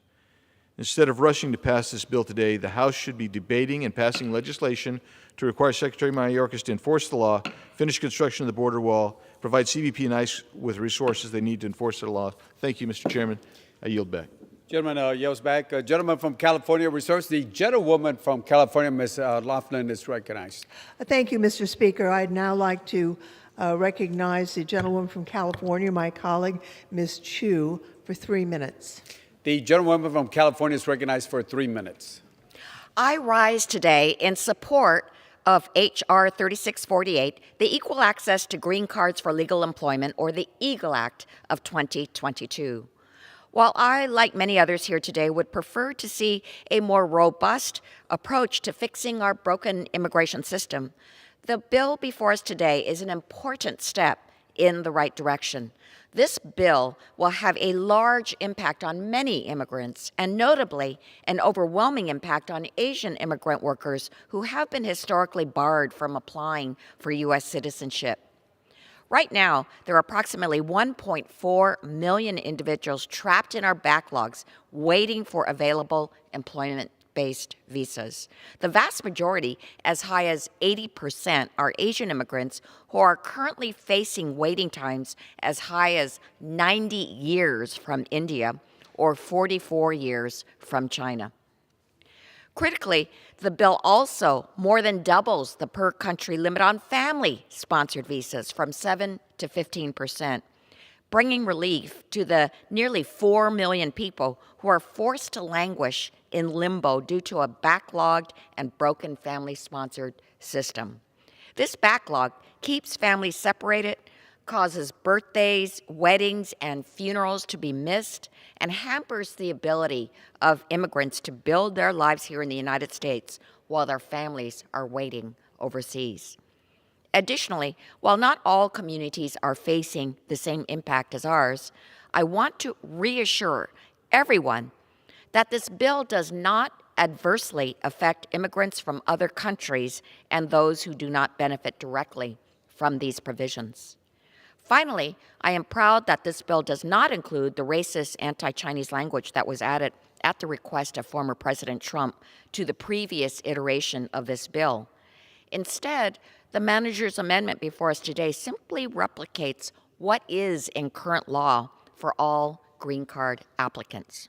Instead of rushing to pass this bill today, the House should be debating and passing legislation to require Secretary Mayorkas to enforce the law, finish construction of the border wall, provide CBP and ICE with resources they need to enforce the law. Thank you, Mr. Chairman. I yield back. Gentleman yields back. Gentleman from California reserves. The gentlewoman from California, Ms. Laughlin, is recognized. Thank you, Mr. Speaker. I'd now like to recognize the gentlewoman from California, my colleague, Ms. Chu, for 3 minutes. The gentlewoman from California is recognized for 3 minutes. I rise today in support of H.R. 3648, the Equal Access to Green Cards for Legal Employment, or the EAGLE Act of 2022. While I, like many others here today, would prefer to see a more robust approach to fixing our broken immigration system, the bill before us today is an important step in the right direction. This bill will have a large impact on many immigrants, and notably an overwhelming impact on Asian immigrant workers who have been historically barred from applying for U.S. citizenship. Right now, there are approximately 1.4 million individuals trapped in our backlogs waiting for available employment-based visas. The vast majority, as high as 80%, are Asian immigrants who are currently facing waiting times as high as 90 years from India or 44 years from China. Critically, the bill also more than doubles the per-country limit on family-sponsored visas from 7 to 15%, bringing relief to the nearly 4 million people who are forced to languish in limbo due to a backlogged and broken family-sponsored system. This backlog keeps families separated, causes birthdays, weddings, and funerals to be missed, and hampers the ability of immigrants to build their lives here in the United States while their families are waiting overseas. Additionally, while not all communities are facing the same impact as ours, I want to reassure everyone that this bill does not adversely affect immigrants from other countries and those who do not benefit directly from these provisions. Finally, I am proud that this bill does not include the racist anti-Chinese language that was added at the request of former President Trump, to the previous iteration of this bill. Instead, the manager's amendment before us today simply replicates what is in current law for all green card applicants.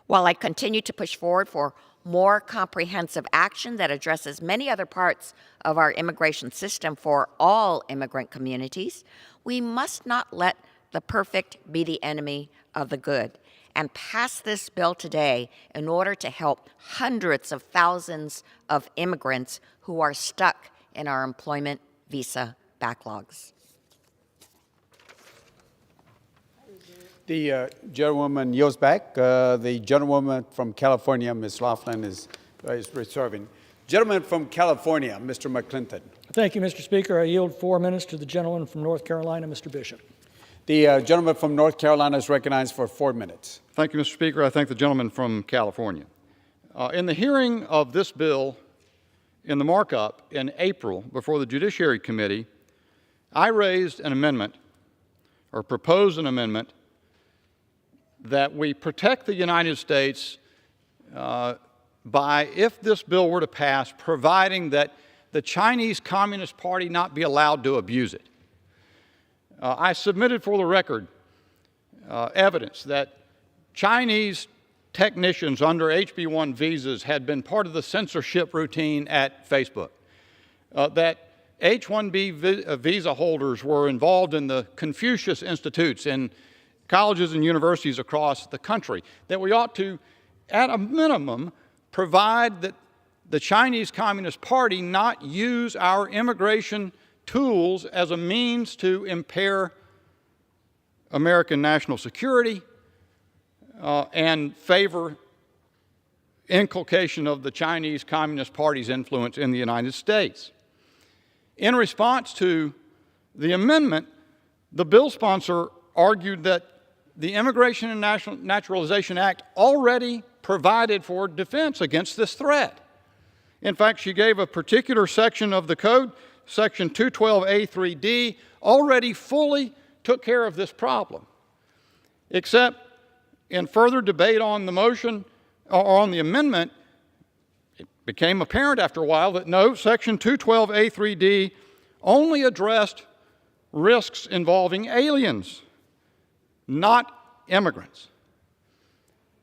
While I continue to push forward for more comprehensive action that addresses many other parts of our immigration system for all immigrant communities, we must not let the perfect be the enemy of the good, and pass this bill today in order to help hundreds of thousands of immigrants who are stuck in our employment visa backlogs. The gentlewoman yields back. The gentlewoman from California, Ms. Laughlin, is reserving. Gentleman from California, Mr. McClinton. Thank you, Mr. Speaker. I yield 4 minutes to the gentleman from North Carolina, Mr. Bishop. The gentleman from North Carolina is recognized for 4 minutes. Thank you, Mr. Speaker. I thank the gentleman from California. In the hearing of this bill in the markup in April before the Judiciary Committee, I raised an amendment, or proposed an amendment, that we protect the United States by, if this bill were to pass, providing that the Chinese Communist Party not be allowed to abuse it. I submitted for the record evidence that Chinese technicians under HB1 visas had been part of the censorship routine at Facebook, that H-1B visa holders were involved in the Confucius Institutes in colleges and universities across the country, that we ought to, at a minimum, provide that the Chinese Communist Party not use our immigration tools as a means to impair American national security and favor inculcation of the Chinese Communist Party's influence in the United States. In response to the amendment, the bill sponsor argued that the Immigration and Naturalization Act already provided for defense against this threat. In fact, she gave a particular section of the code, Section 212A3D, already fully took care of this problem, except in further debate on the motion or on the amendment, it became apparent after a while that no, Section 212A3D only addressed risks involving aliens, not immigrants.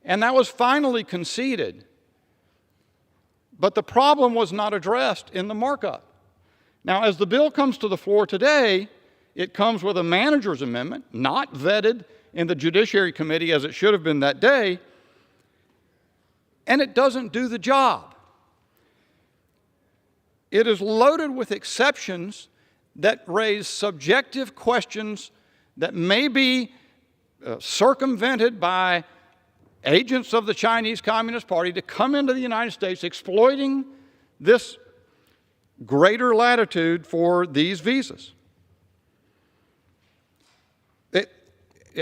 And that was finally conceded. But the problem was not addressed in the markup. Now, as the bill comes to the floor today, it comes with a manager's amendment, not vetted in the Judiciary Committee as it should have been that day, and it doesn't do the job. It is loaded with exceptions that raise subjective questions that may be circumvented by agents of the Chinese Communist Party to come into the United States exploiting this greater latitude for these visas.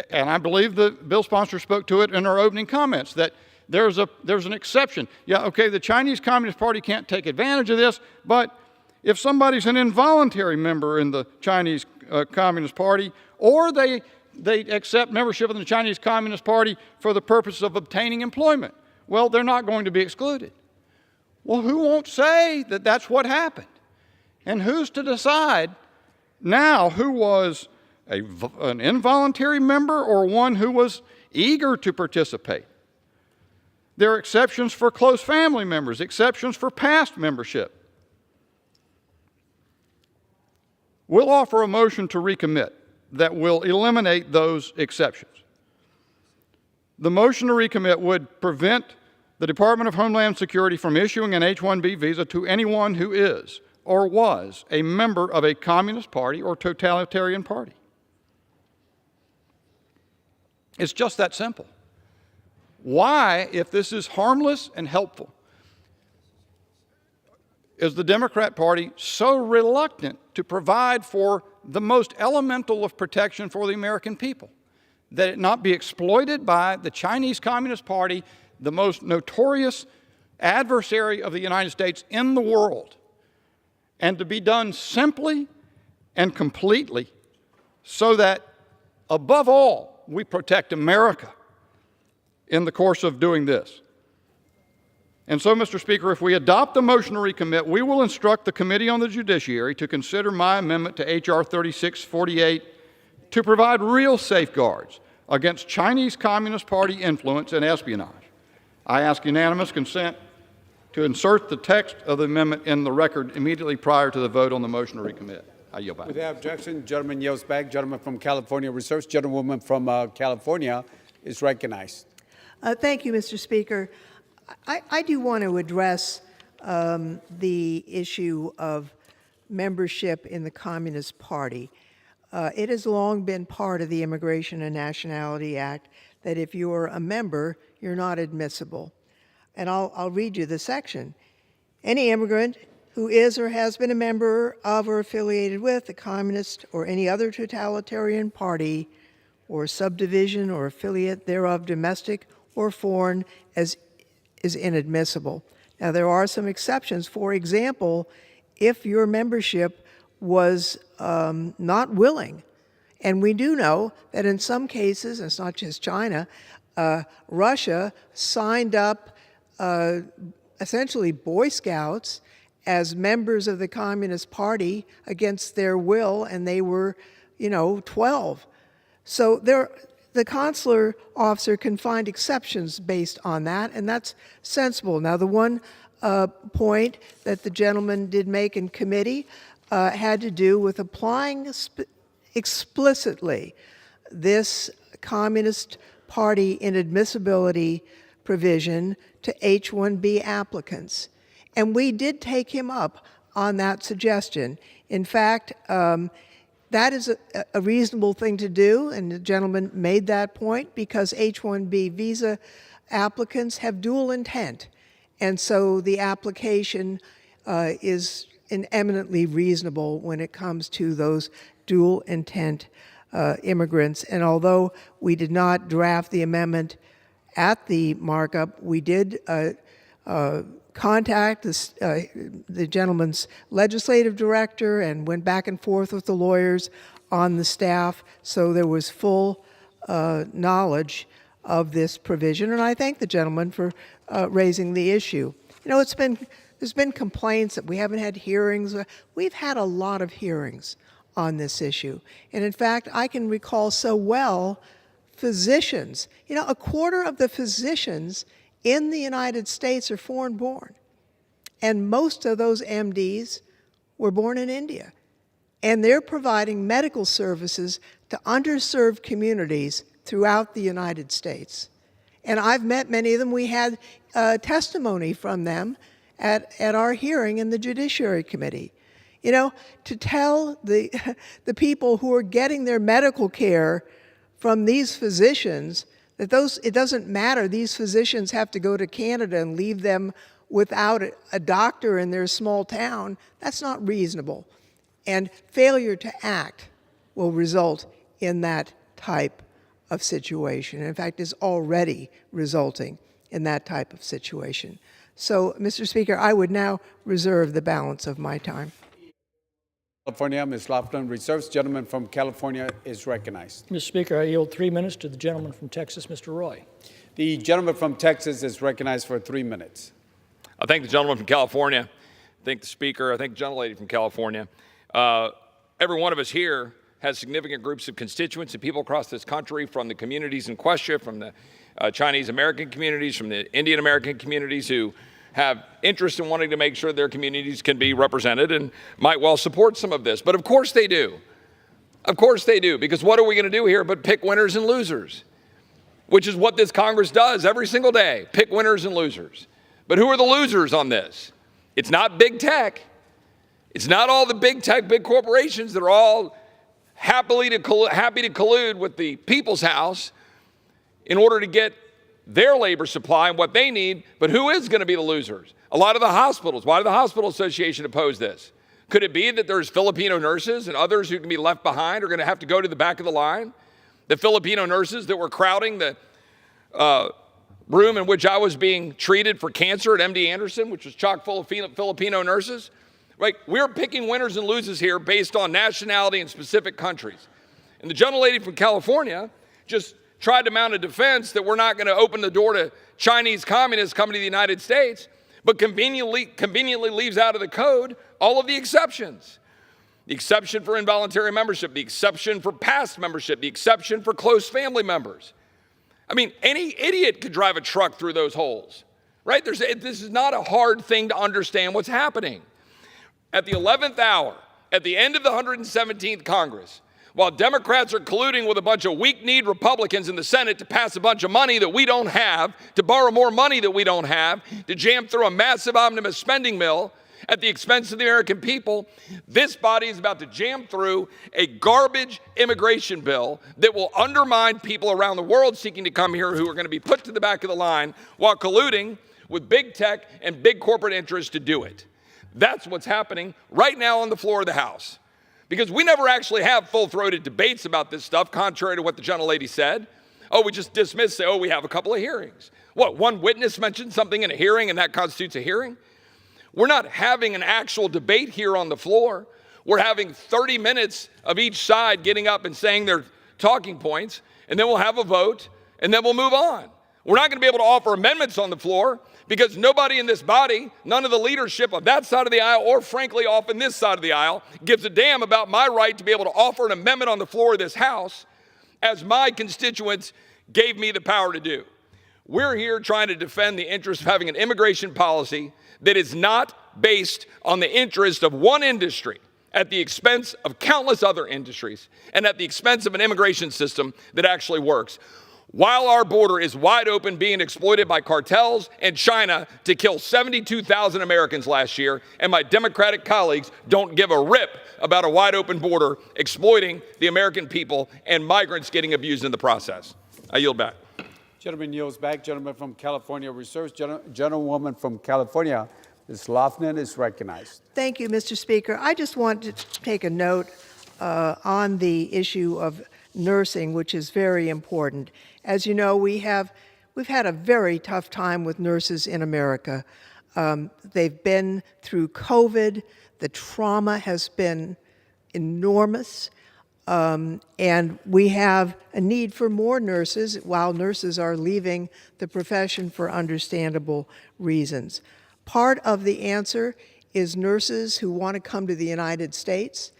And I believe the bill sponsor spoke to it in her opening comments, that there's an exception. Yeah, okay, the Chinese Communist Party can't take advantage of this, but if somebody's an involuntary member in the Chinese Communist Party, or they accept membership in the Chinese Communist Party for the purpose of obtaining employment, well, they're not going to be excluded. Well, who won't say that that's what happened? And who's to decide now who was an involuntary member or one who was eager to participate? There are exceptions for close family members, exceptions for past membership. We'll offer a motion to recommit that will eliminate those exceptions. The motion to recommit would prevent the Department of Homeland Security from issuing an H-1B visa to anyone who is or was a member of a communist party or totalitarian party. It's just that simple. Why, if this is harmless and helpful, is the Democrat Party so reluctant to provide for the most elemental of protection for the American people, that it not be exploited by the Chinese Communist Party, the most notorious adversary of the United States in the world, and to be done simply and completely so that, above all, we protect America in the course of doing this. And so, Mr. Speaker, if we adopt the motion to recommit, we will instruct the Committee on the Judiciary to consider my amendment to H.R. 3648 to provide real safeguards against Chinese Communist Party influence and espionage. I ask unanimous consent to insert the text of the amendment in the record immediately prior to the vote on the motion to recommit. I yield back. Without objection, gentleman yields back. Gentleman from California reserves. Gentlewoman from California is recognized. Thank you, Mr. Speaker. I do want to address the issue of membership in the Communist Party. It has long been part of the Immigration and Nationality Act that if you're a member, you're not admissible. And I'll read you the section. Any immigrant who is or has been a member of or affiliated with the Communist or any other totalitarian party or subdivision or affiliate thereof, domestic or foreign, is inadmissible. Now, there are some exceptions. For example, if your membership was not willing, and we do know that in some cases, and it's not just China, Russia signed up essentially Boy Scouts as members of the Communist Party against their will, and they were, 12. So the consular officer can find exceptions based on that, and that's sensible. Now, the one point that the gentleman did make in committee had to do with applying explicitly this Communist Party inadmissibility provision to H-1B applicants. And we did take him up on that suggestion. In fact, that is a reasonable thing to do, and the gentleman made that point because H-1B visa applicants have dual intent. And so the application is eminently reasonable when it comes to those dual intent immigrants. And although we did not draft the amendment at the markup, we did contact the gentleman's legislative director and went back and forth with the lawyers on the staff, so there was full knowledge of this provision. And I thank the gentleman for raising the issue. There's been complaints that we haven't had hearings. We've had a lot of hearings on this issue. And in fact, I can recall so well physicians. A quarter of the physicians in the United States are foreign-born. And most of those MDs were born in India. And they're providing medical services to underserved communities throughout the United States. And I've met many of them. We had testimony from them at our hearing in the Judiciary Committee. To tell the people who are getting their medical care from these physicians that it doesn't matter, these physicians have to go to Canada and leave them without a doctor in their small town, that's not reasonable. And failure to act will result in that type of situation. In fact, is already resulting in that type of situation. So, Mr. Speaker, I would now reserve the balance of my time. California, Ms. Laughlin reserves. Gentleman from California is recognized. Mr. Speaker, I yield 3 minutes to the gentleman from Texas, Mr. Roy. The gentleman from Texas is recognized for 3 minutes. I thank the gentleman from California. I thank the Speaker. I thank the gentlelady from California. Every one of us here has significant groups of constituents and people across this country, from the communities in question, from the Chinese American communities, from the Indian American communities, who have interest in wanting to make sure their communities can be represented and might well support some of this. But of course they do. Of course they do, because what are we going to do here but pick winners and losers, which is what this Congress does every single day, pick winners and losers. But who are the losers on this? It's not big tech. It's not all the big tech, big corporations that are all happy to collude with the People's House in order to get their labor supply and what they need. But who is going to be the losers? A lot of the hospitals. Why did the Hospital Association oppose this? Could it be that there's Filipino nurses and others who can be left behind are going to have to go to the back of the line? The Filipino nurses that were crowding the room in which I was being treated for cancer at MD Anderson, which was chock full of Filipino nurses. Right? We're picking winners and losers here based on nationality and specific countries. And the gentlelady from California just tried to mount a defense that we're not going to open the door to Chinese communists coming to the United States, but conveniently leaves out of the code all of the exceptions. The exception for involuntary membership, the exception for past membership, the exception for close family members. I mean, any idiot could drive a truck through those holes, right? This is not a hard thing to understand what's happening. At the 11th hour, at the end of the 117th Congress, while Democrats are colluding with a bunch of weak-kneed Republicans in the Senate to pass a bunch of money that we don't have, to borrow more money that we don't have, to jam through a massive omnibus spending bill at the expense of the American people, this body is about to jam through a garbage immigration bill that will undermine people around the world seeking to come here who are going to be put to the back of the line while colluding with big tech and big corporate interests to do it. That's what's happening right now on the floor of the House. Because we never actually have full-throated debates about this stuff, contrary to what the gentlelady said. Oh, we just dismiss, say, oh, we have a couple of hearings. What, one witness mentioned something in a hearing and that constitutes a hearing? We're not having an actual debate here on the floor. We're having 30 minutes of each side getting up and saying their talking points, and then we'll have a vote, and then we'll move on. We're not going to be able to offer amendments on the floor because nobody in this body, none of the leadership of that side of the aisle, or frankly off in this side of the aisle, gives a damn about my right to be able to offer an amendment on the floor of this House as my constituents gave me the power to do. We're here trying to defend the interest of having an immigration policy that is not based on the interest of one industry at the expense of countless other industries and at the expense of an immigration system that actually works. While our border is wide open, being exploited by cartels and China to kill 72,000 Americans last year, and my Democratic colleagues don't give a rip about a wide open border exploiting the American people and migrants getting abused in the process. I yield back. Gentleman yields back. Gentleman from California reserves. Gentlewoman from California, Ms. Lofgren, is recognized. Thank you, Mr. Speaker. I just want to take a note on the issue of nursing, which is very important. As you know, we've had a very tough time with nurses in America. They've been through COVID. The trauma has been enormous. And we have a need for more nurses while nurses are leaving the profession for understandable reasons. Part of the answer is nurses who want to come to the United States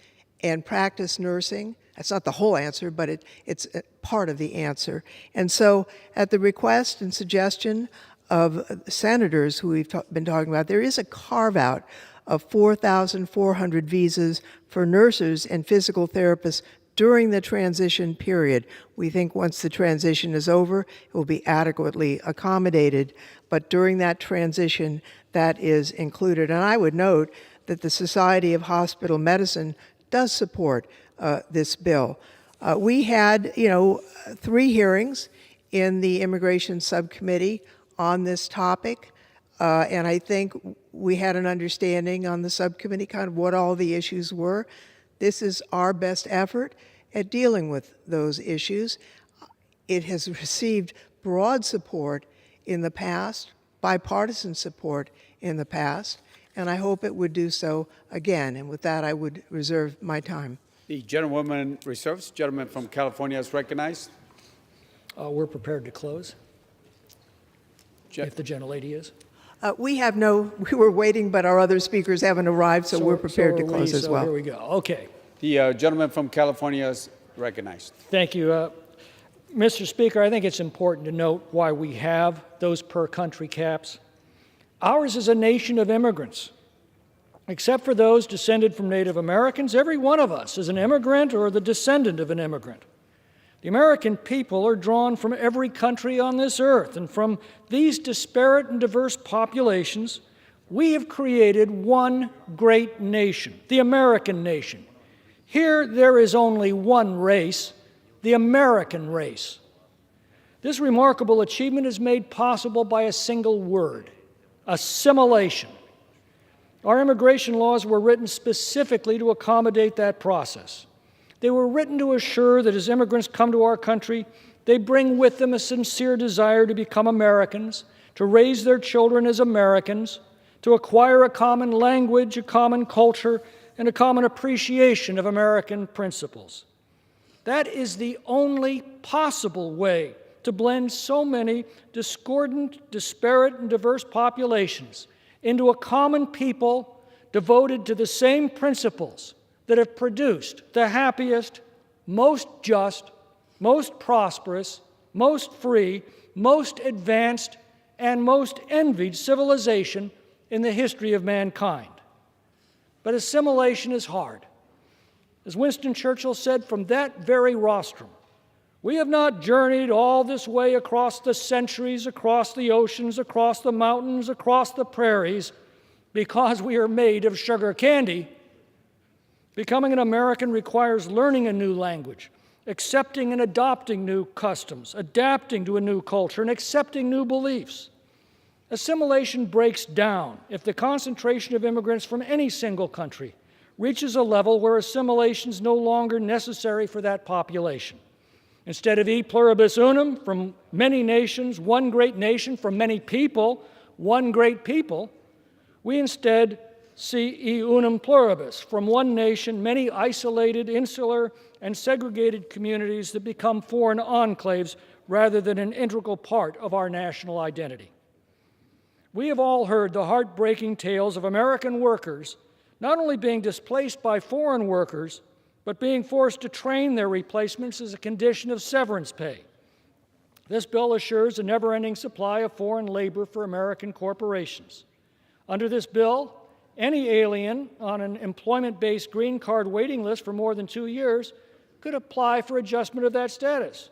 and practice nursing. That's not the whole answer, but it's part of the answer. And so at the request and suggestion of senators who we've been talking about, there is a carve-out of 4,400 visas for nurses and physical therapists during the transition period. We think once the transition is over, it will be adequately accommodated, but during that transition, that is included. And I would note that the Society of Hospital Medicine does support this bill. We had, 3 hearings in the Immigration Subcommittee on this topic, and I think we had an understanding on the subcommittee kind of what all the issues were. This is our best effort at dealing with those issues. It has received broad support in the past, bipartisan support in the past, and I hope it would do so again. And with that, I would reserve my time. The gentlewoman reserves. Gentleman from California is recognized. We're prepared to close, if the gentlelady is. We were waiting, but our other speakers haven't arrived, so we're prepared to close as well. Here we go. Okay. The gentleman from California is recognized. Thank you. Mr. Speaker, I think it's important to note why we have those per-country caps. Ours is a nation of immigrants. Except for those descended from Native Americans, every one of us is an immigrant or the descendant of an immigrant. The American people are drawn from every country on this earth, and from these disparate and diverse populations, we have created one great nation, the American nation. Here, there is only one race, the American race. This remarkable achievement is made possible by a single word: assimilation. Our immigration laws were written specifically to accommodate that process. They were written to assure that as immigrants come to our country, they bring with them a sincere desire to become Americans, to raise their children as Americans, to acquire a common language, a common culture, and a common appreciation of American principles. That is the only possible way to blend so many discordant, disparate, and diverse populations into a common people devoted to the same principles that have produced the happiest, most just, most prosperous, most free, most advanced, and most envied civilization in the history of mankind. But assimilation is hard. As Winston Churchill said from that very rostrum, we have not journeyed all this way across the centuries, across the oceans, across the mountains, across the prairies, because we are made of sugar candy. Becoming an American requires learning a new language, accepting and adopting new customs, adapting to a new culture, and accepting new beliefs. Assimilation breaks down if the concentration of immigrants from any single country reaches a level where assimilation is no longer necessary for that population. Instead of e pluribus unum, from many nations, one great nation, from many people, one great people, we instead see e unum pluribus, from one nation, many isolated, insular, and segregated communities that become foreign enclaves rather than an integral part of our national identity. We have all heard the heartbreaking tales of American workers not only being displaced by foreign workers, but being forced to train their replacements as a condition of severance pay. This bill assures a never-ending supply of foreign labor for American corporations. Under this bill, any alien on an employment-based green card waiting list for more than 2 years could apply for adjustment of that status.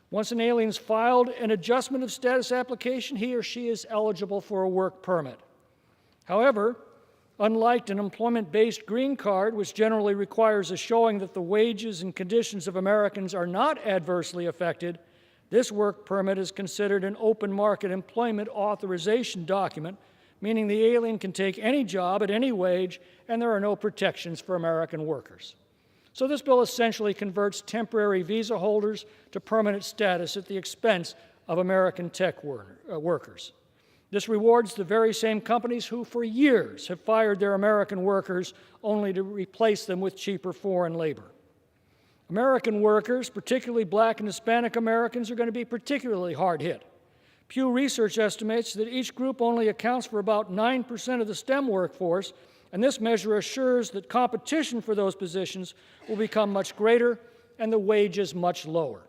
Once an alien's filed an adjustment of status application, he or she is eligible for a work permit. However, unlike an employment-based green card, which generally requires a showing that the wages and conditions of Americans are not adversely affected, this work permit is considered an open market employment authorization document, meaning the alien can take any job at any wage and there are no protections for American workers. So this bill essentially converts temporary visa holders to permanent status at the expense of American tech workers. This rewards the very same companies who for years have fired their American workers only to replace them with cheaper foreign labor. American workers, particularly Black and Hispanic Americans, are going to be particularly hard hit. Pew Research estimates that each group only accounts for about 9% of the STEM workforce, and this measure assures that competition for those positions will become much greater and the wages much lower.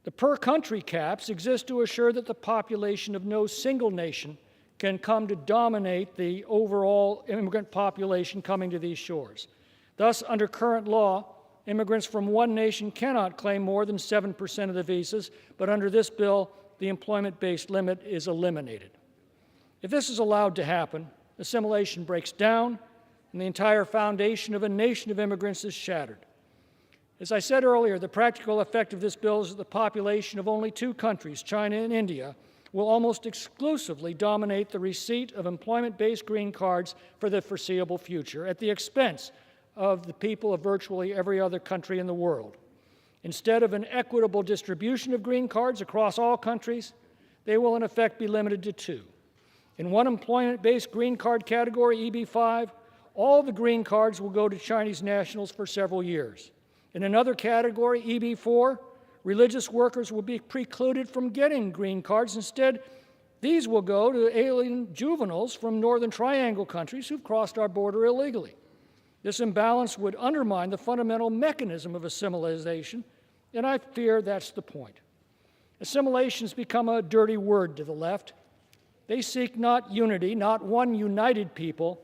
The per-country caps exist to assure that the population of no single nation can come to dominate the overall immigrant population coming to these shores. Thus, under current law, immigrants from one nation cannot claim more than 7% of the visas, but under this bill, the employment-based limit is eliminated. If this is allowed to happen, assimilation breaks down, and the entire foundation of a nation of immigrants is shattered. As I said earlier, the practical effect of this bill is that the population of only 2 countries, China and India, will almost exclusively dominate the receipt of employment-based green cards for the foreseeable future at the expense of the people of virtually every other country in the world. Instead of an equitable distribution of green cards across all countries, they will in effect be limited to 2. In one employment-based green card category, EB-5, all the green cards will go to Chinese nationals for several years. In another category, EB-4, religious workers will be precluded from getting green cards. Instead, these will go to alien juveniles from Northern Triangle countries who've crossed our border illegally. This imbalance would undermine the fundamental mechanism of assimilation, and I fear that's the point. Assimilation's become a dirty word to the left. They seek not unity, not one united people,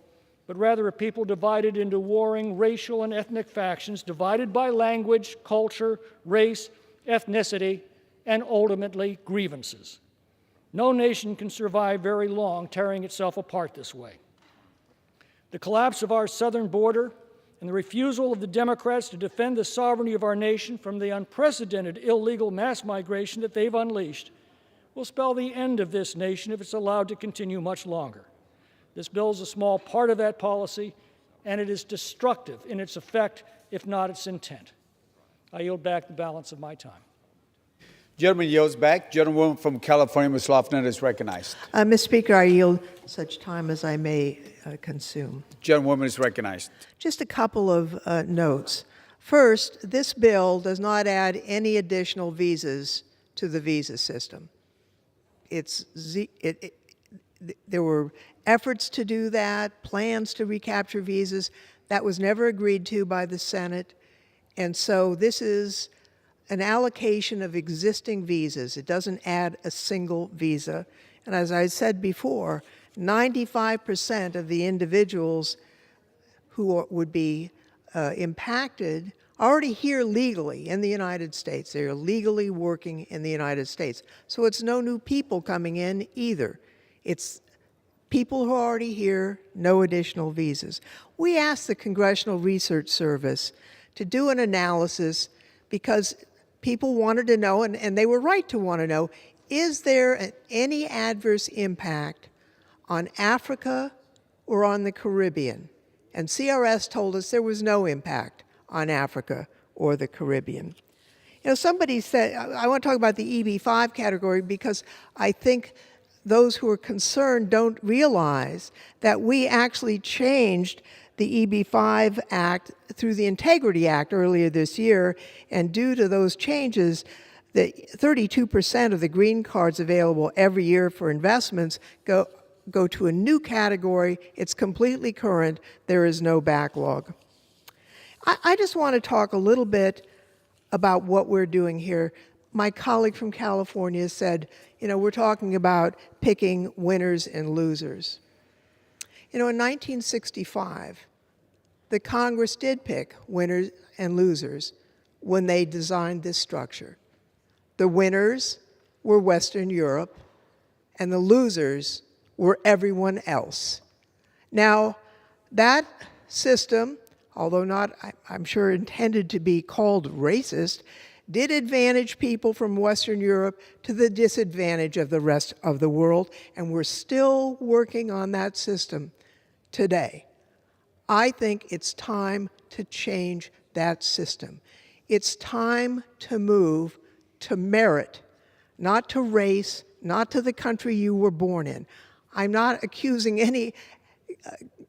but rather a people divided into warring racial and ethnic factions, divided by language, culture, race, ethnicity, and ultimately grievances. No nation can survive very long tearing itself apart this way. The collapse of our southern border and the refusal of the Democrats to defend the sovereignty of our nation from the unprecedented illegal mass migration that they've unleashed will spell the end of this nation if it's allowed to continue much longer. This bill is a small part of that policy, and it is destructive in its effect, if not its intent. I yield back the balance of my time. Gentleman yields back. Gentlewoman from California, Ms. Lofgren, is recognized. Mr. Speaker, I yield such time as I may consume. Gentlewoman is recognized. Just a couple of notes. First, this bill does not add any additional visas to the visa system. There were efforts to do that, plans to recapture visas. That was never agreed to by the Senate. And so this is an allocation of existing visas. It doesn't add a single visa. And as I said before, 95% of the individuals who would be impacted are already here legally in the United States. They're legally working in the United States. So it's no new people coming in either. It's people who are already here, no additional visas. We asked the Congressional Research Service to do an analysis because people wanted to know, and they were right to want to know, is there any adverse impact on Africa or on the Caribbean? And CRS told us there was no impact on Africa or the Caribbean. You know, somebody said, I want to talk about the EB5 category because I think those who are concerned don't realize that we actually changed the EB5 Act through the Integrity Act earlier this year, and due to those changes, the 32% of the green cards available every year for investments go to a new category. It's completely current. There is no backlog. I just want to talk a little bit about what we're doing here. My colleague from California said, you know, we're talking about picking winners and losers. You know, in 1965, the Congress did pick winners and losers when they designed this structure. The winners were Western Europe, and the losers were everyone else. Now, that system, although not, I'm sure, intended to be called racist, did advantage people from Western Europe to the disadvantage of the rest of the world, and we're still working on that system today. I think it's time to change that system. It's time to move to merit, not to race, not to the country you were born in. I'm not accusing any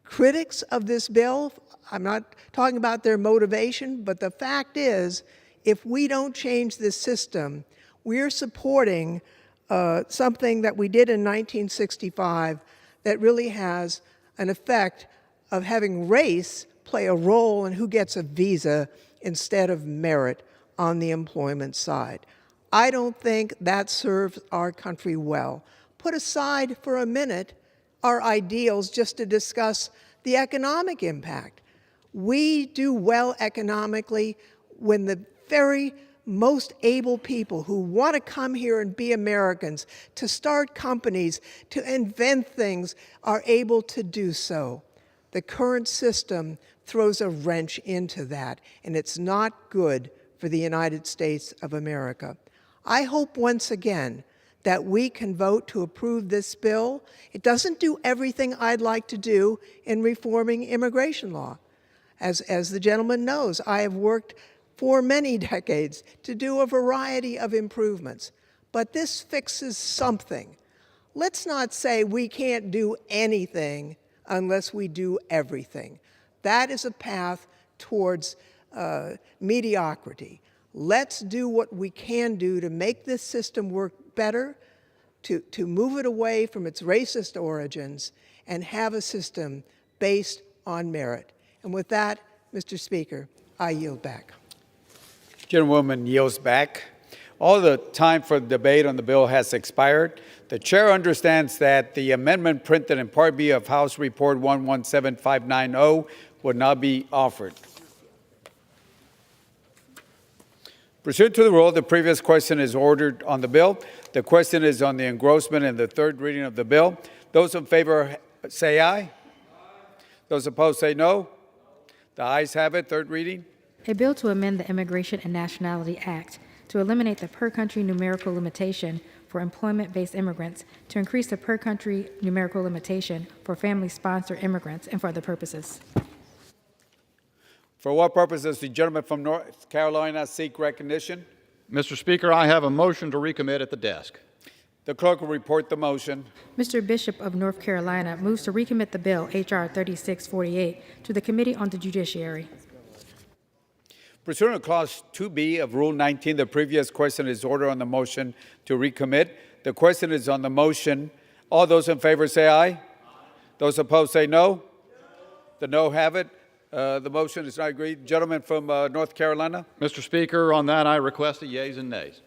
critics of this bill. I'm not talking about their motivation, but the fact is, if we don't change this system, we're supporting something that we did in 1965 that really has an effect of having race play a role in who gets a visa instead of merit on the employment side. I don't think that serves our country well. Put aside for a minute our ideals just to discuss the economic impact. We do well economically when the very most able people who want to come here and be Americans, to start companies, to invent things, are able to do so. The current system throws a wrench into that, and it's not good for the United States of America. I hope once again that we can vote to approve this bill. It doesn't do everything I'd like to do in reforming immigration law. As the gentleman knows, I have worked for many decades to do a variety of improvements, but this fixes something. Let's not say we can't do anything unless we do everything. That is a path towards mediocrity. Let's do what we can do to make this system work better, to move it away from its racist origins, and have a system based on merit. And with that, Mr. Speaker, I yield back. Gentlewoman yields back. All the time for debate on the bill has expired. The chair understands that the amendment printed in Part B of House Report 117590 would not be offered. Pursuant to the rule, the previous question is ordered on the bill. The question is on the engrossment in the third reading of the bill. Those in favor say aye. Those opposed say no. The ayes have it. Third reading. A bill to amend the Immigration and Nationality Act to eliminate the per-country numerical limitation for employment-based immigrants, to increase the per-country numerical limitation for family-sponsored immigrants, and for other purposes. For what purpose does the gentleman from North Carolina seek recognition? Mr. Speaker, I have a motion to recommit at the desk. The clerk will report the motion. Mr. Bishop of North Carolina moves to recommit the bill, H.R. 3648, to the Committee on the Judiciary. Pursuant to Clause 2B of Rule 19, the previous question is ordered on the motion to recommit. The question is on the motion. All those in favor say aye. Those opposed say no. The no have it. The motion is not agreed. Gentleman from North Carolina. Mr. Speaker, on that I request the yeas and nays.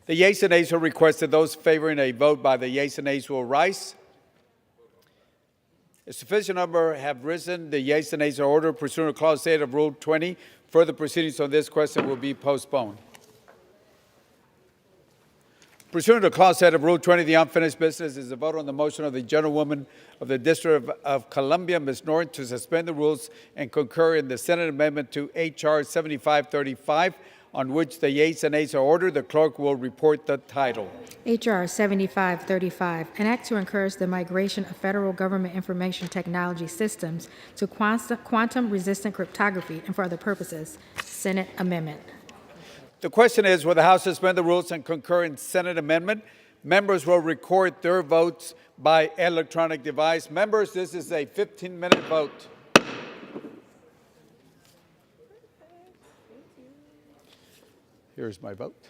The yeas and nays are requested. Those favoring a vote by the yeas and nays will rise. A sufficient number have risen. The yeas and nays are ordered. Pursuant to Clause 8 of Rule 20, further proceedings on this question will be postponed. Pursuant to Clause 8 of Rule 20, the unfinished business is a vote on the motion of the Gentlewoman of the District of Columbia, Ms. Norton, to suspend the rules and concur in the Senate amendment to H.R. 7535, on which the yeas and nays are ordered. The clerk will report the title. H.R. 7535, an act to encourage the migration of federal government information technology systems to quantum-resistant cryptography and for other purposes. Senate amendment. The question is, will the House suspend the rules and concur in Senate amendment? Members will record their votes by electronic device. Members, this is a 15-minute vote. Here's my vote.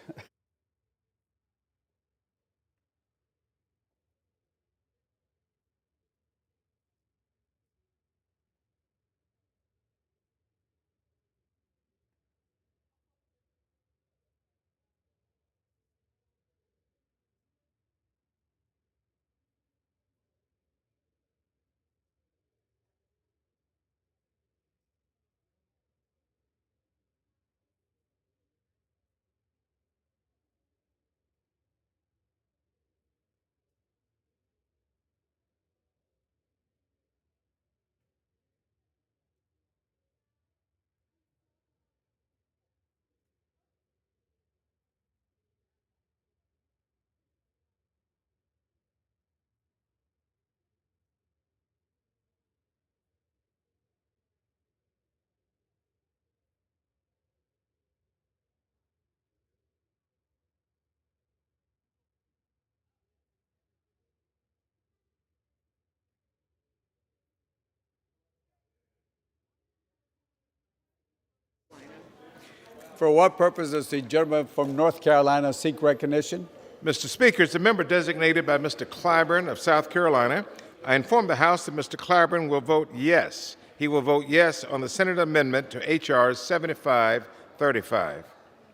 For what purpose does the gentleman from North Carolina seek recognition? Mr. Speaker, as a member designated by Mr. Clyburn of South Carolina, I inform the House that Mr. Clyburn will vote yes. He will vote yes on the Senate amendment to H.R. 7535.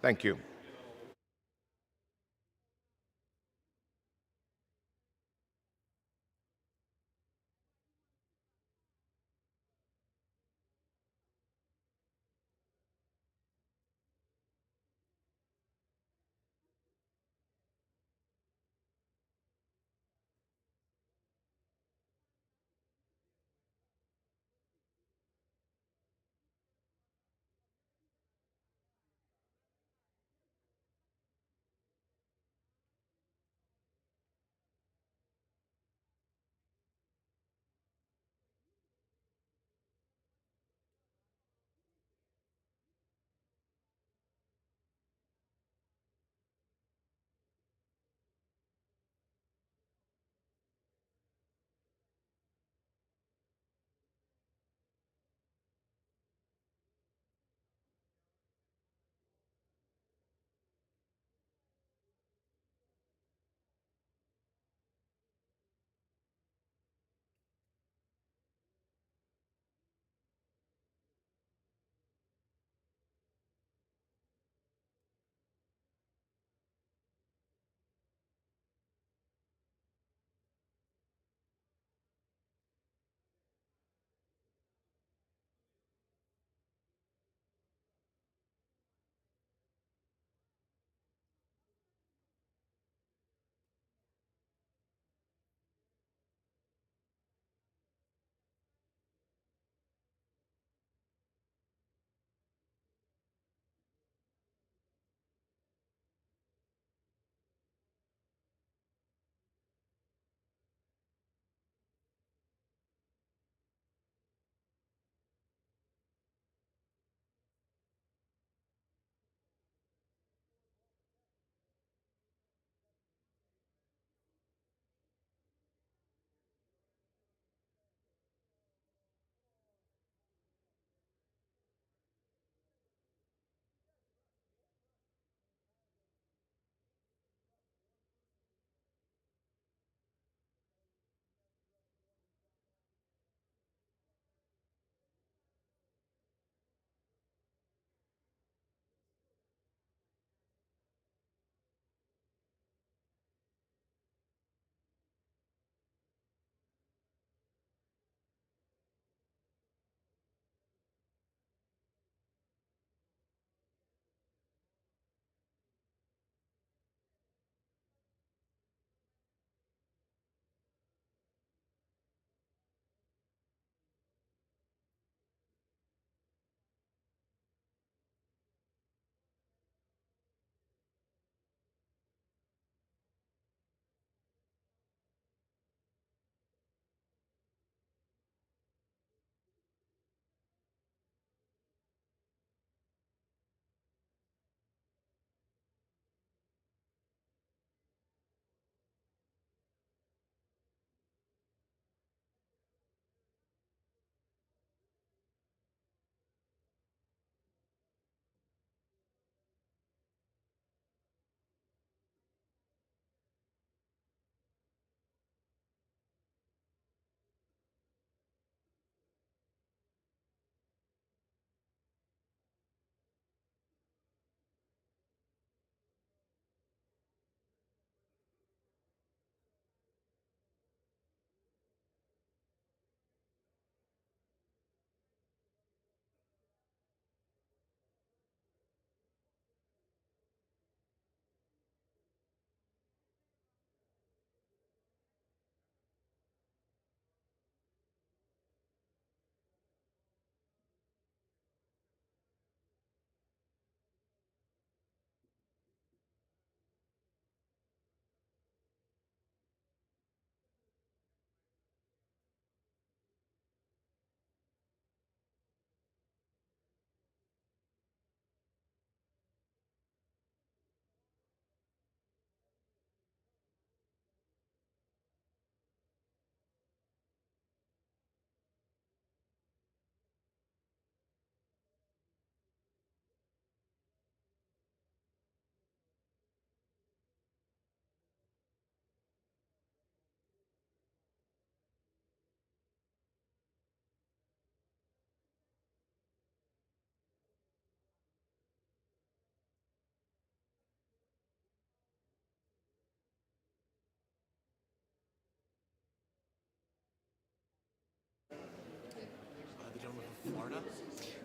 Thank you.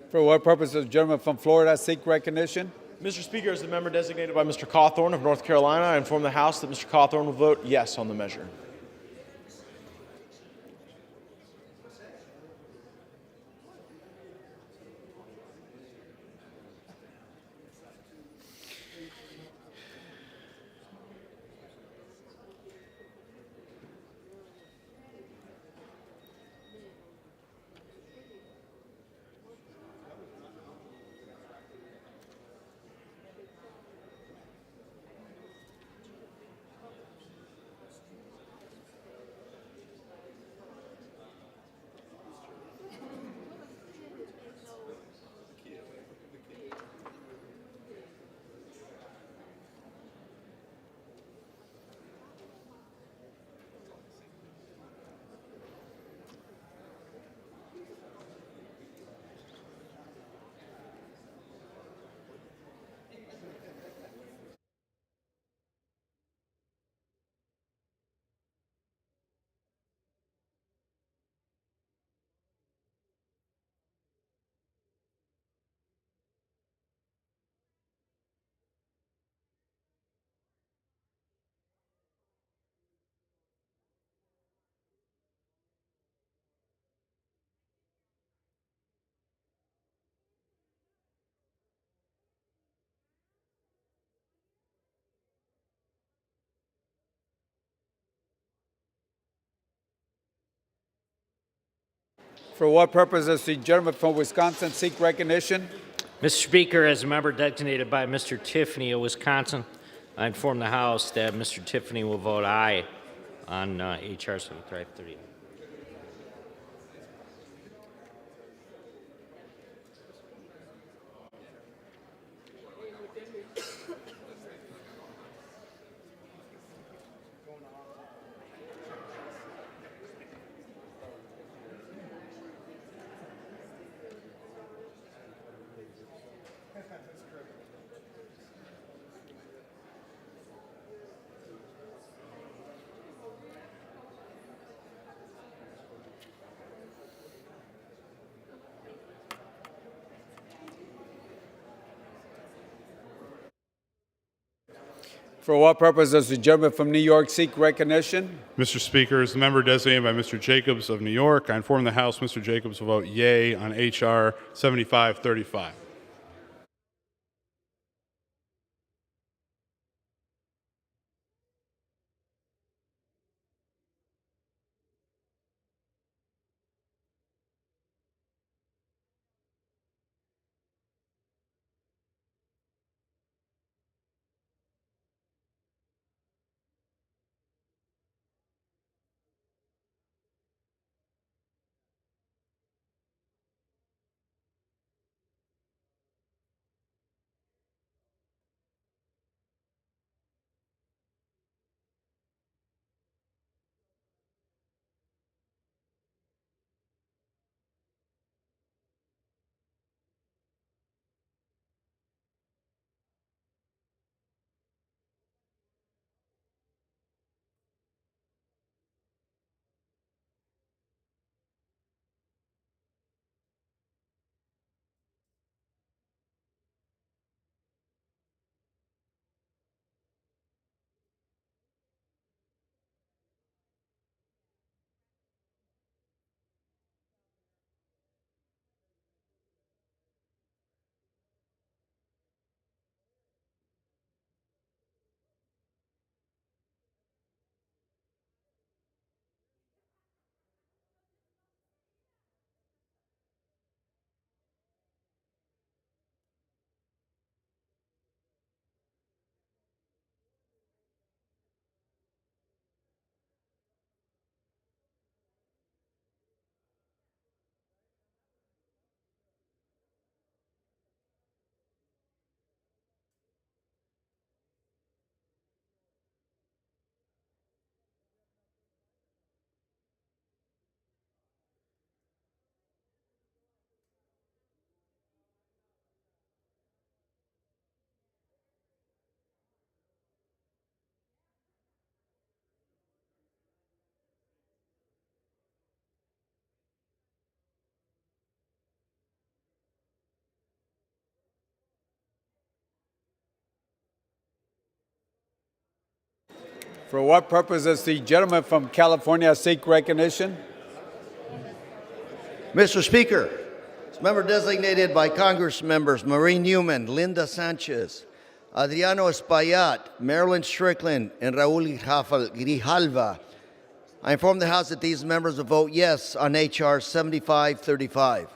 For what purpose does the gentleman from Florida seek recognition? Mr. Speaker, as the member designated by Mr. Cawthorn of North Carolina, I inform the House that Mr. Cawthorn will vote yes on the measure. For what purpose does the gentleman from Wisconsin seek recognition? Mr. Speaker, as a member designated by Mr. Tiffany of Wisconsin, I inform the House that Mr. Tiffany will vote aye on H.R. 7538. For what purpose does the gentleman from New York seek recognition? Mr. Speaker, as the member designated by Mr. Jacobs of New York, I inform the House Mr. Jacobs will vote yea on H.R. 7535. For what purpose does the gentleman from California seek recognition? Mr. Speaker, as member designated by Congress members Maureen Newman, Linda Sanchez, Adriano Espaillat, Marilyn Strickland, and Raul Grijalva, I inform the House that these members will vote yes on H.R. 7535.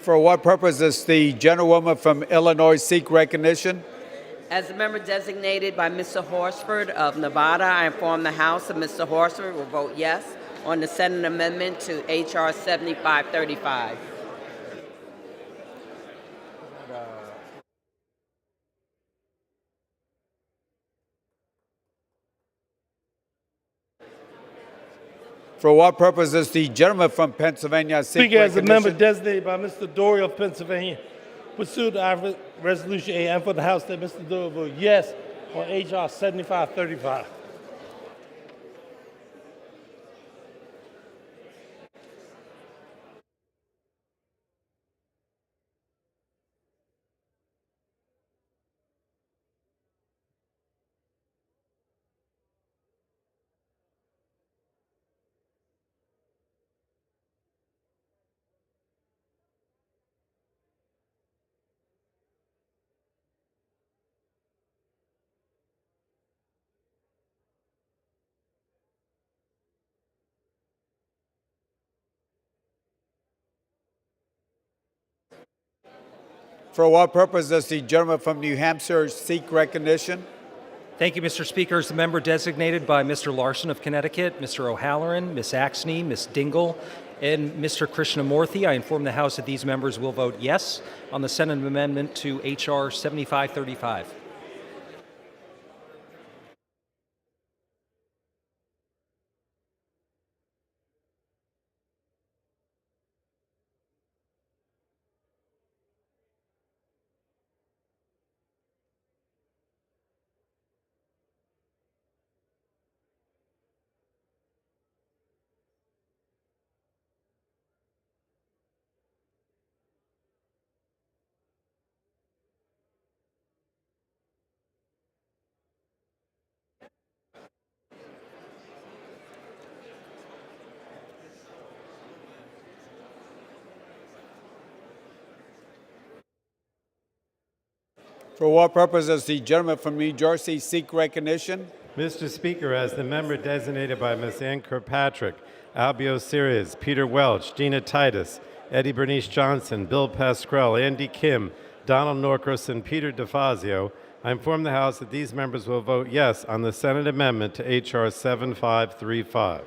For what purpose does the gentlewoman from Illinois seek recognition? As a member designated by Mr. Horsford of Nevada, I inform the House that Mr. Horsford will vote yes on the Senate amendment to H.R. 7535. For what purpose does the gentleman from Pennsylvania seek Speaker, as a member recognition? designated by Mr. Dory of Pennsylvania, pursuant to our resolution A, and for the House that Mr. Dory vote yes on H.R. 7535. For what purpose does the gentleman from New Hampshire seek recognition? Thank you, Mr. Speaker. As the member designated by Mr. Larson of Connecticut, Mr. O'Halloran, Ms. Axney, Ms. Dingle, and Mr. Krishnamurthy, I inform the House that these members will vote yes on the Senate amendment to H.R. 7535. For what purpose does the gentleman from New Jersey seek recognition? Mr. Speaker, as the member designated by Ms. Ann Kirkpatrick, Albio Sirius, Peter Welch, Gina Titus, Eddie Bernice Johnson, Bill Pascrell, Andy Kim, Donald Norcross, and Peter DeFazio, I inform the House that these members will vote yes on the Senate amendment to H.R. 7535.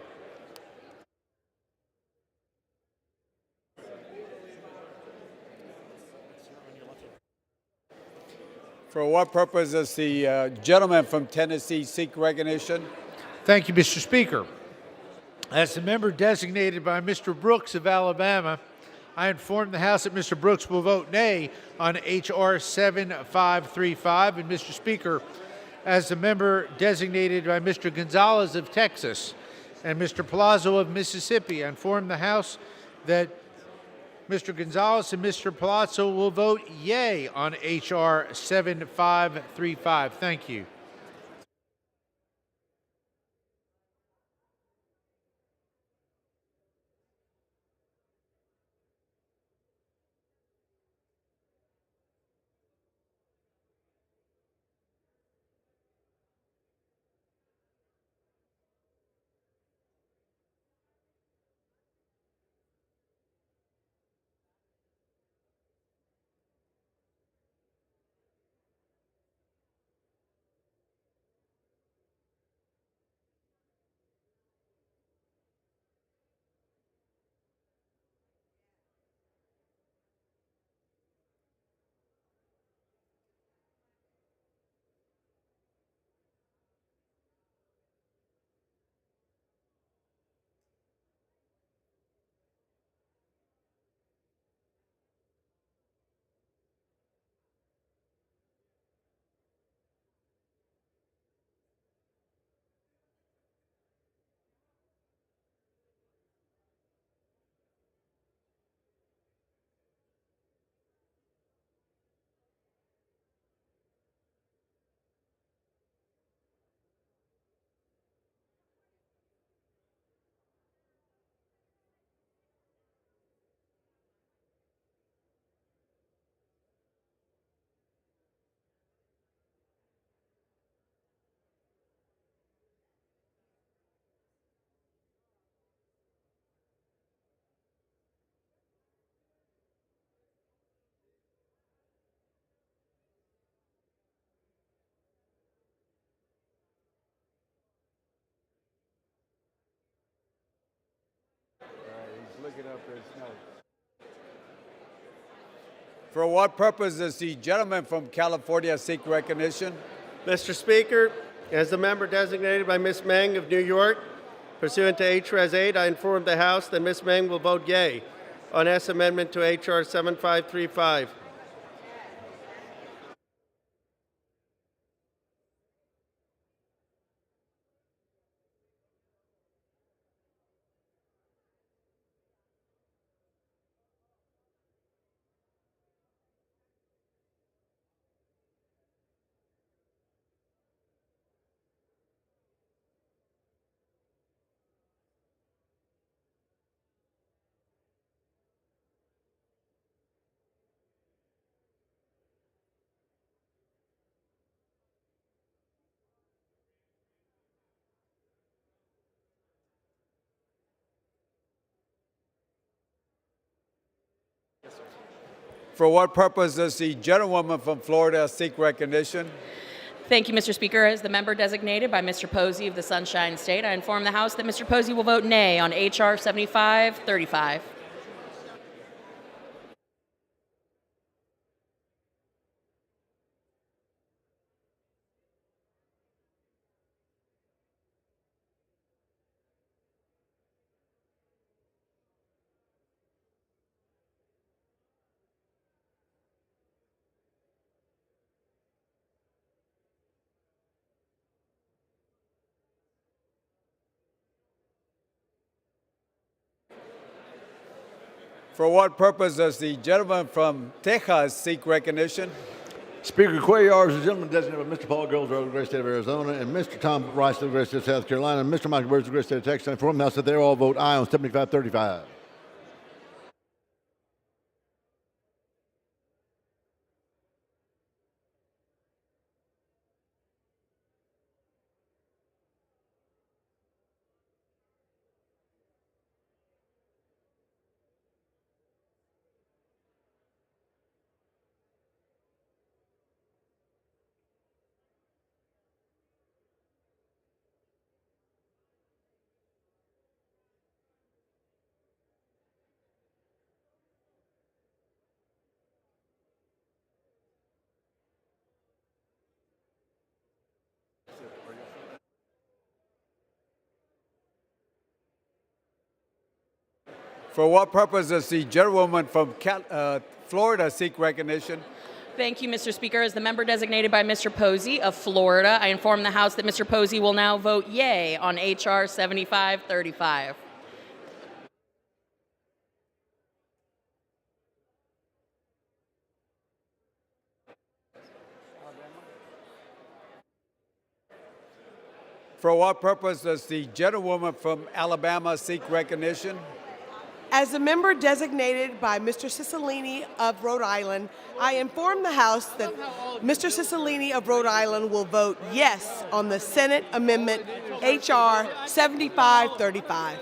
For what purpose does the gentleman from Tennessee seek recognition? Thank you, Mr. Speaker. As the member designated by Mr. Brooks of Alabama, I inform the House that Mr. Brooks will vote nay on H.R. 7535. And Mr. Speaker, as the member designated by Mr. Gonzalez of Texas and Mr. Palazzo of Mississippi, I inform the House that Mr. Gonzalez and Mr. Palazzo will vote yea on H.R. 7535. Thank you. For what purpose does the gentleman from California seek recognition? Mr. Speaker, as the member designated by Ms. Meng of New York, pursuant to H-Res 8, I inform the House that Ms. Meng will vote yea on S amendment to H.R. 7535. For what purpose does the gentlewoman from Florida seek recognition? Thank you, Mr. Speaker. As the member designated by Mr. Posey of the Sunshine State, I inform the House that Mr. Posey will vote nay on H.R. 7535. For what purpose does the gentleman from Texas seek recognition? Speaker Cuellar is the gentleman designated by Mr. Paul Gold, of the great state of Arizona, and Mr. Tom Rice, of the great state of South Carolina, and Mr. Michael Bird, of the great state of Texas. I inform the House that they all vote aye on 7535. For what purpose does the gentlewoman from Florida seek recognition? Thank you, Mr. Speaker. As the member designated by Mr. Posey of Florida, I inform the House that Mr. Posey will now vote yea on H.R. 7535. For what purpose does the gentlewoman from Alabama seek recognition? As a member designated by Mr. Cicilline of Rhode Island, I inform the House that Mr. Cicilline of Rhode Island will vote yes on the Senate Amendment H.R. 7535.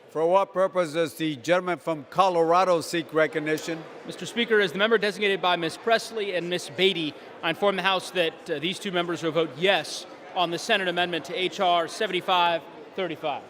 For what purpose does the gentleman from Colorado seek recognition? Mr. Speaker, as the member designated by Ms. Presley and Ms. Beatty, I inform the House that these two members will vote yes on the Senate amendment to H.R. 7535.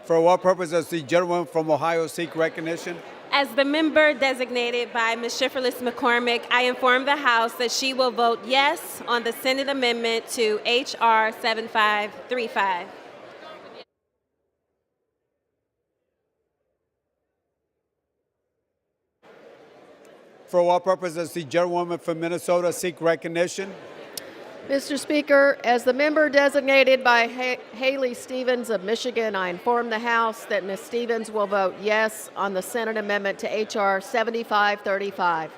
For what purpose does the gentleman from Ohio seek recognition? As the member designated by Ms. Schifferlis McCormick, I inform the House that she will vote yes on the Senate amendment to H.R. 7535. For what purpose does the gentlewoman from Minnesota seek recognition? Mr. Speaker, as the member designated by Haley Stevens of Michigan, I inform the House that Ms. Stevens will vote yes on the Senate amendment to H.R. 7535.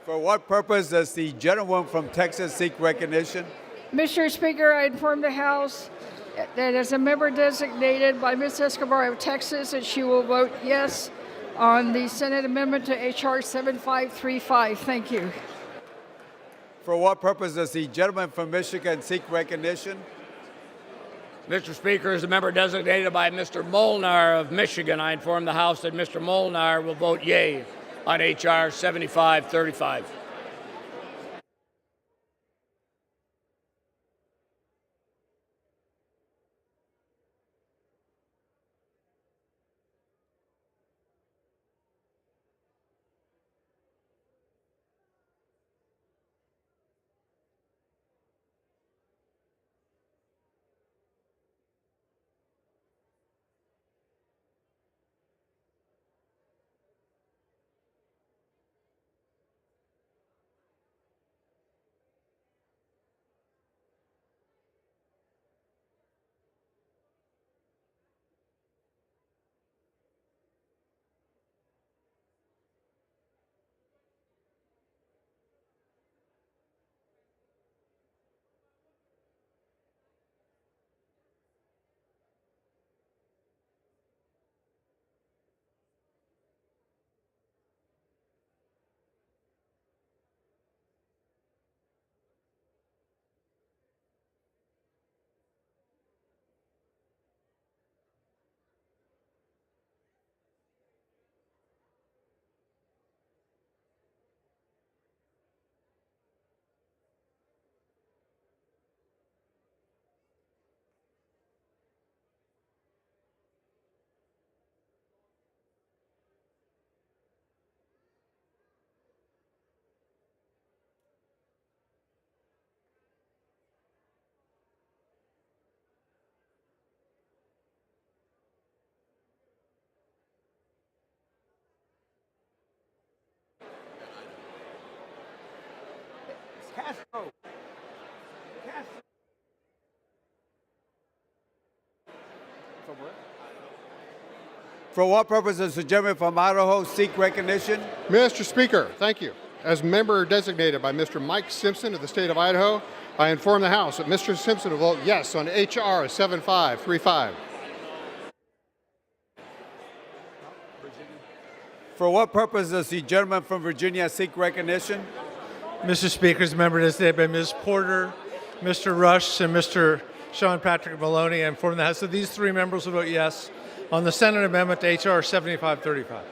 For what purpose does the gentlewoman from Texas seek recognition? Mr. Speaker, I inform the House that as a member designated by Ms. Escobar of Texas, that she will vote yes on the Senate amendment to H.R. 7535. Thank you. For what purpose does the gentleman from Michigan seek recognition? Mr. Speaker, as a member designated by Mr. Molnar of Michigan, I inform the House that Mr. Molnar will vote yea on H.R. 7535. For what purpose does the gentleman from Idaho seek recognition? Mr. Speaker, thank you. As member designated by Mr. Mike Simpson of the state of Idaho, I inform the House that Mr. Simpson will vote yes on H.R. 7535. For what purpose does the gentleman from Virginia seek recognition? Mr. Speaker, as a member designated by Ms. Porter, Mr. Rush, and Mr. Sean Patrick Maloney, I inform the House that these three members will vote yes on the Senate amendment to H.R. 7535.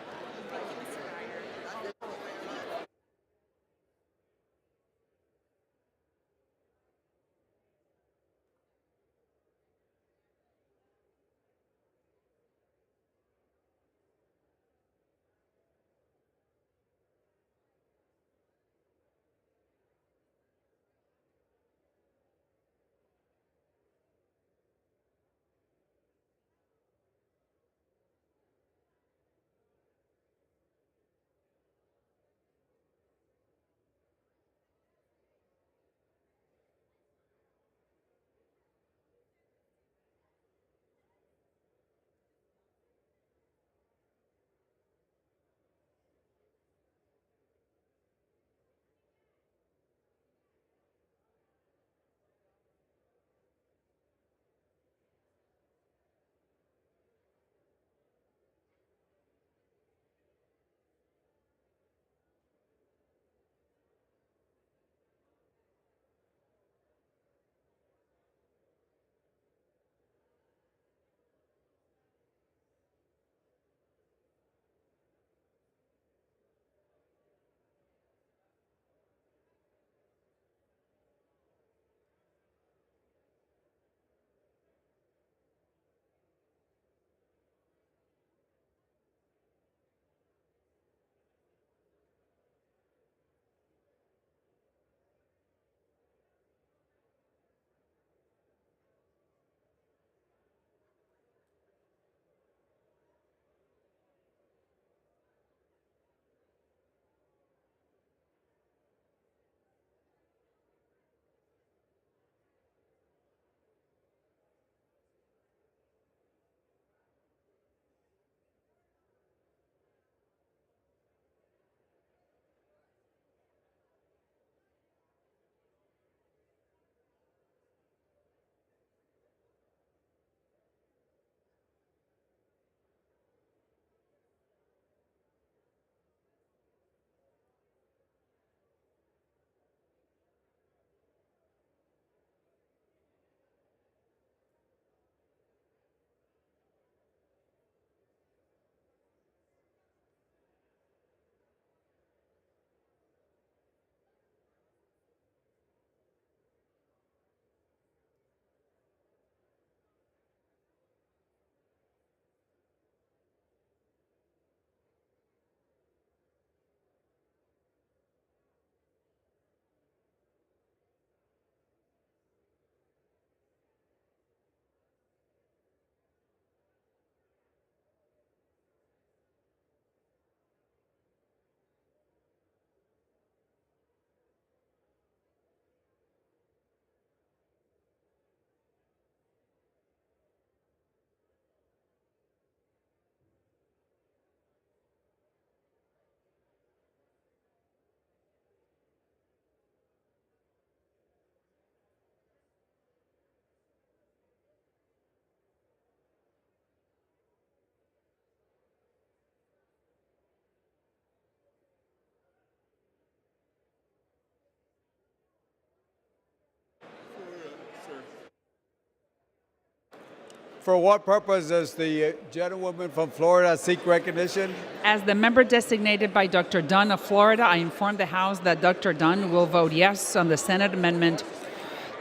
for what purpose does the gentlewoman from Florida seek recognition? As the member designated by Dr. Dunn of Florida, I inform the House that Dr. Dunn will vote yes on the Senate Amendment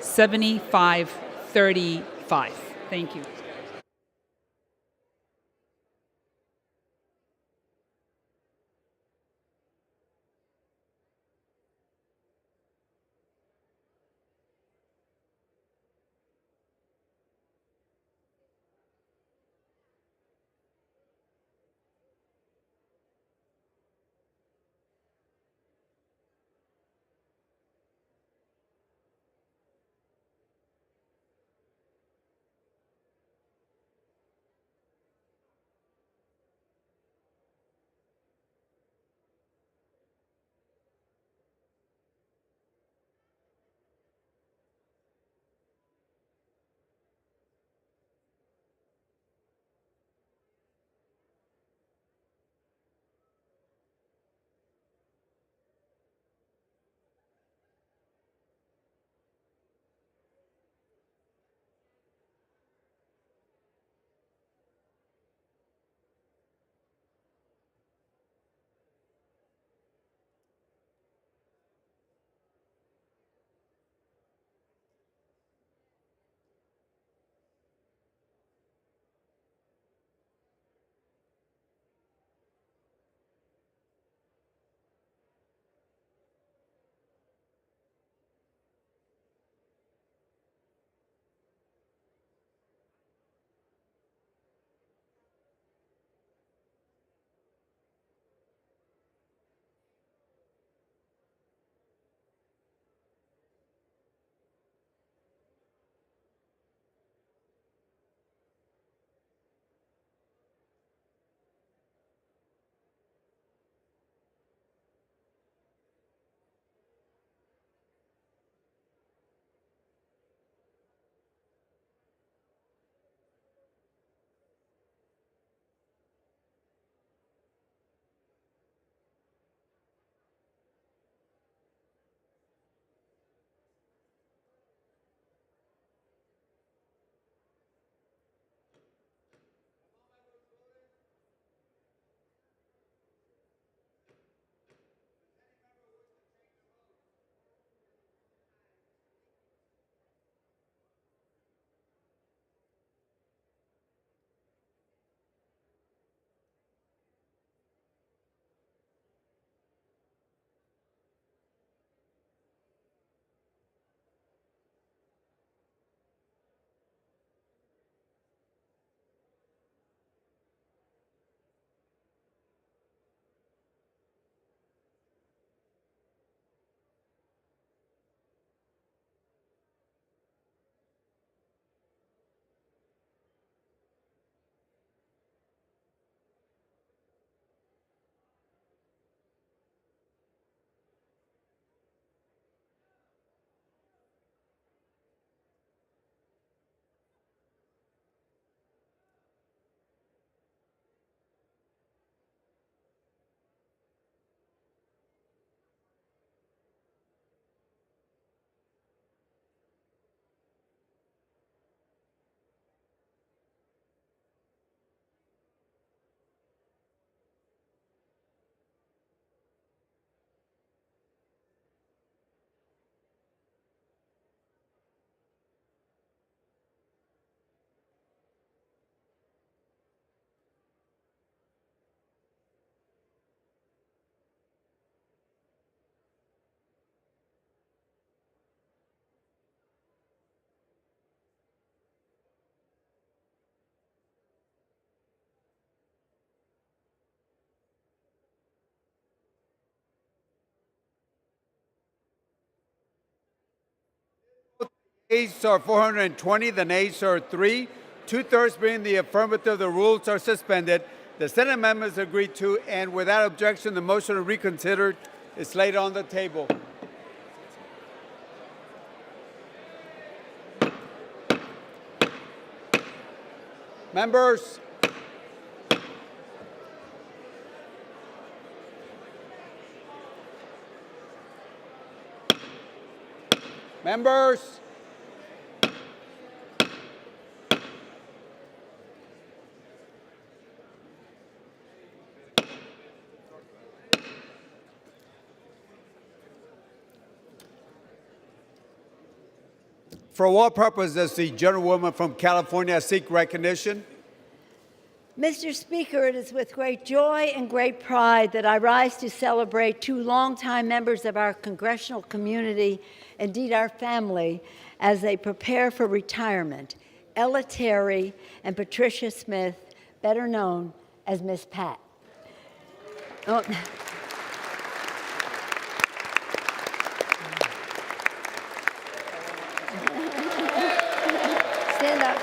7535. Thank you. Ayes are 420, the nays are 3. Two-thirds being the affirmative, the rules are suspended. The Senate amendments agreed to, and without objection, the motion to reconsider is laid on the table. Members, members, For what purpose does the gentlewoman from California seek recognition? Mr. Speaker, it is with great joy and great pride that I rise to celebrate two longtime members of our congressional community, indeed our family, as they prepare for retirement, Ella Terry and Patricia Smith, better known as Miss Pat. Oh. Stand up.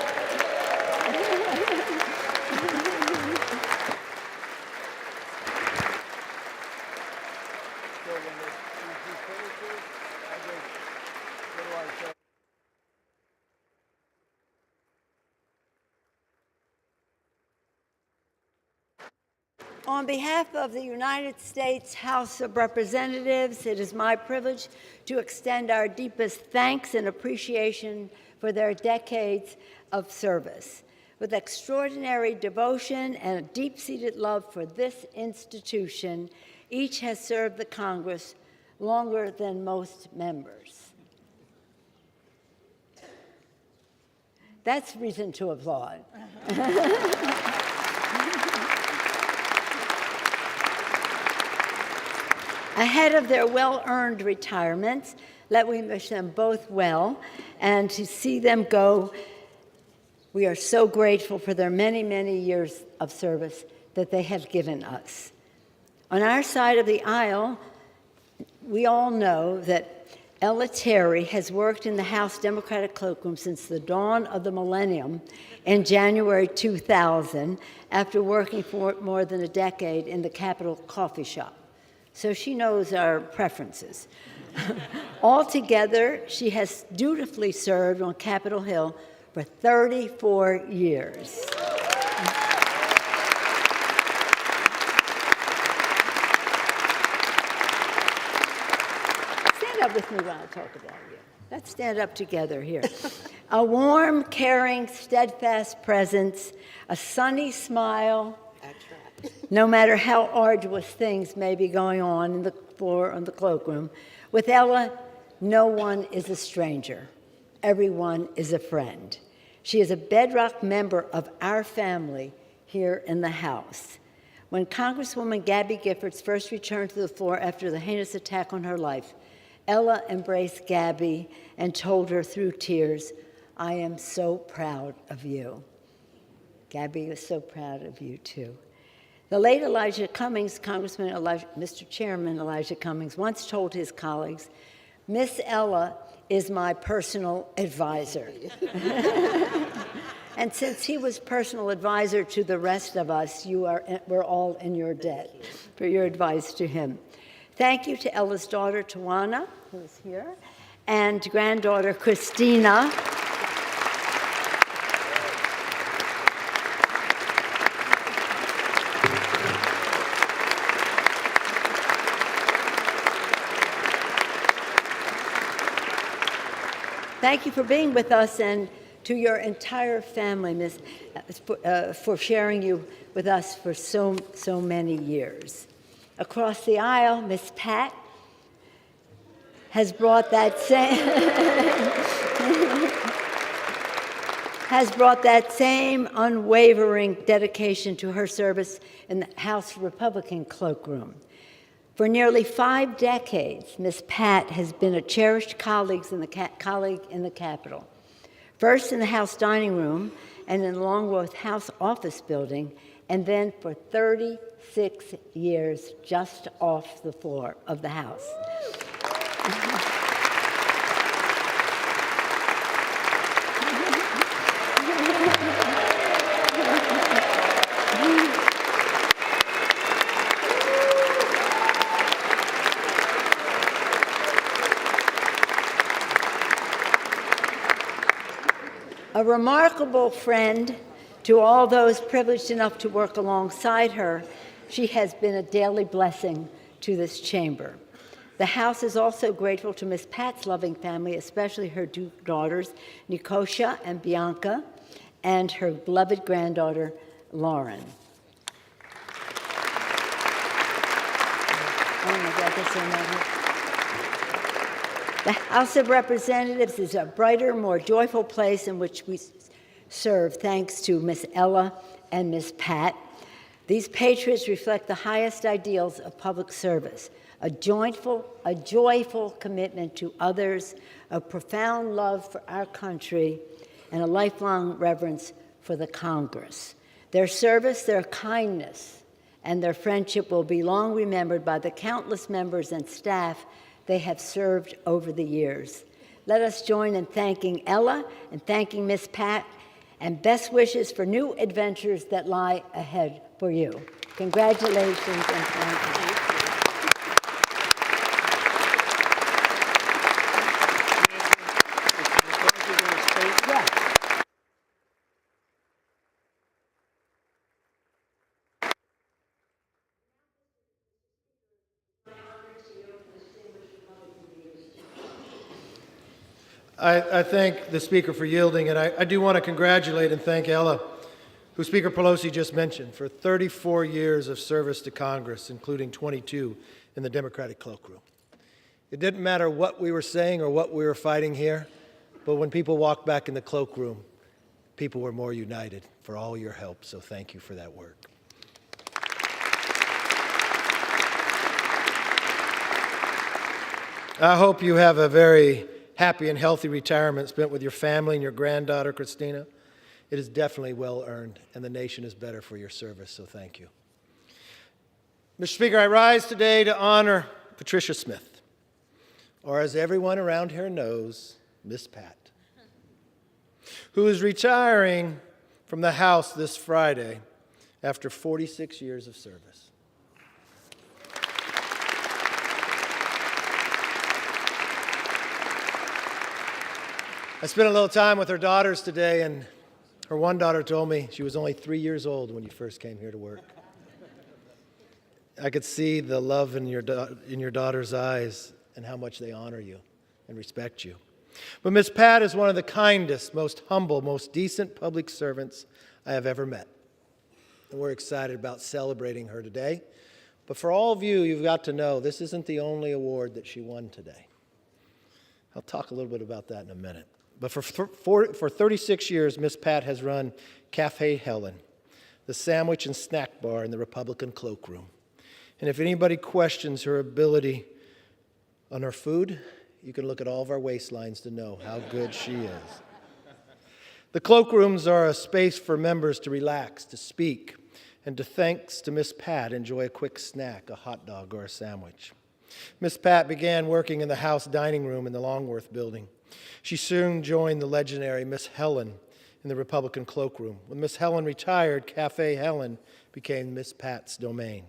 On behalf of the United States House of Representatives, it is my privilege to extend our deepest thanks and appreciation for their decades of service. With extraordinary devotion and a deep-seated love for this institution, each has served the Congress longer than most members. That's reason to applaud. Ahead of their well-earned retirements, let me wish them both well, and to see them go, we are so grateful for their many, many years of service that they have given us. On our side of the aisle, we all know that Ella Terry has worked in the House Democratic Cloakroom since the dawn of the millennium in January 2000, after working for more than a decade in the Capitol coffee shop. So she knows our preferences. Altogether, she has dutifully served on Capitol Hill for 34 years. Stand up with me when I talk about you. Let's stand up together here. A warm, caring, steadfast presence, a sunny smile. No matter how arduous things may be going on in the floor of the cloakroom, with Ella, no one is a stranger. Everyone is a friend. She is a bedrock member of our family here in the House. When Congresswoman Gabby Giffords first returned to the floor after the heinous attack on her life, Ella embraced Gabby and told her through tears, "I am so proud of you." Gabby was so proud of you, too. The late Elijah Cummings, Mr. Chairman Elijah Cummings, once told his colleagues, "Miss Ella is my personal advisor." And since he was personal advisor to the rest of us, we're all in your debt for your advice to him. Thank you to Ella's daughter, Tawana, who is here, and granddaughter, Christina. Thank you for being with us, and to your entire family, for sharing you with us for so many years. Across the aisle, Miss Pat has brought that same unwavering dedication to her service in the House Republican cloakroom. For nearly 5 decades, Ms. Pat has been a cherished colleague in the Capitol, first in the House dining room and in the Longworth House office building, and then for 36 years just off the floor of the House. A remarkable friend to all those privileged enough to work alongside her, she has been a daily blessing to this chamber. The House is also grateful to Miss Pat's loving family, especially her two daughters, Nikosha and Bianca, and her beloved granddaughter, Lauren. Oh my God, that's so nice. The House of Representatives is a brighter, more joyful place in which we serve, thanks to Miss Ella and Miss Pat. These patriots reflect the highest ideals of public service, a joyful commitment to others, a profound love for our country, and a lifelong reverence for the Congress. Their service, their kindness, and their friendship will be long remembered by the countless members and staff they have served over the years. Let us join in thanking Ella and thanking Miss Pat, and best wishes for new adventures that lie ahead for you. Congratulations and thank you. I thank the Speaker for yielding, and I do want to congratulate and thank Ella, who Speaker Pelosi just mentioned, for 34 years of service to Congress, including 22 in the Democratic cloakroom. It didn't matter what we were saying or what we were fighting here, but when people walked back in the cloakroom, people were more united for all your help, so thank you for that work. I hope you have a very happy and healthy retirement spent with your family and your granddaughter, Christina. It is definitely well earned, and the nation is better for your service, so thank you. Mr. Speaker, I rise today to honor Patricia Smith, or as everyone around here knows, Miss Pat, who is retiring from the House this Friday after 46 years of service. I spent a little time with her daughters today, and her one daughter told me she was only 3 years old when you first came here to work. I could see the love in your daughter's eyes and how much they honor you and respect you. But Miss Pat is one of the kindest, most humble, most decent public servants I have ever met. And we're excited about celebrating her today. But for all of you, you've got to know this isn't the only award that she won today. I'll talk a little bit about that in a minute. But for 36 years, Miss Pat has run Cafe Helen, the sandwich and snack bar in the Republican cloakroom. And if anybody questions her ability on her food, you can look at all of our waistlines to know how good she is. The cloakrooms are a space for members to relax, to speak, and to, thanks to Miss Pat, enjoy a quick snack, a hot dog or a sandwich. Miss Pat began working in the House dining room in the Longworth building. She soon joined the legendary Miss Helen in the Republican cloakroom. When Miss Helen retired, Cafe Helen became Miss Pat's domain.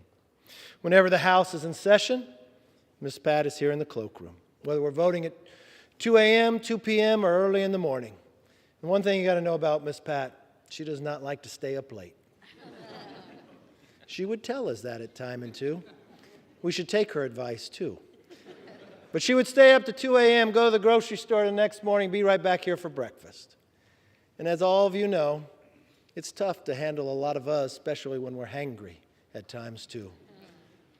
Whenever the House is in session, Miss Pat is here in the cloakroom, whether we're voting at 2 a.m., 2 p.m., or early in the morning. And one thing you got to know about Miss Pat, she does not like to stay up late. She would tell us that at time and two. We should take her advice, too. But she would stay up to 2 a.m., go to the grocery store the next morning, be right back here for breakfast. And as all of you know, it's tough to handle a lot of us, especially when we're hangry at times, too.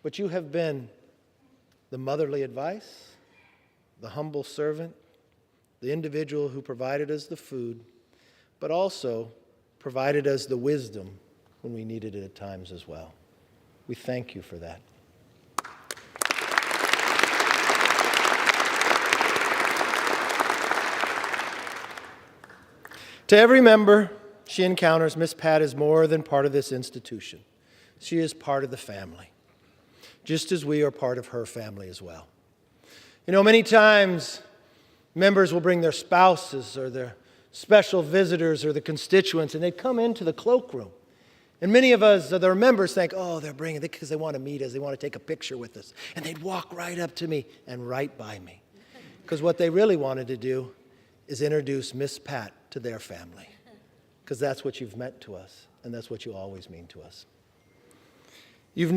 But you have been the motherly advice, the humble servant, the individual who provided us the food, but also provided us the wisdom when we needed it at times as well. We thank you for that. To every member she encounters, Miss Pat is more than part of this institution. She is part of the family, just as we are part of her family as well. You know, many times members will bring their spouses or their special visitors or the constituents, and they'd come into the cloakroom. And many of us, their members, think, oh, they're bringing it because they want to meet us, they want to take a picture with us. And they'd walk right up to me and right by me. Because what they really wanted to do is introduce Miss Pat to their family, because that's what you've meant to us, and that's what you always mean to us. You've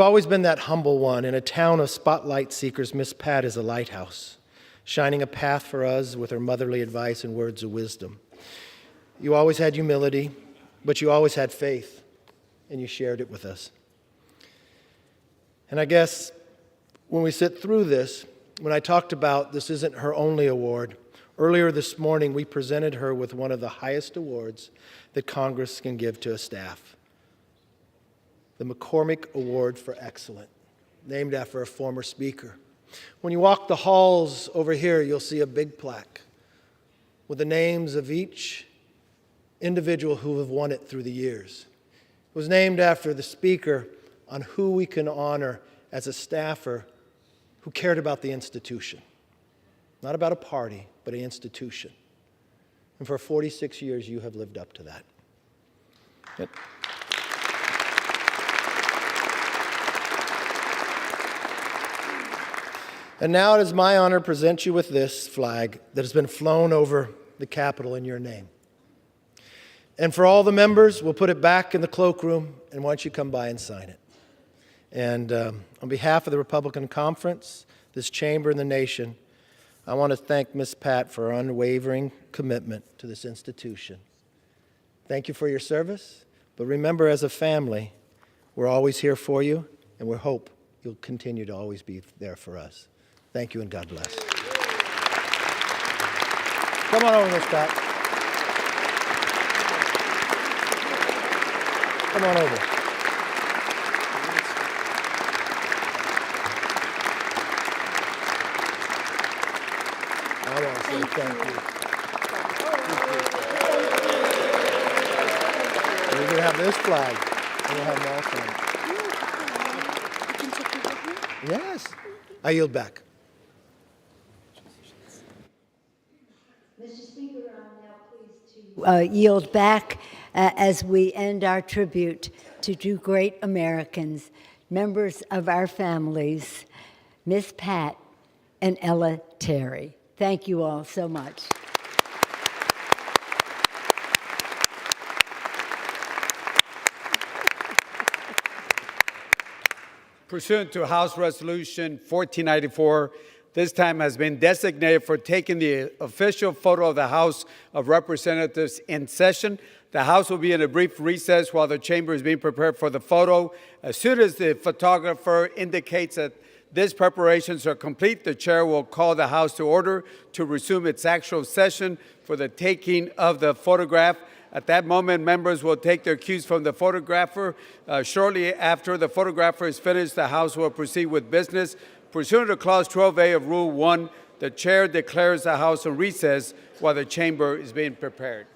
always been that humble one. In a town of spotlight seekers, Miss Pat is a lighthouse, shining a path for us with her motherly advice and words of wisdom. You always had humility, but you always had faith, and you shared it with us. And I guess when we sit through this, when I talked about this isn't her only award, earlier this morning we presented her with one of the highest awards that Congress can give to a staff, the McCormick Award for Excellence, named after a former speaker. When you walk the halls over here, you'll see a big plaque with the names of each individual who have won it through the years. It was named after the speaker on who we can honor as a staffer who cared about the institution. Not about a party, but an institution. And for 46 years, you have lived up to that. Yep. And now it is my honor to present you with this flag that has been flown over the Capitol in your name. And for all the members, we'll put it back in the cloakroom, and why don't you come by and sign it. And on behalf of the Republican Conference, this chamber, and the nation, I want to thank Ms. Pat for her unwavering commitment to this institution. Thank you for your service, but remember, as a family, we're always here for you, and we hope you'll continue to always be there for us. Thank you, and God bless. Come on over, Ms. Pat. Come on over. I want to say thank you. We're going to have this flag, and we'll have them all signed. Yes. I yield back. Mr. Speaker, I'm now pleased to yield back as we end our tribute to two great Americans, members of our families, Miss Pat and Ella Terry. Thank you all so much. Pursuant to House Resolution 1494, this time has been designated for taking the official photo of the House of Representatives in session. The House will be in a brief recess while the chamber is being prepared for the photo. As soon as the photographer indicates that these preparations are complete, the chair will call the House to order to resume its actual session for the taking of the photograph. At that moment, members will take their cues from the photographer. Shortly after the photographer is finished, the House will proceed with business. Pursuant to Clause 12A of Rule 1, the chair declares the House in recess while the chamber is being prepared.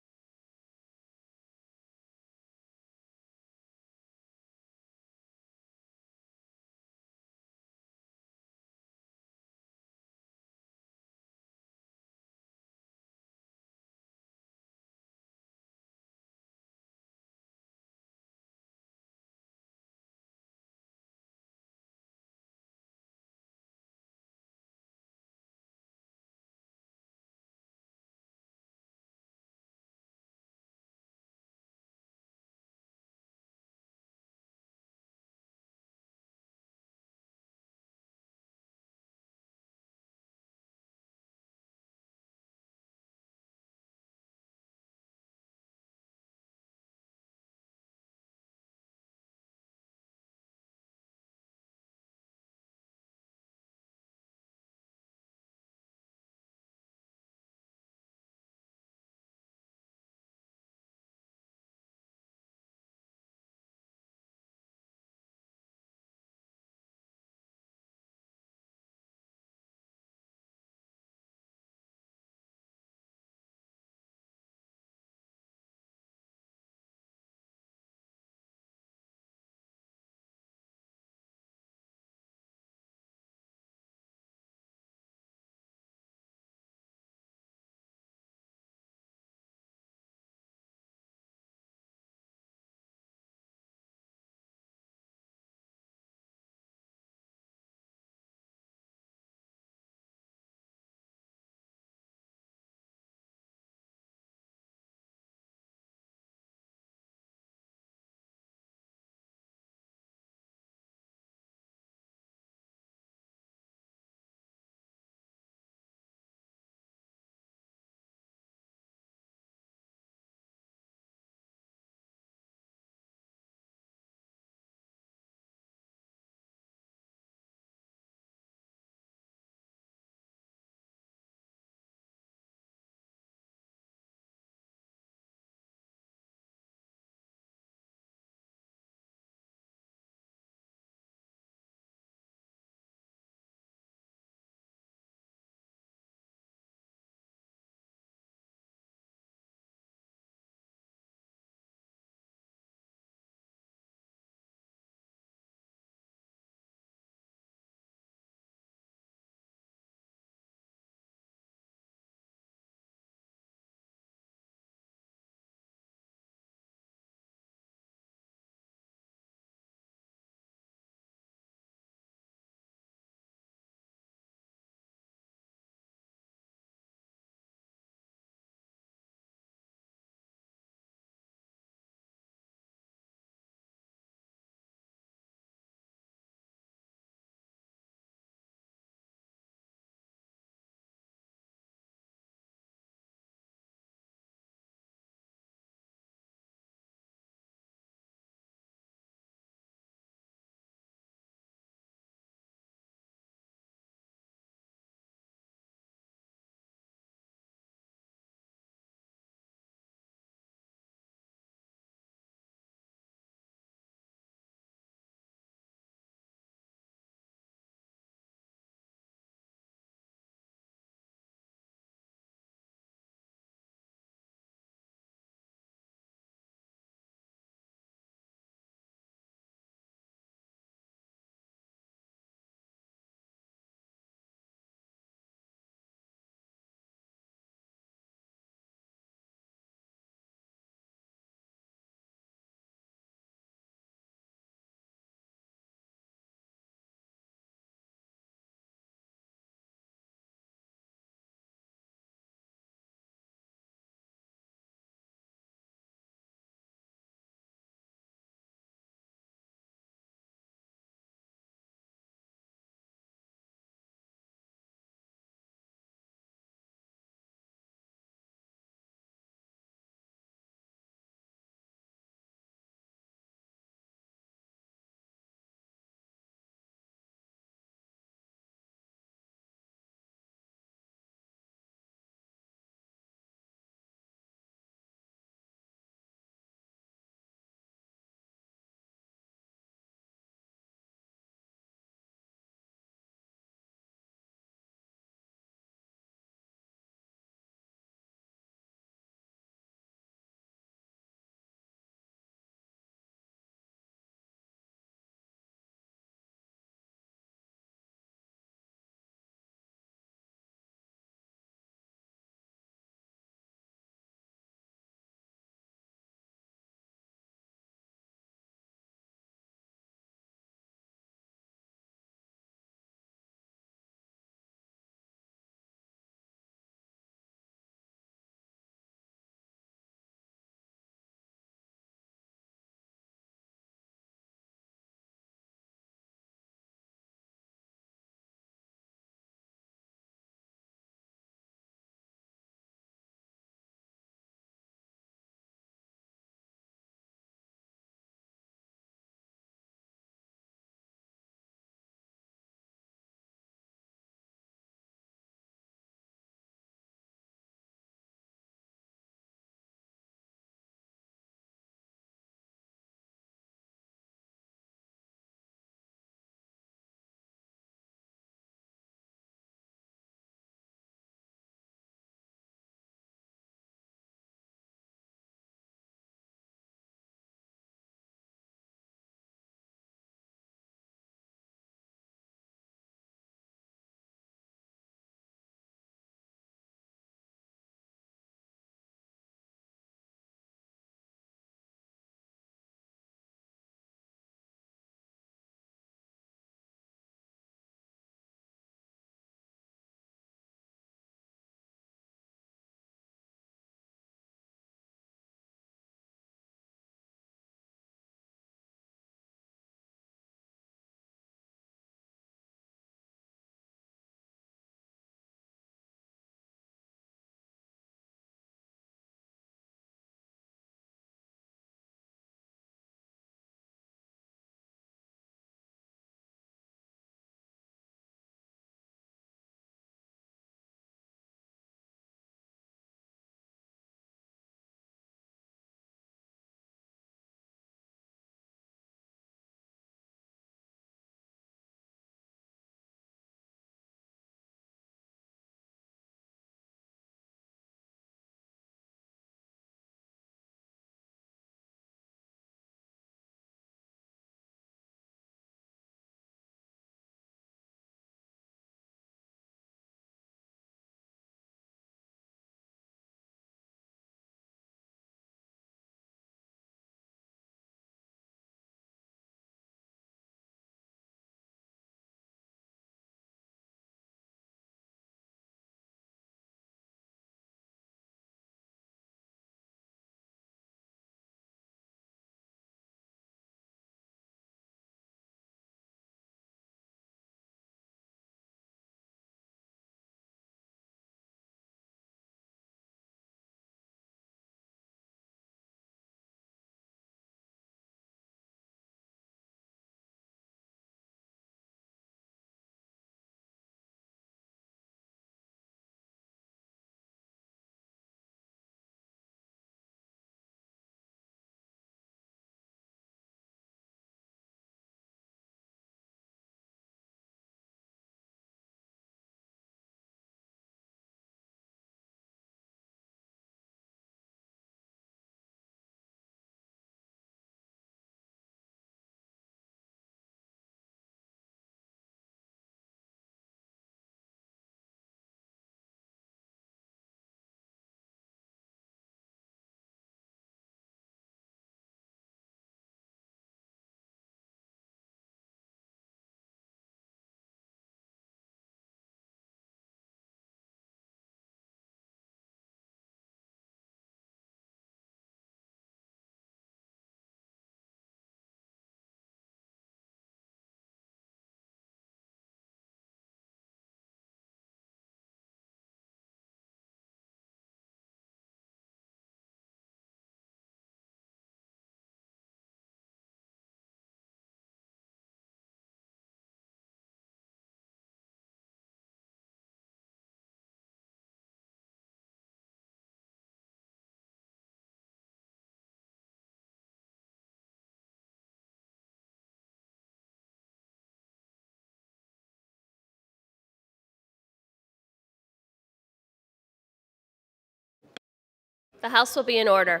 The House will be in order.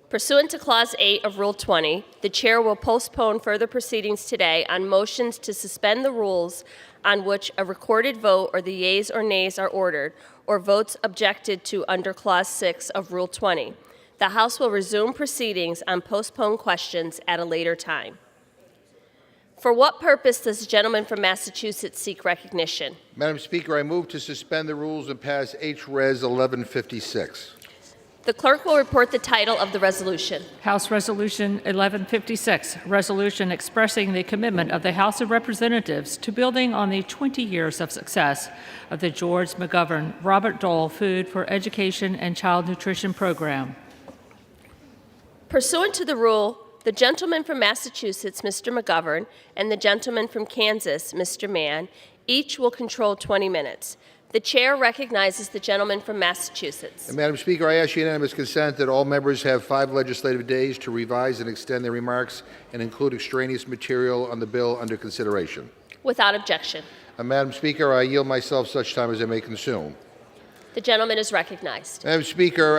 Pursuant to Clause 8 of Rule 20, the Chair will postpone further proceedings today on motions to suspend the rules on which a recorded vote or the yeas or nays are ordered, or votes objected to under Clause 6 of Rule 20. The House will resume proceedings on postponed questions at a later time. For what purpose does the gentleman from Massachusetts seek recognition? Madam Speaker, I move to suspend the rules and pass H-Res 1156. The clerk will report the title of the resolution. House Resolution 1156, resolution expressing the commitment of the House of Representatives to building on the 20 years of success of the George McGovern Robert Dole Food for Education and Child Nutrition Program. Pursuant to the rule, the gentleman from Massachusetts, Mr. McGovern, and the gentleman from Kansas, Mr. Mann, each will control 20 minutes. The Chair recognizes the gentleman from Massachusetts. And Madam Speaker, I ask unanimous consent that all members have 5 legislative days to revise and extend their remarks and include extraneous material on the bill under consideration. Without objection. Madam Speaker, I yield myself such time as I may consume. The gentleman is recognized. Madam Speaker,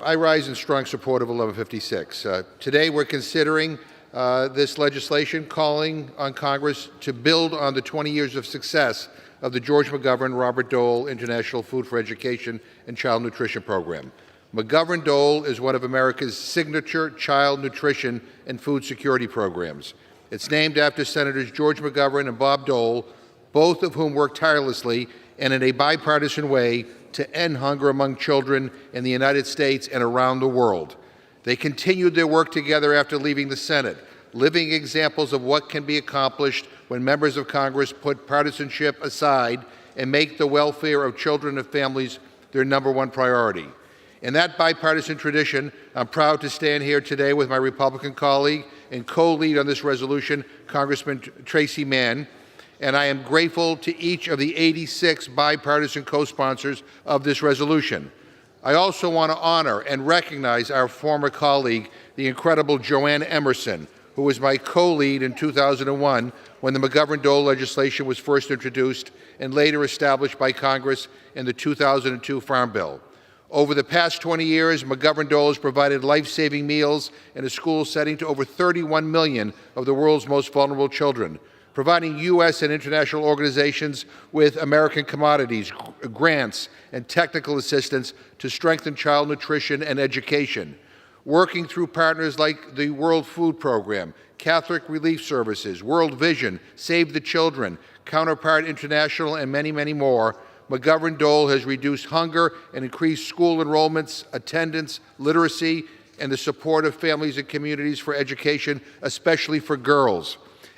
I rise in strong support of 1156. Today we're considering this legislation calling on Congress to build on the 20 years of success of the George McGovern Robert Dole International Food for Education and Child Nutrition Program. McGovern Dole is one of America's signature child nutrition and food security programs. It's named after Senators George McGovern and Bob Dole, both of whom worked tirelessly and in a bipartisan way to end hunger among children in the United States and around the world. They continued their work together after leaving the Senate, living examples of what can be accomplished when members of Congress put partisanship aside and make the welfare of children and families their #1 priority. In that bipartisan tradition, I'm proud to stand here today with my Republican colleague and co-lead on this resolution, Congressman Tracy Mann, and I am grateful to each of the 86 bipartisan co-sponsors of this resolution. I also want to honor and recognize our former colleague, the incredible Joanne Emerson, who was my co-lead in 2001 when the McGovern-Dole legislation was first introduced and later established by Congress in the 2002 Farm Bill. Over the past 20 years, McGovern-Dole has provided life-saving meals in a school setting to over 31 million of the world's most vulnerable children, providing U.S. and international organizations with American commodities, grants, and technical assistance to strengthen child nutrition and education, working through partners like the World Food Program, Catholic Relief Services, World Vision, Save the Children, Counterpart International, and many, many more. McGovern-Dole has reduced hunger and increased school enrollments, attendance, literacy, and the support of families and communities for education, especially for girls.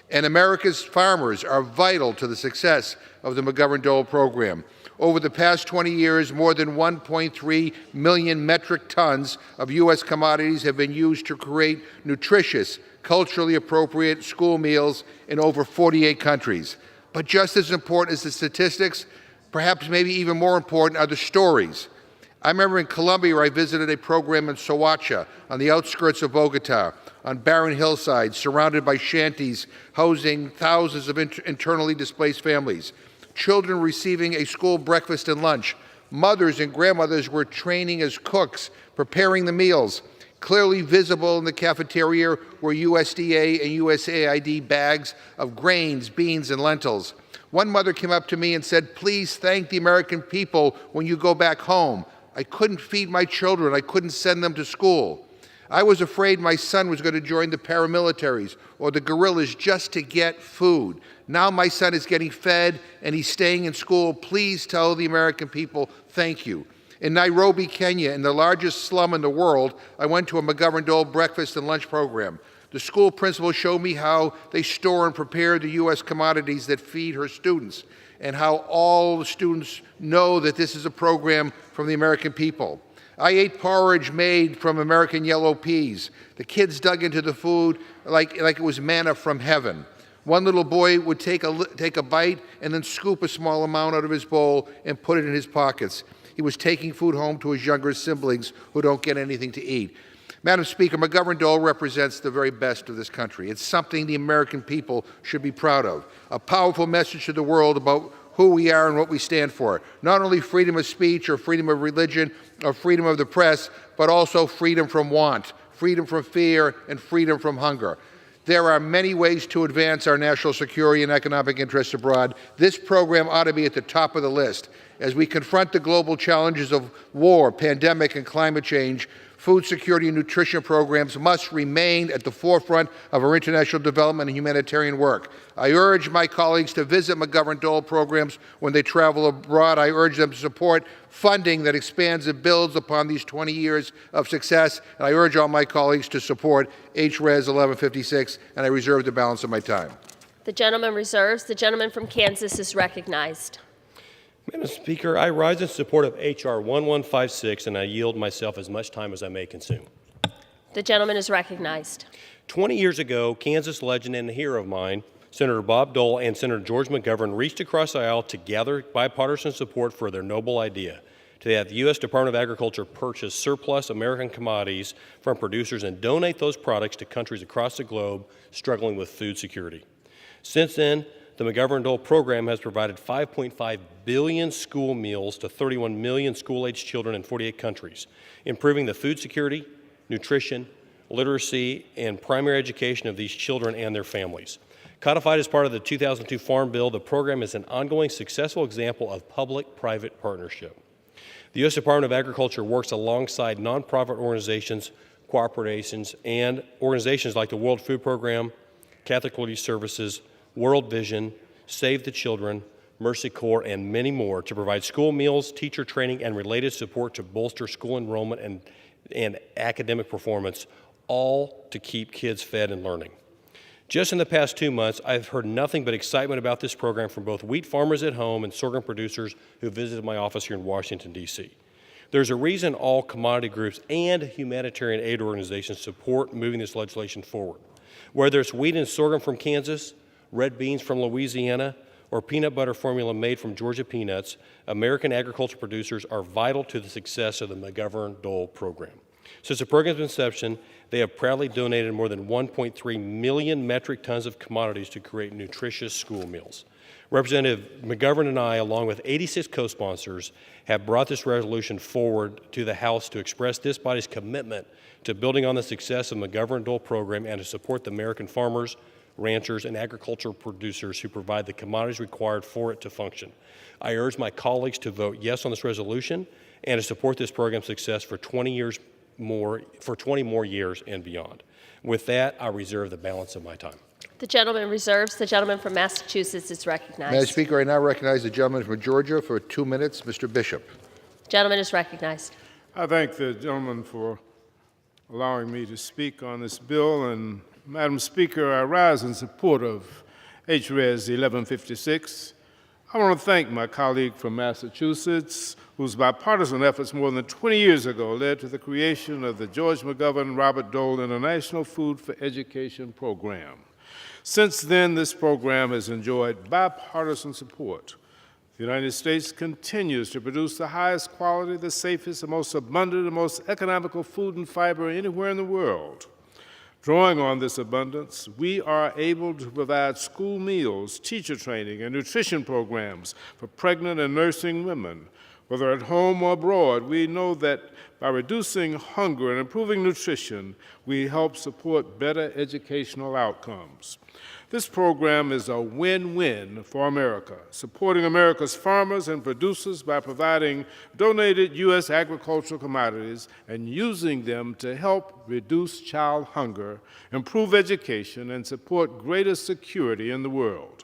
And America's farmers are vital to the success of the McGovern-Dole program. Over the past 20 years, more than 1.3 million metric tons of U.S. commodities have been used to create nutritious, culturally appropriate school meals in over 48 countries. But just as important as the statistics, perhaps maybe even more important, are the stories. I remember in Colombia where I visited a program in Soacha on the outskirts of Bogota, on barren hillsides surrounded by shanties housing thousands of internally displaced families. Children receiving a school breakfast and lunch. Mothers and grandmothers were training as cooks, preparing the meals. Clearly visible in the cafeteria were USDA and USAID bags of grains, beans, and lentils. One mother came up to me and said, "Please thank the American people when you go back home. I couldn't feed my children. I couldn't send them to school. I was afraid my son was going to join the paramilitaries or the guerrillas just to get food. Now my son is getting fed and he's staying in school. Please tell the American people thank you." In Nairobi, Kenya, in the largest slum in the world, I went to a McGovern-Dole breakfast and lunch program. The school principal showed me how they store and prepare the U.S. commodities that feed her students, and how all the students know that this is a program from the American people. I ate porridge made from American yellow peas. The kids dug into the food like it was manna from heaven. One little boy would take a bite and then scoop a small amount out of his bowl and put it in his pockets. He was taking food home to his younger siblings who don't get anything to eat. Madam Speaker, McGovern-Dole represents the very best of this country. It's something the American people should be proud of. A powerful message to the world about who we are and what we stand for. Not only freedom of speech or freedom of religion or freedom of the press, but also freedom from want, freedom from fear, and freedom from hunger. There are many ways to advance our national security and economic interests abroad. This program ought to be at the top of the list. As we confront the global challenges of war, pandemic, and climate change, food security and nutrition programs must remain at the forefront of our international development and humanitarian work. I urge my colleagues to visit McGovern-Dole programs when they travel abroad. I urge them to support funding that expands and builds upon these 20 years of success. And I urge all my colleagues to support HRES 1156, and I reserve the balance of my time. The gentleman reserves. The gentleman from Kansas is recognized. Madam Speaker, I rise in support of H.R. 1156, and I yield myself as much time as I may consume. The gentleman is recognized. 20 years ago, Kansas legend and hero of mine, Senator Bob Dole and Senator George McGovern reached across the aisle to gather bipartisan support for their noble idea to have the U.S. Department of Agriculture purchase surplus American commodities from producers and donate those products to countries across the globe struggling with food security. Since then, the McGovern-Dole program has provided 5.5 billion school meals to 31 million school-aged children in 48 countries, improving the food security, nutrition, literacy, and primary education of these children and their families. Codified as part of the 2002 Farm Bill, the program is an ongoing successful example of public-private partnership. The U.S. Department of Agriculture works alongside nonprofit organizations, cooperations, and organizations like the World Food Program, Catholic Relief Services, World Vision, Save the Children, Mercy Corps, and many more to provide school meals, teacher training, and related support to bolster school enrollment and academic performance, all to keep kids fed and learning. Just in the past 2 months, I've heard nothing but excitement about this program from both wheat farmers at home and sorghum producers who visited my office here in Washington, D.C. There's a reason all commodity groups and humanitarian aid organizations support moving this legislation forward. Whether it's wheat and sorghum from Kansas, red beans from Louisiana, or peanut butter formula made from Georgia peanuts, American agriculture producers are vital to the success of the McGovern-Dole program. Since the program's inception, they have proudly donated more than 1.3 million metric tons of commodities to create nutritious school meals. Representative McGovern and I, along with 86 co-sponsors, have brought this resolution forward to the House to express this body's commitment to building on the success of the McGovern-Dole program and to support the American farmers, ranchers, and agricultural producers who provide the commodities required for it to function. I urge my colleagues to vote yes on this resolution and to support this program's success for 20 more years and beyond. With that, I reserve the balance of my time. The gentleman reserves. The gentleman from Massachusetts is recognized. Madam Speaker, I now recognize the gentleman from Georgia for 2 minutes, Mr. Bishop. The gentleman is recognized. I thank the gentleman for allowing me to speak on this bill. And Madam Speaker, I rise in support of HRES 1156. I want to thank my colleague from Massachusetts, whose bipartisan efforts more than 20 years ago led to the creation of the George McGovern Robert Dole International Food for Education program. Since then, this program has enjoyed bipartisan support. The United States continues to produce the highest quality, the safest, the most abundant, the most economical food and fiber anywhere in the world. Drawing on this abundance, we are able to provide school meals, teacher training, and nutrition programs for pregnant and nursing women. Whether at home or abroad, we know that by reducing hunger and improving nutrition, we help support better educational outcomes. This program is a win-win for America, supporting America's farmers and producers by providing donated U.S. agricultural commodities and using them to help reduce child hunger, improve education, and support greater security in the world.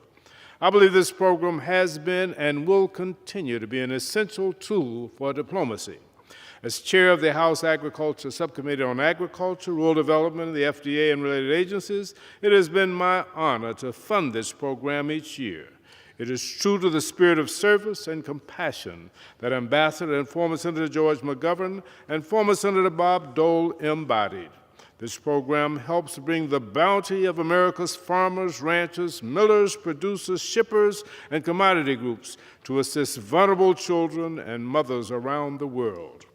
I believe this program has been and will continue to be an essential tool for diplomacy. As chair of the House Agriculture Subcommittee on Agriculture, Rural Development, the FDA, and related agencies, it has been my honor to fund this program each year. It is true to the spirit of service and compassion that Ambassador and former Senator George McGovern and former Senator Bob Dole embodied. This program helps bring the bounty of America's farmers, ranchers, millers, producers, shippers, and commodity groups to assist vulnerable children and mothers around the world.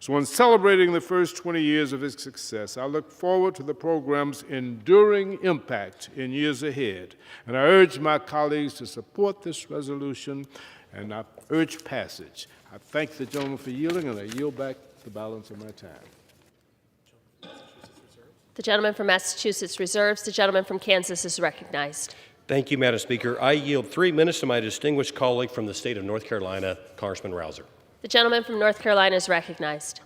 So in celebrating the first 20 years of its success, I look forward to the program's enduring impact in years ahead. And I urge my colleagues to support this resolution, and I urge passage. I thank the gentleman for yielding, and I yield back the balance of my time. The gentleman from Massachusetts reserves. The gentleman from Kansas is recognized. Thank you, Madam Speaker. I yield 3 minutes to my distinguished colleague from the state of North Carolina, Congressman Rouser. The gentleman from North Carolina is recognized.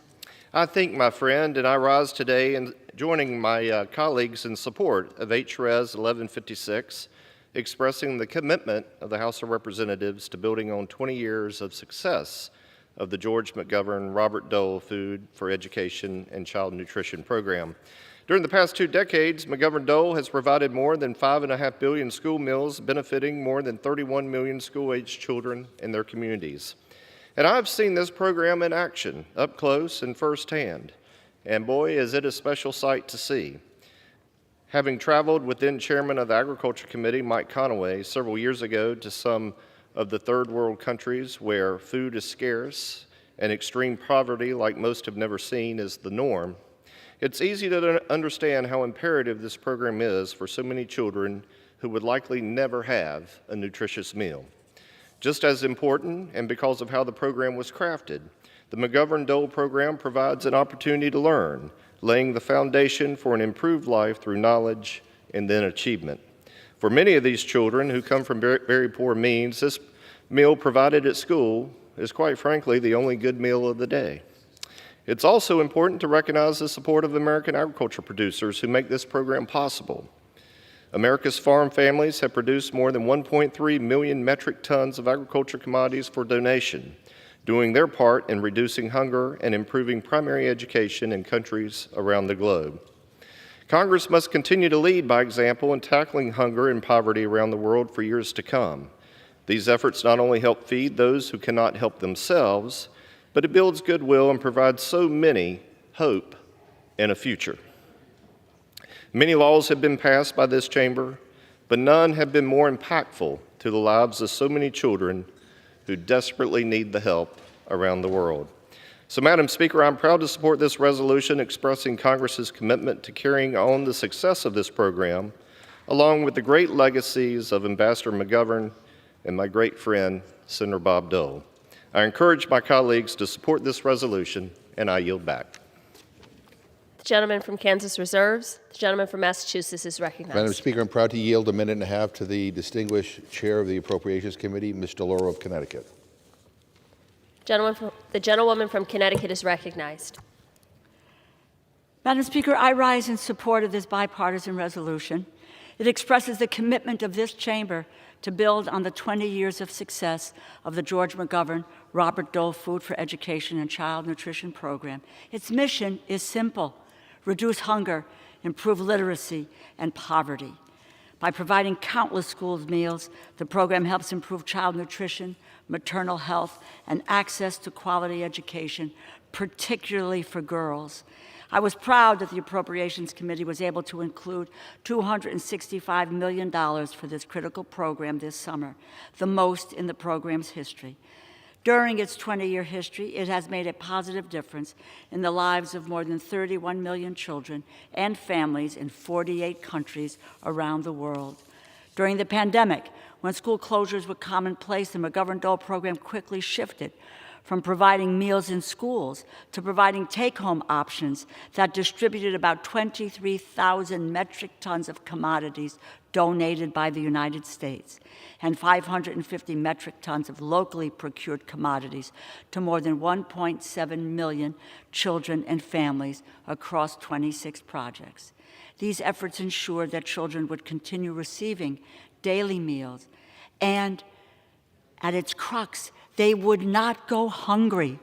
I thank my friend, and I rise today in joining my colleagues in support of HRES 1156, expressing the commitment of the House of Representatives to building on 20 years of success of the George McGovern Robert Dole Food for Education and Child Nutrition Program. During the past 2 decades, McGovern Dole has provided more than 5.5 billion school meals, benefiting more than 31 million school-aged children in their communities. And I've seen this program in action, up close and firsthand. And boy, is it a special sight to see. Having traveled with then Chairman of the Agriculture Committee, Mike Conaway, several years ago to some of the third world countries where food is scarce and extreme poverty, like most have never seen, is the norm, it's easy to understand how imperative this program is for so many children who would likely never have a nutritious meal. Just as important, and because of how the program was crafted, the McGovern Dole program provides an opportunity to learn, laying the foundation for an improved life through knowledge and then achievement. For many of these children who come from very poor means, this meal provided at school is quite frankly the only good meal of the day. It's also important to recognize the support of American agriculture producers who make this program possible. America's farm families have produced more than 1.3 million metric tons of agriculture commodities for donation, doing their part in reducing hunger and improving primary education in countries around the globe. Congress must continue to lead by example in tackling hunger and poverty around the world for years to come. These efforts not only help feed those who cannot help themselves, but it builds goodwill and provides so many hope and a future. Many laws have been passed by this chamber, but none have been more impactful to the lives of so many children who desperately need the help around the world. So, Madam Speaker, I'm proud to support this resolution expressing Congress's commitment to carrying on the success of this program, along with the great legacies of Ambassador McGovern and my great friend, Senator Bob Dole. I encourage my colleagues to support this resolution, and I yield back. The gentleman from Kansas reserves. The gentleman from Massachusetts is recognized. Madam Speaker, I'm proud to yield 1.5 minutes to the distinguished chair of the Appropriations Committee, Ms. DeLauro of Connecticut. The gentlewoman from Connecticut is recognized. Madam Speaker, I rise in support of this bipartisan resolution. It expresses the commitment of this chamber to build on the 20 years of success of the George McGovern Robert Dole Food for Education and Child Nutrition Program. Its mission is simple: reduce hunger, improve literacy and poverty. By providing countless school meals, the program helps improve child nutrition, maternal health, and access to quality education, particularly for girls. I was proud that the Appropriations Committee was able to include $265 million for this critical program this summer, the most in the program's history. During its 20-year history, it has made a positive difference in the lives of more than 31 million children and families in 48 countries around the world. During the pandemic, when school closures were commonplace, the McGovern Dole program quickly shifted from providing meals in schools to providing take-home options that distributed about 23,000 metric tons of commodities donated by the United States and 550 metric tons of locally procured commodities to more than 1.7 million children and families across 26 projects. These efforts ensured that children would continue receiving daily meals, and at its crux, they would not go hungry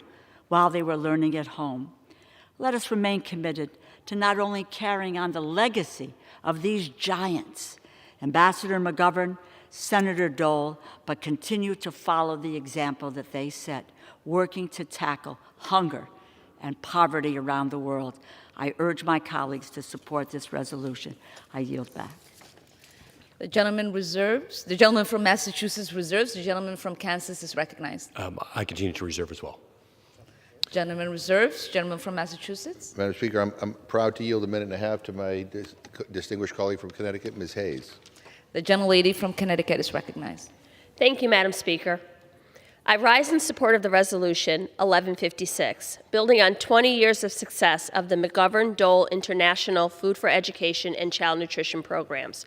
while they were learning at home. Let us remain committed to not only carrying on the legacy of these giants, Ambassador McGovern, Senator Dole, but continue to follow the example that they set, working to tackle hunger and poverty around the world. I urge my colleagues to support this resolution. I yield back. The gentleman reserves. The gentleman from Massachusetts reserves. The gentleman from Kansas is recognized. I continue to reserve as well. Gentleman reserves. Gentleman from Massachusetts. Madam Speaker, I'm proud to yield a minute and a half to my distinguished colleague from Connecticut, Ms. Hayes. The gentlelady from Connecticut is recognized. Thank you, Madam Speaker. I rise in support of the resolution 1156, building on 20 years of success of the McGovern-Dole International Food for Education and Child Nutrition programs.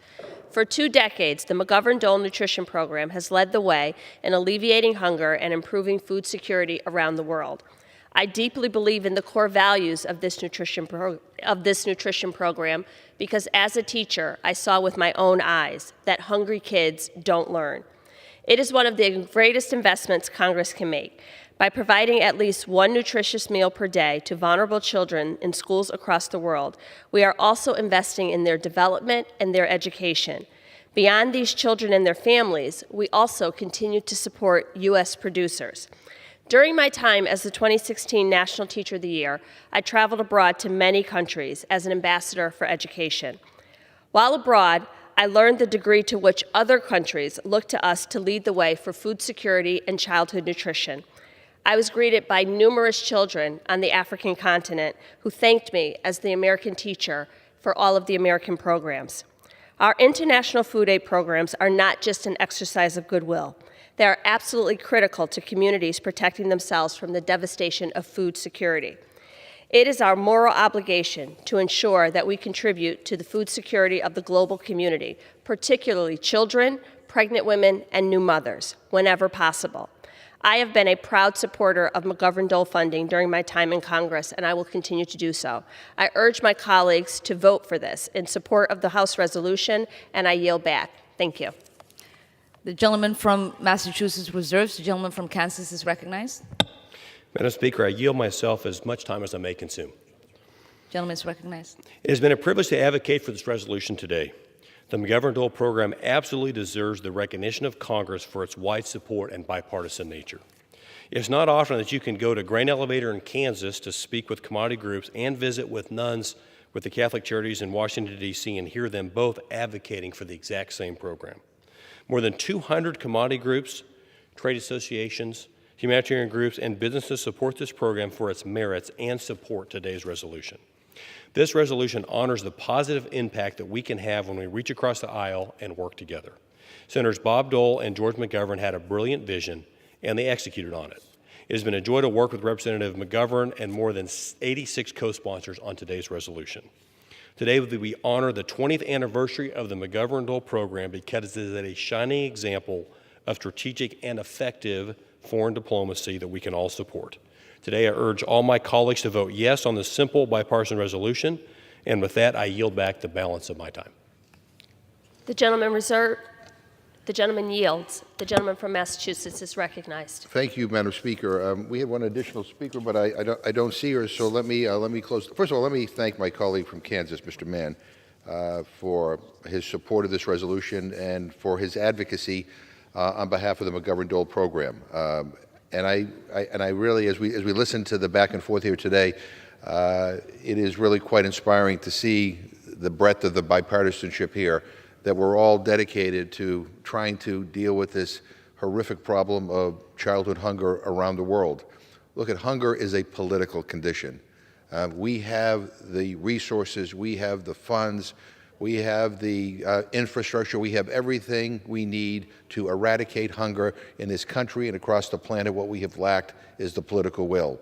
For 2 decades, the McGovern-Dole Nutrition Program has led the way in alleviating hunger and improving food security around the world. I deeply believe in the core values of this nutrition program because as a teacher, I saw with my own eyes that hungry kids don't learn. It is one of the greatest investments Congress can make. By providing at least 1 nutritious meal per day to vulnerable children in schools across the world, we are also investing in their development and their education. Beyond these children and their families, we also continue to support U.S. producers. During my time as the 2016 National Teacher of the Year, I traveled abroad to many countries as an ambassador for education. While abroad, I learned the degree to which other countries look to us to lead the way for food security and childhood nutrition. I was greeted by numerous children on the African continent who thanked me as the American teacher for all of the American programs. Our international food aid programs are not just an exercise of goodwill. They are absolutely critical to communities protecting themselves from the devastation of food security. It is our moral obligation to ensure that we contribute to the food security of the global community, particularly children, pregnant women, and new mothers, whenever possible. I have been a proud supporter of McGovern-Dole funding during my time in Congress, and I will continue to do so. I urge my colleagues to vote for this in support of the House resolution, and I yield back. Thank you. The gentleman from Massachusetts reserves. The gentleman from Kansas is recognized. Madam Speaker, I yield myself as much time as I may consume. Gentleman is recognized. It has been a privilege to advocate for this resolution today. The McGovern-Dole program absolutely deserves the recognition of Congress for its wide support and bipartisan nature. It's not often that you can go to Grain Elevator in Kansas to speak with commodity groups and visit with nuns with the Catholic Charities in Washington, D.C., and hear them both advocating for the exact same program. More than 200 commodity groups, trade associations, humanitarian groups, and businesses support this program for its merits and support today's resolution. This resolution honors the positive impact that we can have when we reach across the aisle and work together. Senators Bob Dole and George McGovern had a brilliant vision, and they executed on it. It has been a joy to work with Representative McGovern and more than 86 co-sponsors on today's resolution. Today, we honor the 20th anniversary of the McGovern-Dole program because it is a shining example of strategic and effective foreign diplomacy that we can all support. Today, I urge all my colleagues to vote yes on this simple bipartisan resolution, and with that, I yield back the balance of my time. The gentleman reserved. The gentleman yields. The gentleman from Massachusetts is recognized. Thank you, Madam Speaker. We had one additional speaker, but I don't see her, so let me close. First of all, let me thank my colleague from Kansas, Mr. Mann, for his support of this resolution and for his advocacy on behalf of the McGovern-Dole program. And I really, as we listen to the back and forth here today, it is really quite inspiring to see the breadth of the bipartisanship here, that we're all dedicated to trying to deal with this horrific problem of childhood hunger around the world. Look, hunger is a political condition. We have the resources, we have the funds, we have the infrastructure, we have everything we need to eradicate hunger in this country and across the planet. What we have lacked is the political will.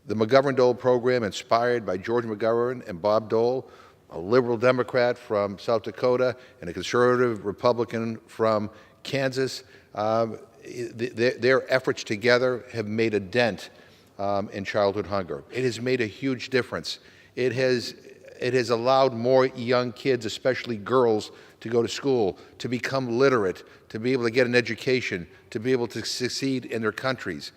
The McGovern-Dole program, inspired by George McGovern and Bob Dole, a liberal Democrat from South Dakota and a conservative Republican from Kansas, their efforts together have made a dent in childhood hunger. It has made a huge difference. It has allowed more young kids, especially girls, to go to school, to become literate, to be able to get an education, to be able to succeed in their countries.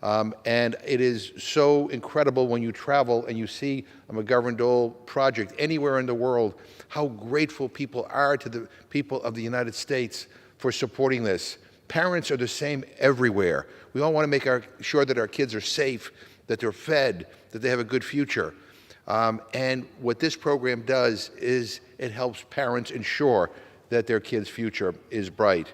And it is so incredible when you travel and you see a McGovern-Dole project anywhere in the world, how grateful people are to the people of the United States for supporting this. Parents are the same everywhere. We all want to make sure that our kids are safe, that they're fed, that they have a good future. And what this program does is it helps parents ensure that their kids' future is bright.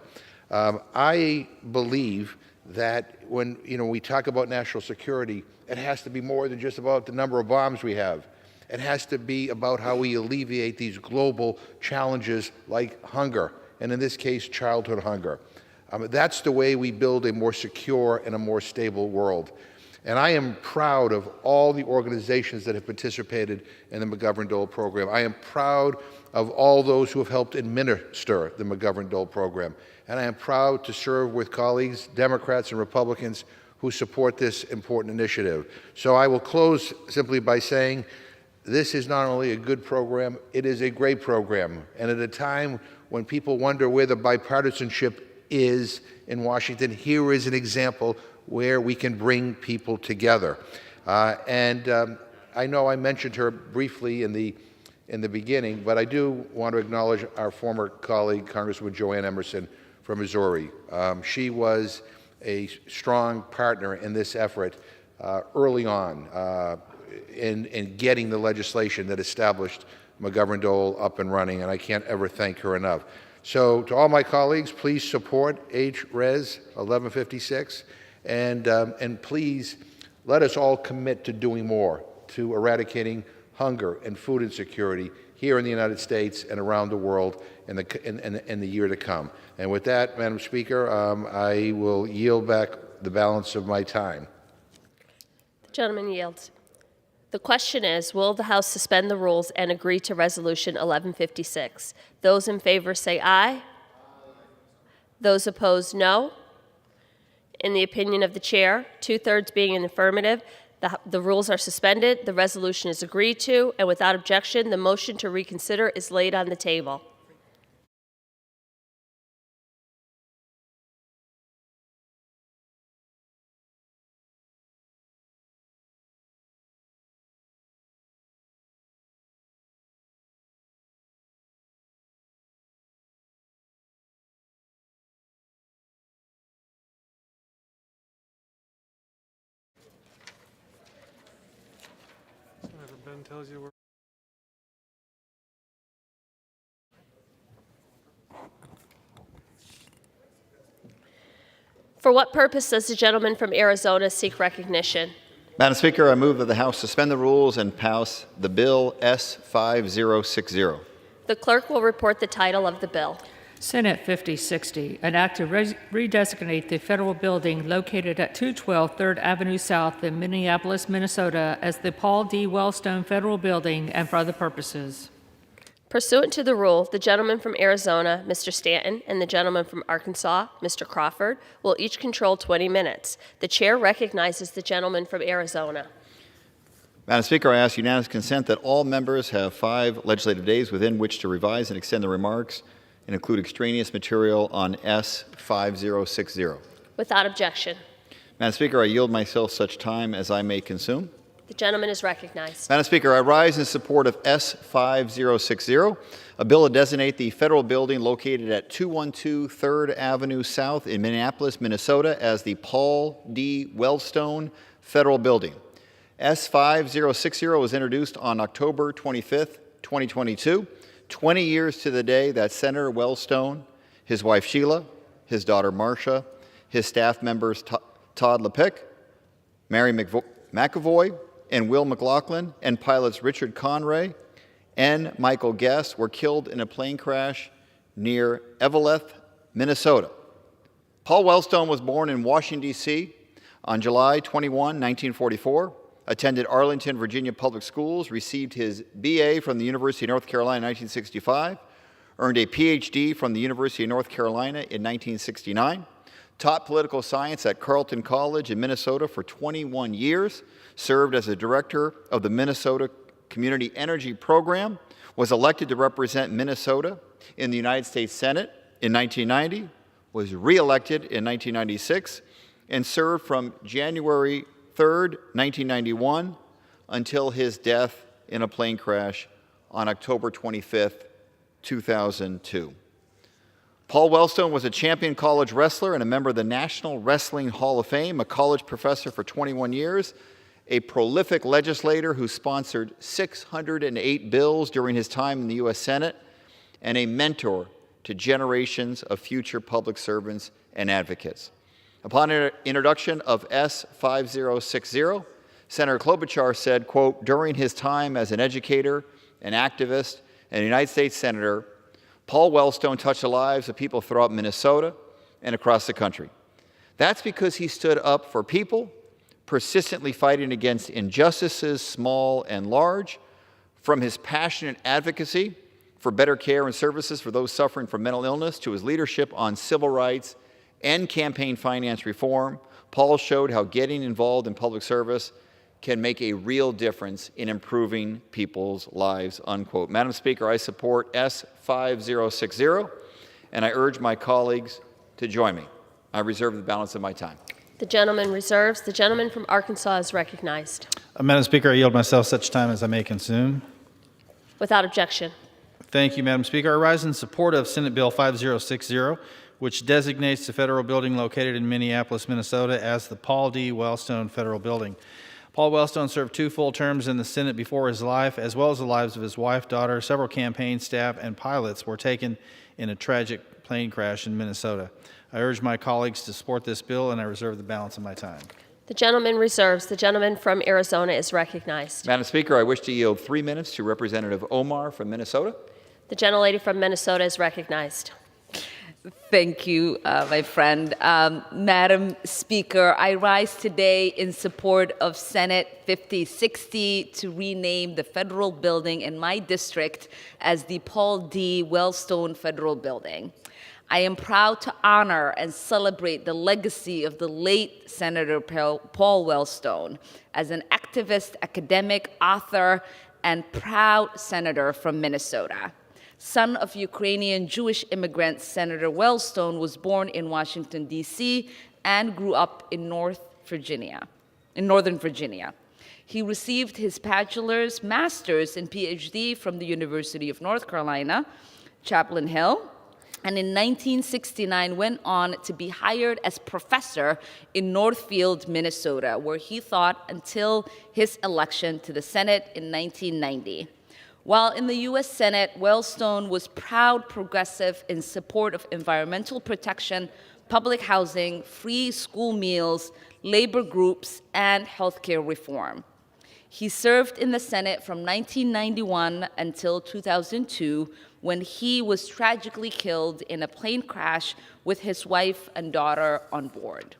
I believe that when we talk about national security, it has to be more than just about the number of bombs we have. It has to be about how we alleviate these global challenges like hunger, and in this case, childhood hunger. That's the way we build a more secure and a more stable world. And I am proud of all the organizations that have participated in the McGovern-Dole program. I am proud of all those who have helped administer the McGovern-Dole program. And I am proud to serve with colleagues, Democrats and Republicans, who support this important initiative. So I will close simply by saying this is not only a good program, it is a great program. And at a time when people wonder where the bipartisanship is in Washington, here is an example where we can bring people together. I know I mentioned her briefly in the beginning, but I do want to acknowledge our former colleague, Congresswoman Joanne Emerson from Missouri. She was a strong partner in this effort early on in getting the legislation that established McGovern-Dole up and running, and I can't ever thank her enough. So to all my colleagues, please support H-Res 1156, and please let us all commit to doing more to eradicating hunger and food insecurity here in the United States and around the world in the year to come. And with that, Madam Speaker, I will yield back the balance of my time. The gentleman yields. The question is, will the House suspend the rules and agree to Resolution 1156? Those in favor say aye. Those opposed, no. In the opinion of the chair, 2/3 being in the affirmative, the rules are suspended, the resolution is agreed to, and without objection, the motion to reconsider is laid on the table. Ben tells you where. For what purpose does the gentleman from Arizona seek recognition? Madam Speaker, I move that the House suspend the rules and pass the bill S5060. The clerk will report the title of the bill. Senate 5060, an act to redesignate the federal building located at 212 3rd Avenue South in Minneapolis, Minnesota as the Paul D. Wellstone Federal Building and for other purposes. Pursuant to the rule, the gentleman from Arizona, Mr. Stanton, and the gentleman from Arkansas, Mr. Crawford, will each control 20 minutes. The chair recognizes the gentleman from Arizona. Madam Speaker, I ask unanimous consent that all members have 5 legislative days within which to revise and extend their remarks and include extraneous material on S5060. Without objection. Madam Speaker, I yield myself such time as I may consume. The gentleman is recognized. Madam Speaker, I rise in support of S5060, a bill to designate the federal building located at 212 3rd Avenue South in Minneapolis, Minnesota as the Paul D. Wellstone Federal Building. S5060 was introduced on October 25th, 2022, 20 years to the day that Senator Wellstone, his wife Sheila, his daughter Marcia, his staff members Todd LePic, Mary McAvoy, and Will McLaughlin, and pilots Richard Conray and Michael Guest were killed in a plane crash near Eveleth, Minnesota. Paul Wellstone was born in Washington, D.C. on July 21, 1944, attended Arlington, Virginia public schools, received his BA from the University of North Carolina in 1965, earned a PhD from the University of North Carolina in 1969, taught political science at Carleton College in Minnesota for 21 years, served as a director of the Minnesota Community Energy Program, was elected to represent Minnesota in the United States Senate in 1990, was reelected in 1996, and served from January 3rd, 1991, until his death in a plane crash on October 25th, 2002. Paul Wellstone was a champion college wrestler and a member of the National Wrestling Hall of Fame, a college professor for 21 years, a prolific legislator who sponsored 608 bills during his time in the U.S. Senate, and a mentor to generations of future public servants and advocates. Upon introduction of S5060, Senator Klobuchar said, quote, during his time as an educator, an activist, and a United States Senator, Paul Wellstone touched the lives of people throughout Minnesota and across the country. That's because he stood up for people, persistently fighting against injustices, small and large, from his passionate advocacy for better care and services for those suffering from mental illness to his leadership on civil rights and campaign finance reform. Paul showed how getting involved in public service can make a real difference in improving people's lives, unquote. Madam Speaker, I support S5060, and I urge my colleagues to join me. I reserve the balance of my time. The gentleman reserves. The gentleman from Arkansas is recognized. Madam Speaker, I yield myself such time as I may consume. Without objection. Thank you, Madam Speaker. I rise in support of Senate Bill 5060, which designates the federal building located in Minneapolis, Minnesota as the Paul D. Wellstone Federal Building. Paul Wellstone served 2 full terms in the Senate before his life, as well as the lives of his wife, daughter, several campaign staff, and pilots were taken in a tragic plane crash in Minnesota. I urge my colleagues to support this bill, and I reserve the balance of my time. The gentleman reserves. The gentleman from Arizona is recognized. Madam Speaker, I wish to yield 3 minutes to Representative Omar from Minnesota. The gentlelady from Minnesota is recognized. Thank you, my friend. Madam Speaker, I rise today in support of Senate 5060 to rename the federal building in my district as the Paul D. Wellstone Federal Building. I am proud to honor and celebrate the legacy of the late Senator Paul Wellstone as an activist, academic, author, and proud senator from Minnesota. Son of Ukrainian Jewish immigrants, Senator Wellstone was born in Washington, D.C., and grew up in Northern Virginia. He received his bachelor's, master's, and PhD from the University of North Carolina, Chapel Hill, and in 1969 went on to be hired as professor in Northfield, Minnesota, where he taught until his election to the Senate in 1990. While in the U.S. Senate, Wellstone was proud progressive in support of environmental protection, public housing, free school meals, labor groups, and healthcare reform. He served in the Senate from 1991 until 2002, when he was tragically killed in a plane crash with his wife and daughter on board.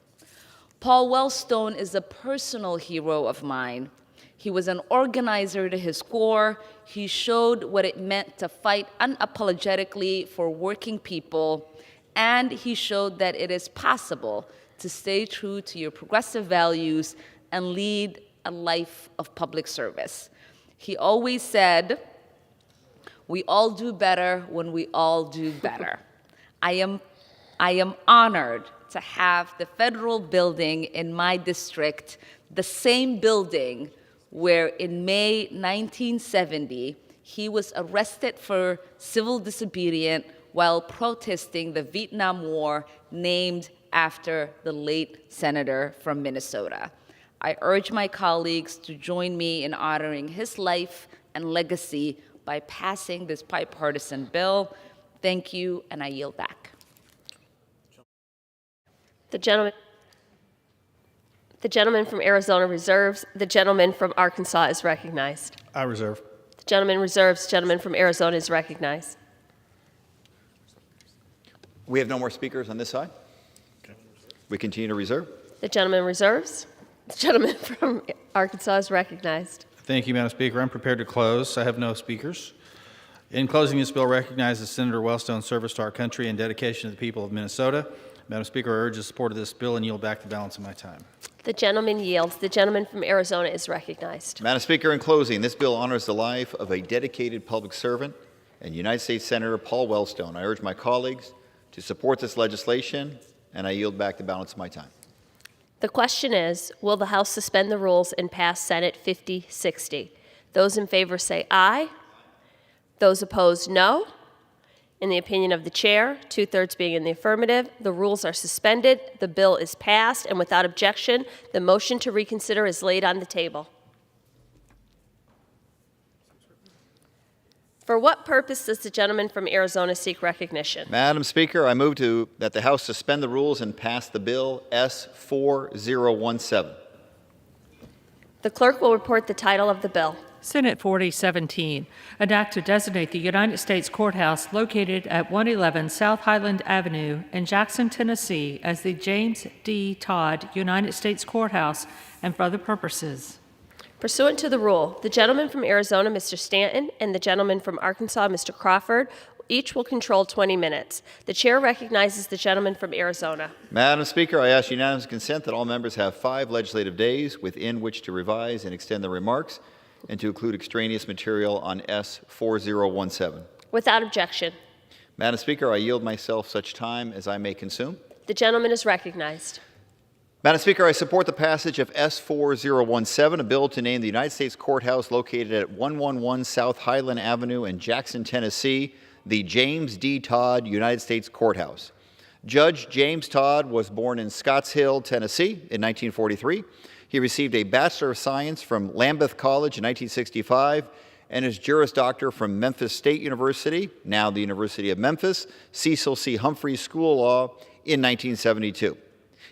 Paul Wellstone is a personal hero of mine. He was an organizer to his core. He showed what it meant to fight unapologetically for working people, and he showed that it is possible to stay true to your progressive values and lead a life of public service. He always said, "We all do better when we all do better." I am honored to have the federal building in my district, the same building where in May 1970, he was arrested for civil disobedience while protesting the Vietnam War, named after the late senator from Minnesota. I urge my colleagues to join me in honoring his life and legacy by passing this bipartisan bill. Thank you, and I yield back. The gentleman from Arizona reserves. The gentleman from Arkansas is recognized. I reserve. The gentleman reserves. The gentleman from Arizona is recognized. We have no more speakers on this side. Okay. We continue to reserve. The gentleman reserves. The gentleman from Arkansas is recognized. Thank you, Madam Speaker. I'm prepared to close. I have no speakers. In closing, this bill recognizes Senator Wellstone's service to our country and dedication to the people of Minnesota. Madam Speaker, I urge the support of this bill and yield back the balance of my time. The gentleman yields. The gentleman from Arizona is recognized. Madam Speaker, in closing, this bill honors the life of a dedicated public servant and United States Senator Paul Wellstone. I urge my colleagues to support this legislation, and I yield back the balance of my time. The question is, will the House suspend the rules and pass Senate 5060? Those in favor say aye. Those opposed, no. In the opinion of the chair, 2/3 being in the affirmative, the rules are suspended, the bill is passed, and without objection, the motion to reconsider is laid on the table. For what purpose does the gentleman from Arizona seek recognition? Madam Speaker, I move that the House suspend the rules and pass the bill S4017. The clerk will report the title of the bill. Senate 4017, an act to designate the United States Courthouse located at 111 South Highland Avenue in Jackson, Tennessee as the James D. Todd United States Courthouse and for other purposes. Pursuant to the rule, the gentleman from Arizona, Mr. Stanton, and the gentleman from Arkansas, Mr. Crawford, each will control 20 minutes. The chair recognizes the gentleman from Arizona. Madam Speaker, I ask unanimous consent that all members have 5 legislative days within which to revise and extend their remarks and to include extraneous material on S4017. Without objection. Madam Speaker, I yield myself such time as I may consume. The gentleman is recognized. Madam Speaker, I support the passage of S4017, a bill to name the United States Courthouse located at 111 South Highland Avenue in Jackson, Tennessee, the James D. Todd United States Courthouse. Judge James Todd was born in Scotts Hill, Tennessee in 1943. He received a Bachelor of Science from Lambeth College in 1965 and his Juris Doctor from Memphis State University, now the University of Memphis, Cecil C. Humphreys School of Law in 1972.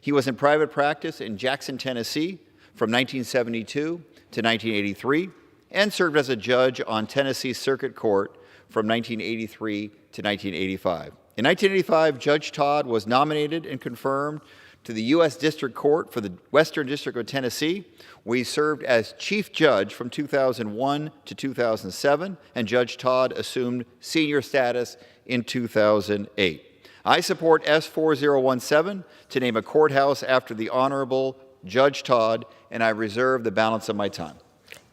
He was in private practice in Jackson, Tennessee from 1972 to 1983 and served as a judge on Tennessee Circuit Court from 1983 to 1985. In 1985, Judge Todd was nominated and confirmed to the U.S. District Court for the Western District of Tennessee, where he served as Chief Judge from 2001 to 2007, and Judge Todd assumed senior status in 2008. I support S4017 to name a courthouse after the Honorable Judge Todd, and I reserve the balance of my time.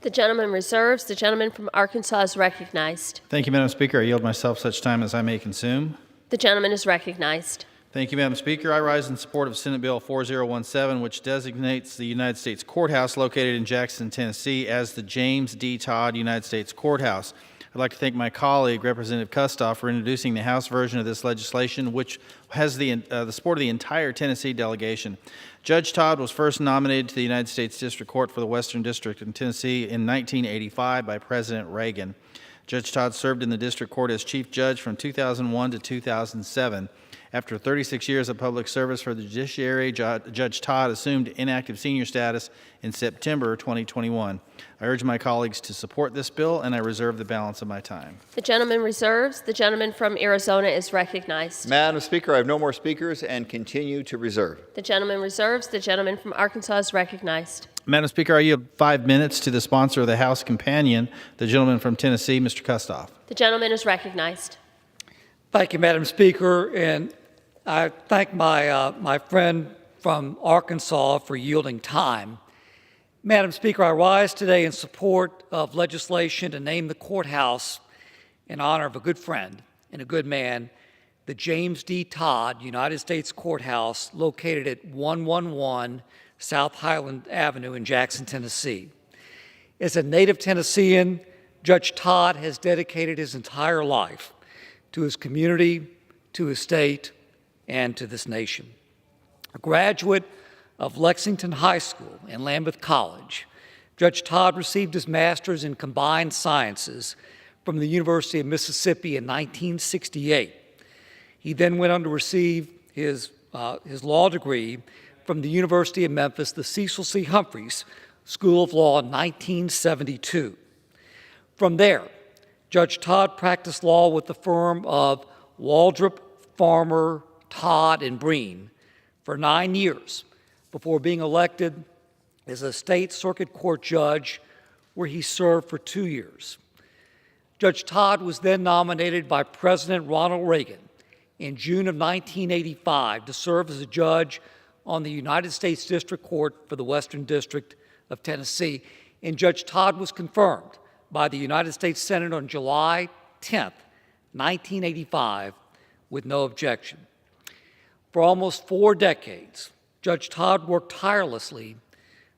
The gentleman reserves. The gentleman from Arkansas is recognized. Thank you, Madam Speaker. I yield myself such time as I may consume. The gentleman is recognized. Thank you, Madam Speaker. I rise in support of Senate Bill 4017, which designates the United States Courthouse located in Jackson, Tennessee as the James D. Todd United States Courthouse. I'd like to thank my colleague, Representative Kustoff, for introducing the House version of this legislation, which has the support of the entire Tennessee delegation. Judge Todd was first nominated to the United States District Court for the Western District in Tennessee in 1985 by President Reagan. Judge Todd served in the district court as chief judge from 2001 to 2007. After 36 years of public service for the judiciary, Judge Todd assumed inactive senior status in September 2021. I urge my colleagues to support this bill, and I reserve the balance of my time. The gentleman reserves. The gentleman from Arizona is recognized. Madam Speaker, I have no more speakers and continue to reserve. The gentleman reserves. The gentleman from Arkansas is recognized. Madam Speaker, I yield 5 minutes to the sponsor of the House companion, the gentleman from Tennessee, Mr. Kustoff. The gentleman is recognized. Thank you, Madam Speaker, and I thank my friend from Arkansas for yielding time. Madam Speaker, I rise today in support of legislation to name the courthouse in honor of a good friend and a good man, the James D. Todd United States Courthouse located at 111 South Highland Avenue in Jackson, Tennessee. As a native Tennessean, Judge Todd has dedicated his entire life to his community, to his state, and to this nation. A graduate of Lexington High School and Lambeth College, Judge Todd received his master's in combined sciences from the University of Mississippi in 1968. He then went on to receive his law degree from the University of Memphis, the Cecil C. Humphreys School of Law in 1972. From there, Judge Todd practiced law with the firm of Waldrop, Farmer, Todd, and Breen for 9 years before being elected as a state circuit court judge, where he served for 2 years. Judge Todd was then nominated by President Ronald Reagan in June of 1985 to serve as a judge on the United States District Court for the Western District of Tennessee, and Judge Todd was confirmed by the United States Senate on July 10th, 1985, with no objection. For almost 4 decades, Judge Todd worked tirelessly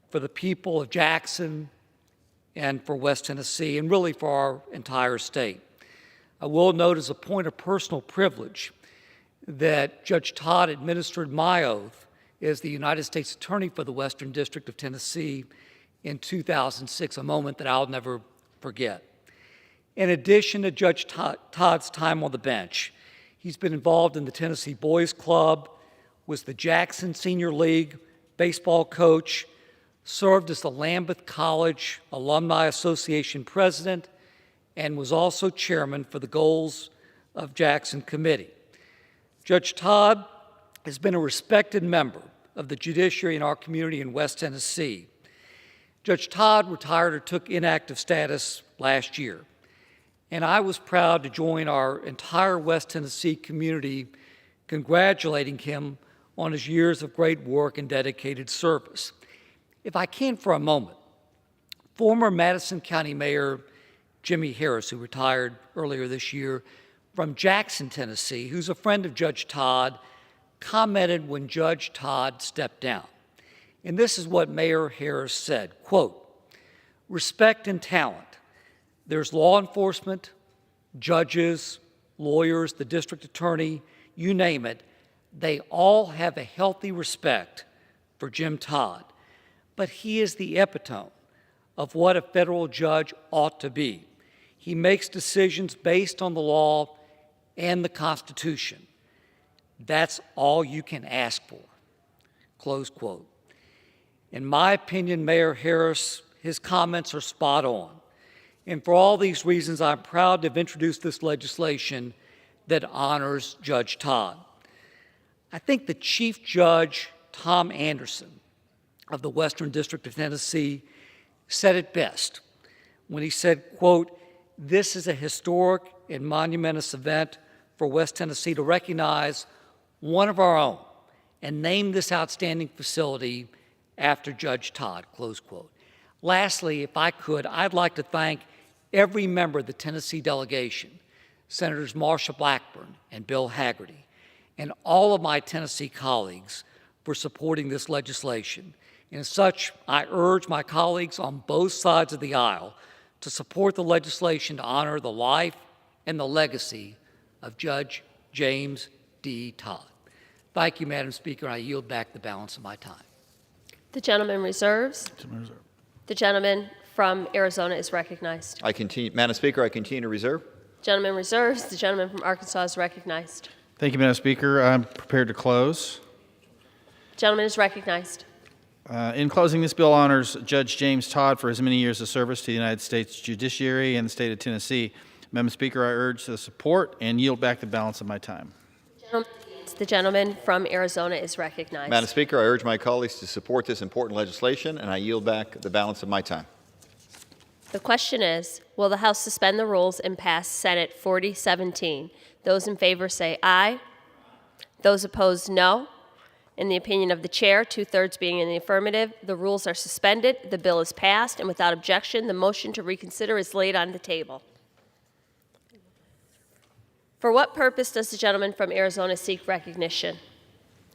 for the people of Jackson and for West Tennessee, and really for our entire state. I will note as a point of personal privilege that Judge Todd administered my oath as the United States Attorney for the Western District of Tennessee in 2006, a moment that I'll never forget. In addition to Judge Todd's time on the bench, he's been involved in the Tennessee Boys Club, was the Jackson Senior League baseball coach, served as the Lambeth College Alumni Association president, and was also chairman for the Goals of Jackson Committee. Judge Todd has been a respected member of the judiciary in our community in West Tennessee. Judge Todd retired or took inactive status last year, and I was proud to join our entire West Tennessee community congratulating him on his years of great work and dedicated service. If I can for a moment, former Madison County Mayor Jimmy Harris, who retired earlier this year, from Jackson, Tennessee, who's a friend of Judge Todd, commented when Judge Todd stepped down. And this is what Mayor Harris said, quote, "Respect and talent. There's law enforcement, judges, lawyers, the district attorney, you name it. They all have a healthy respect for Jim Todd. But he is the epitome of what a federal judge ought to be. He makes decisions based on the law and the Constitution. That's all you can ask for." Close quote. In my opinion, Mayor Harris, his comments are spot on. And for all these reasons, I'm proud to have introduced this legislation that honors Judge Todd. I think the Chief Judge, Tom Anderson, of the Western District of Tennessee, said it best when he said, quote, "This is a historic and monumentous event for West Tennessee to recognize one of our own and name this outstanding facility after Judge Todd," close quote. Lastly, if I could, I'd like to thank every member of the Tennessee delegation, Senators Marsha Blackburn and Bill Hagerty, and all of my Tennessee colleagues for supporting this legislation. And as such, I urge my colleagues on both sides of the aisle to support the legislation to honor the life and the legacy of Judge James D. Todd. Thank you, Madam Speaker. I yield back the balance of my time. The gentleman reserves. The gentleman from Arizona is recognized. Madam Speaker, I continue to reserve. Gentleman reserves. The gentleman from Arkansas is recognized. Thank you, Madam Speaker. I'm prepared to close. Gentleman is recognized. In closing, this bill honors Judge James Todd for his many years of service to the United States judiciary and the state of Tennessee. Madam Speaker, I urge the support and yield back the balance of my time. The gentleman from Arizona is recognized. Madam Speaker, I urge my colleagues to support this important legislation, and I yield back the balance of my time. The question is, will the House suspend the rules and pass Senate 4017? Those in favor say aye. Those opposed, no. In the opinion of the chair, 2/3 being in the affirmative, the rules are suspended, the bill is passed, and without objection, the motion to reconsider is laid on the table. For what purpose does the gentleman from Arizona seek recognition?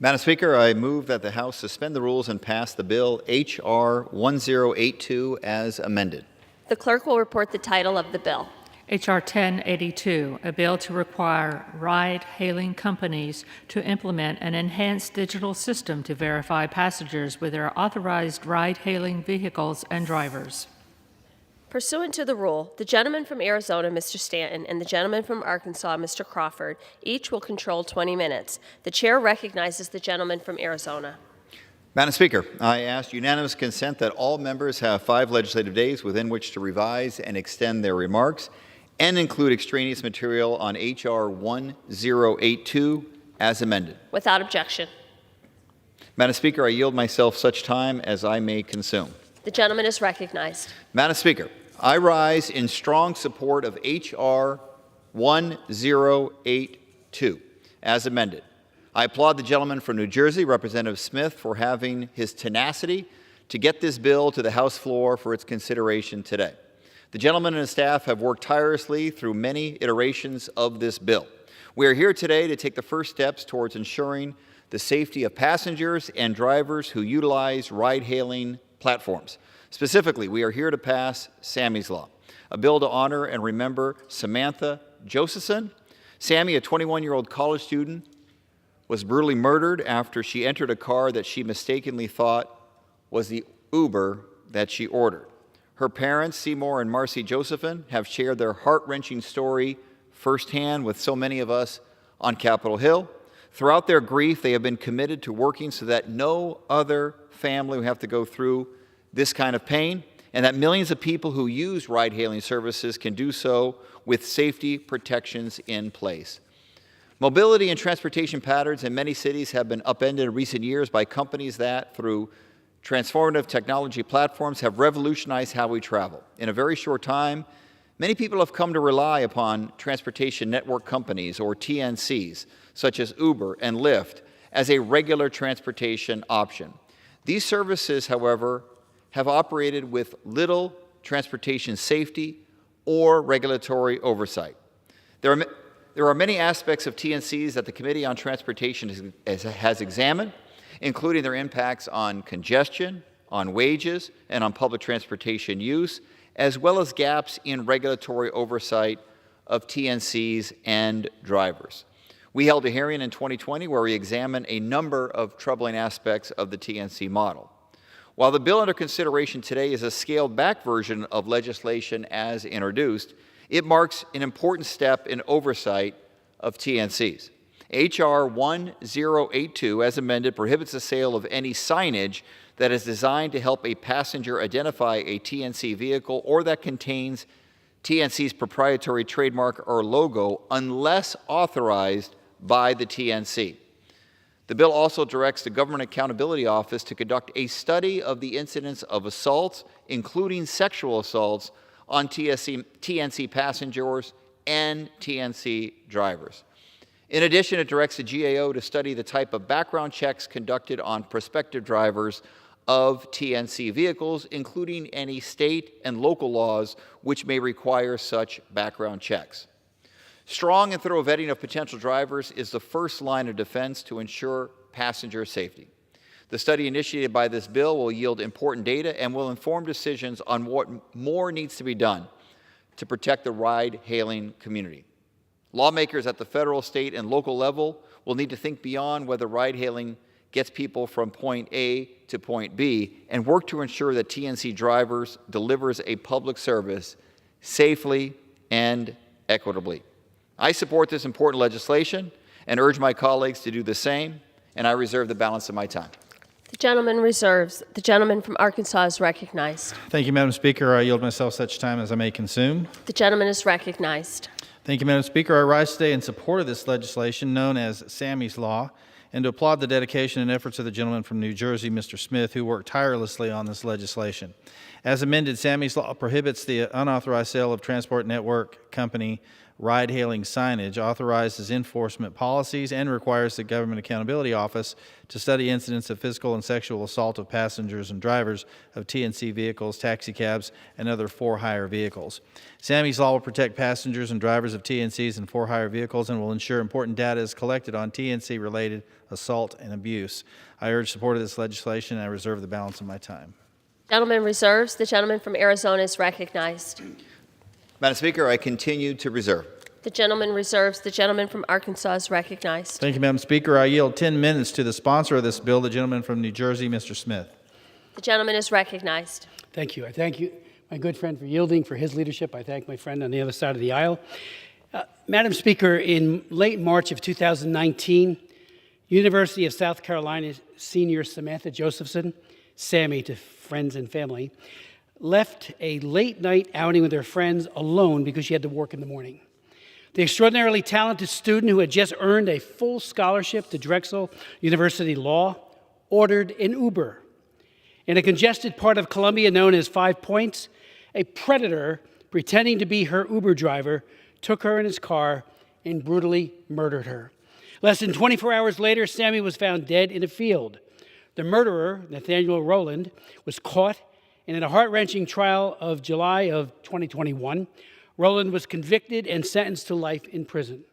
Madam Speaker, I move that the House suspend the rules and pass the bill H.R. 1082 as amended. The clerk will report the title of the bill. H.R. 1082, a bill to require ride-hailing companies to implement an enhanced digital system to verify passengers with their authorized ride-hailing vehicles and drivers. Pursuant to the rule, the gentleman from Arizona, Mr. Stanton, and the gentleman from Arkansas, Mr. Crawford, each will control 20 minutes. The chair recognizes the gentleman from Arizona. Madam Speaker, I ask unanimous consent that all members have 5 legislative days within which to revise and extend their remarks and include extraneous material on H.R. 1082 as amended. Without objection. Madam Speaker, I yield myself such time as I may consume. The gentleman is recognized. Madam Speaker, I rise in strong support of H.R. 1082 as amended. I applaud the gentleman from New Jersey, Representative Smith, for having his tenacity to get this bill to the House floor for its consideration today. The gentleman and his staff have worked tirelessly through many iterations of this bill. We are here today to take the first steps towards ensuring the safety of passengers and drivers who utilize ride-hailing platforms. Specifically, we are here to pass Sammy's Law, a bill to honor and remember Samantha Josephson. Sammy, a 21-year-old college student, was brutally murdered after she entered a car that she mistakenly thought was the Uber that she ordered. Her parents, Seymour and Marcy Josephine, have shared their heart-wrenching story firsthand with so many of us on Capitol Hill. Throughout their grief, they have been committed to working so that no other family will have to go through this kind of pain, and that millions of people who use ride-hailing services can do so with safety protections in place. Mobility and transportation patterns in many cities have been upended in recent years by companies that, through transformative technology platforms, have revolutionized how we travel. In a very short time, many people have come to rely upon transportation network companies, or TNCs, such as Uber and Lyft, as a regular transportation option. These services, however, have operated with little transportation safety or regulatory oversight. There are many aspects of TNCs that the Committee on Transportation has examined, including their impacts on congestion, on wages, and on public transportation use, as well as gaps in regulatory oversight of TNCs and drivers. We held a hearing in 2020 where we examined a number of troubling aspects of the TNC model. While the bill under consideration today is a scaled-back version of legislation as introduced, it marks an important step in oversight of TNCs. H.R. 1082, as amended, prohibits the sale of any signage that is designed to help a passenger identify a TNC vehicle or that contains TNC's proprietary trademark or logo unless authorized by the TNC. The bill also directs the Government Accountability Office to conduct a study of the incidence of assaults, including sexual assaults, on TNC passengers and TNC drivers. In addition, it directs the GAO to study the type of background checks conducted on prospective drivers of TNC vehicles, including any state and local laws which may require such background checks. Strong and thorough vetting of potential drivers is the first line of defense to ensure passenger safety. The study initiated by this bill will yield important data and will inform decisions on what more needs to be done to protect the ride-hailing community. Lawmakers at the federal, state, and local level will need to think beyond whether ride-hailing gets people from point A to point B and work to ensure that TNC drivers delivers a public service safely and equitably. I support this important legislation and urge my colleagues to do the same, and I reserve the balance of my time. The gentleman reserves. The gentleman from Arkansas is recognized. Thank you, Madam Speaker. I yield myself such time as I may consume. The gentleman is recognized. Thank you, Madam Speaker. I rise today in support of this legislation known as Sammy's Law, and to applaud the dedication and efforts of the gentleman from New Jersey, Mr. Smith, who worked tirelessly on this legislation. As amended, Sammy's Law prohibits the unauthorized sale of transport network company ride-hailing signage, authorizes enforcement policies, and requires the Government Accountability Office to study incidents of physical and sexual assault of passengers and drivers of TNC vehicles, taxicabs, and other for-hire vehicles. Sammy's Law will protect passengers and drivers of TNCs and for-hire vehicles and will ensure important data is collected on TNC-related assault and abuse. I urge support of this legislation, and I reserve the balance of my time. Gentleman reserves. The gentleman from Arizona is recognized. Madam Speaker, I continue to reserve. The gentleman reserves. The gentleman from Arkansas is recognized. Thank you, Madam Speaker. I yield 10 minutes to the sponsor of this bill, the gentleman from New Jersey, Mr. Smith. The gentleman is recognized. Thank you. I thank you, my good friend, for yielding, for his leadership. I thank my friend on the other side of the aisle. Madam Speaker, in late March of 2019, University of South Carolina senior Samantha Josephson, Sammy to friends and family, left a late-night outing with her friends alone because she had to work in the morning. The extraordinarily talented student who had just earned a full scholarship to Drexel University Law ordered an Uber. In a congested part of Columbia known as 5 Points, a predator pretending to be her Uber driver took her in his car and brutally murdered her. Less than 24 hours later, Sammy was found dead in a field. The murderer, Nathaniel Rowland, was caught, and in a heart-wrenching trial of July of 2021, Rowland was convicted and sentenced to life in prison.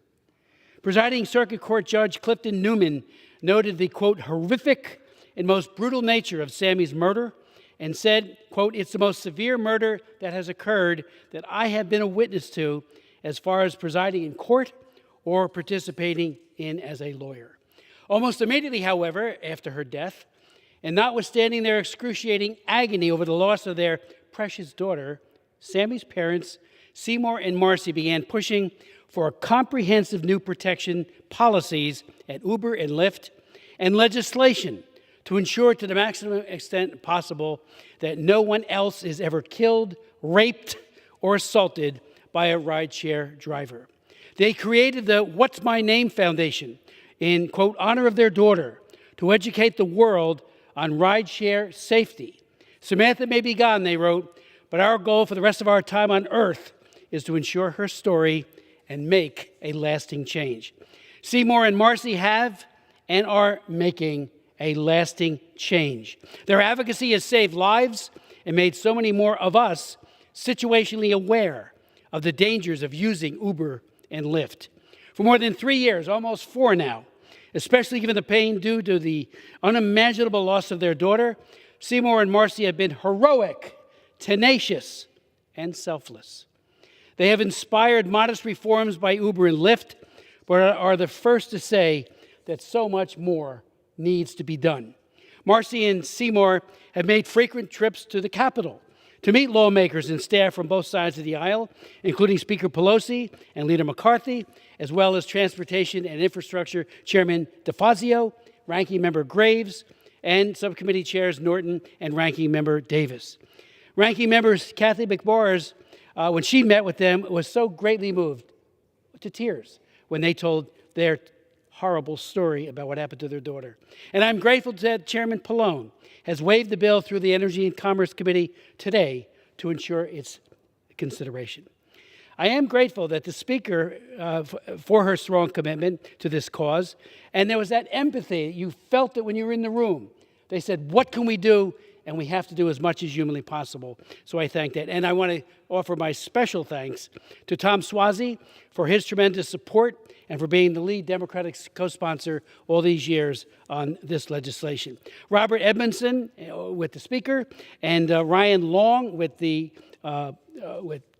Presiding Circuit Court Judge Clifton Newman noted the, quote, horrific and most brutal nature of Sammy's murder and said, quote, it's the most severe murder that has occurred that I have been a witness to as far as presiding in court or participating in as a lawyer. Almost immediately, however, after her death, and notwithstanding their excruciating agony over the loss of their precious daughter, Sammy's parents, Seymour and Marcy, began pushing for comprehensive new protection policies at Uber and Lyft and legislation to ensure to the maximum extent possible that no one else is ever killed, raped, or assaulted by a rideshare driver. They created the What's My Name Foundation in, quote, honor of their daughter to educate the world on rideshare safety. Samantha may be gone, they wrote, but our goal for the rest of our time on Earth is to ensure her story and make a lasting change. Seymour and Marcy have and are making a lasting change. Their advocacy has saved lives and made so many more of us situationally aware of the dangers of using Uber and Lyft. For more than 3 years, almost 4 now, especially given the pain due to the unimaginable loss of their daughter, Seymour and Marcy have been heroic, tenacious, and selfless. They have inspired modest reforms by Uber and Lyft, but are the first to say that so much more needs to be done. Marcy and Seymour have made frequent trips to the Capitol to meet lawmakers and staff from both sides of the aisle, including Speaker Pelosi and Leader McCarthy, as well as Transportation and Infrastructure Chairman DeFazio, Ranking Member Graves, and Subcommittee Chairs Norton and Ranking Member Davis. Ranking Member Kathy McMorris, when she met with them, was so greatly moved to tears when they told their horrible story about what happened to their daughter. And I'm grateful that Chairman Pallone has waived the bill through the Energy and Commerce Committee today to ensure its consideration. I am grateful that the Speaker, for her strong commitment to this cause, and there was that empathy. You felt it when you were in the room. They said, what can we do? And we have to do as much as humanly possible. So I thank that. And I want to offer my special thanks to Tom Suozzi for his tremendous support and for being the lead Democratic co-sponsor all these years on this legislation. Robert Edmondson with the Speaker, and Ryan Long with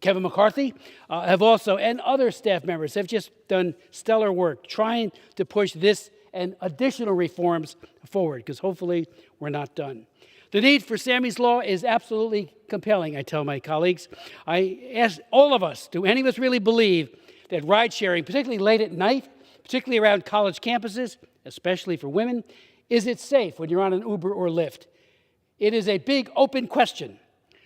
Kevin McCarthy have also, and other staff members have just done stellar work trying to push this and additional reforms forward, because hopefully we're not done. The need for Sammy's Law is absolutely compelling, I tell my colleagues. I ask all of us, do any of us really believe that ride sharing, particularly late at night, particularly around college campuses, especially for women, is it safe when you're on an Uber or Lyft? It is a big open question.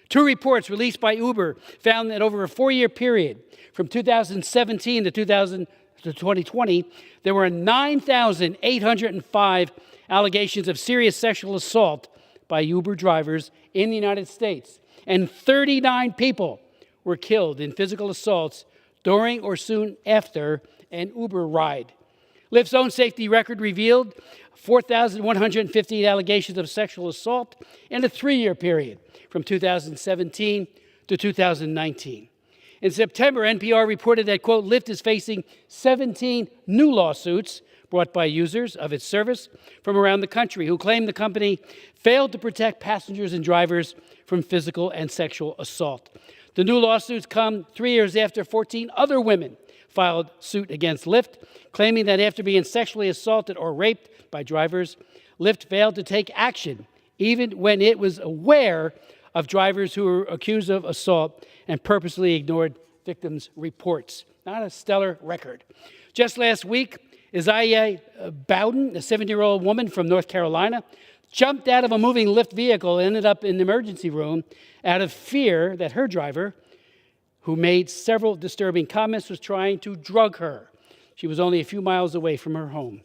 2 reports released by Uber found that over a 4-year period, from 2017 to 2020, there were 9,805 allegations of serious sexual assault by Uber drivers in the United States, and 39 people were killed in physical assaults during or soon after an Uber ride. Lyft's own safety record revealed 4,158 allegations of sexual assault in a 3-year period from 2017 to 2019. In September, NPR reported that, quote, Lyft is facing 17 new lawsuits brought by users of its service from around the country who claim the company failed to protect passengers and drivers from physical and sexual assault. The new lawsuits come 3 years after 14 other women filed suit against Lyft, claiming that after being sexually assaulted or raped by drivers, Lyft failed to take action, even when it was aware of drivers who were accused of assault and purposely ignored victims' reports. Not a stellar record. Just last week, Isaiah Bowden, a 7-year-old woman from North Carolina, jumped out of a moving Lyft vehicle and ended up in the emergency room out of fear that her driver, who made several disturbing comments, was trying to drug her. She was only a few miles away from her home.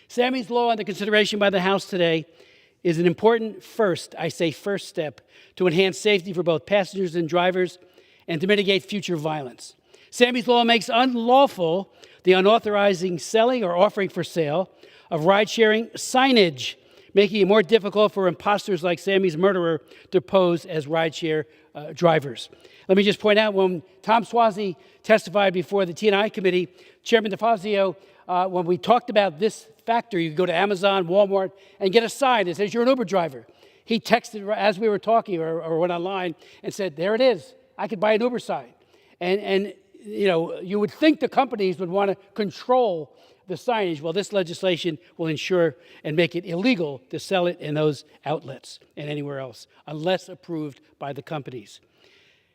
Sammy's Law under consideration by the House today is an important first step to enhance safety for both passengers and drivers and to mitigate future violence. Sammy's Law makes unlawful the unauthorized selling or offering for sale of ride-sharing signage, making it more difficult for imposters like Sammy's murderer to pose as rideshare drivers. Let me just point out, when Tom Suozzi testified before the T&I committee, Chairman DeFazio, when we talked about this factor, you go to Amazon, Walmart, and get a sign that says you're an Uber driver. He texted as we were talking or went online and said, there it is. I could buy an Uber sign. And you would think the companies would want to control the signage. Well, this legislation will ensure and make it illegal to sell it in those outlets and anywhere else, unless approved by the companies.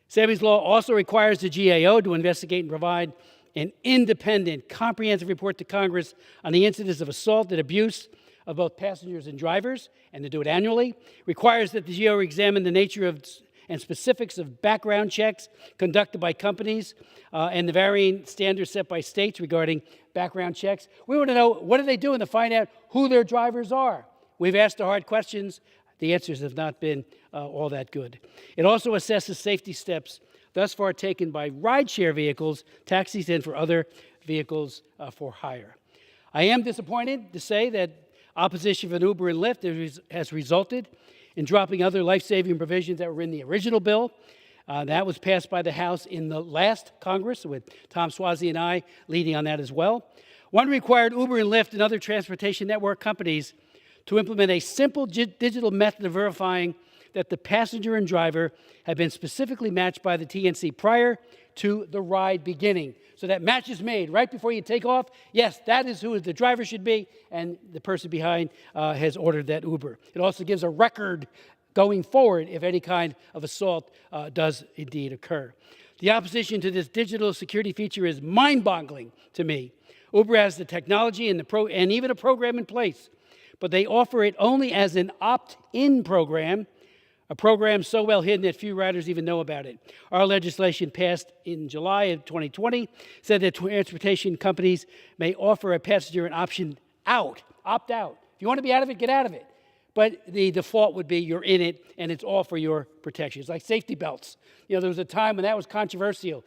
Sammy's law also requires the GAO to investigate and provide an independent, comprehensive report to Congress on the incidents of assault and abuse of both passengers and drivers, and to do it annually. Requires that the GAO examine the nature of and specifics of background checks conducted by companies and the varying standards set by states regarding background checks. We want to know, what are they doing to find out who their drivers are? We've asked the hard questions. The answers have not been all that good. It also assesses safety steps thus far taken by rideshare vehicles, taxis, and for other vehicles for hire. I am disappointed to say that opposition from Uber and Lyft has resulted in dropping other life-saving provisions that were in the original bill. That was passed by the House in the last Congress, with Tom Suozzi and I leading on that as well. One required Uber and Lyft and other transportation network companies to implement a simple digital method of verifying that the passenger and driver have been specifically matched by the TNC prior to the ride beginning. So that match is made right before you take off. Yes, that is who the driver should be, and the person behind has ordered that Uber. It also gives a record going forward if any kind of assault does indeed occur. The opposition to this digital security feature is mind-boggling to me. Uber has the technology and even a program in place, but they offer it only as an opt-in program, a program so well hidden that few riders even know about it. Our legislation passed in July of 2020 said that transportation companies may offer a passenger an option out, opt out. If you want to be out of it, get out of it. But the default would be you're in it, and it's all for your protection. It's like safety belts. There was a time when that was controversial.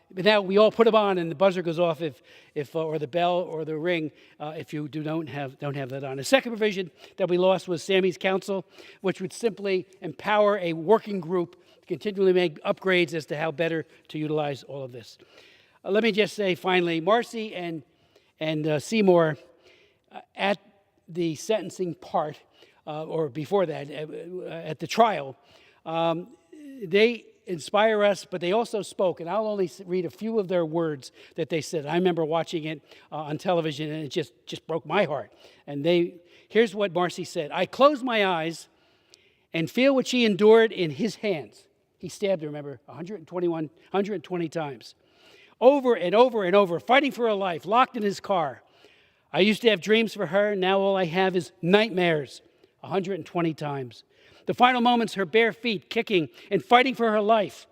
But now we all put them on, and the buzzer goes off or the bell or the ring if you don't have that on. The second provision that we lost was Sammy's counsel, which would simply empower a working group to continually make upgrades as to how better to utilize all of this. Let me just say finally, Marcy and Seymour at the sentencing part, or before that, at the trial, they inspire us, but they also spoke, and I'll only read a few of their words that they said. I remember watching it on television, and it just broke my heart. And here's what Marcy said. I close my eyes and feel what she endured in his hands. He stabbed her, remember, 120 times. Over and over and over, fighting for her life, locked in his car. I used to have dreams for her, now all I have is nightmares, 120 times. The final moments, her bare feet kicking and fighting for her life.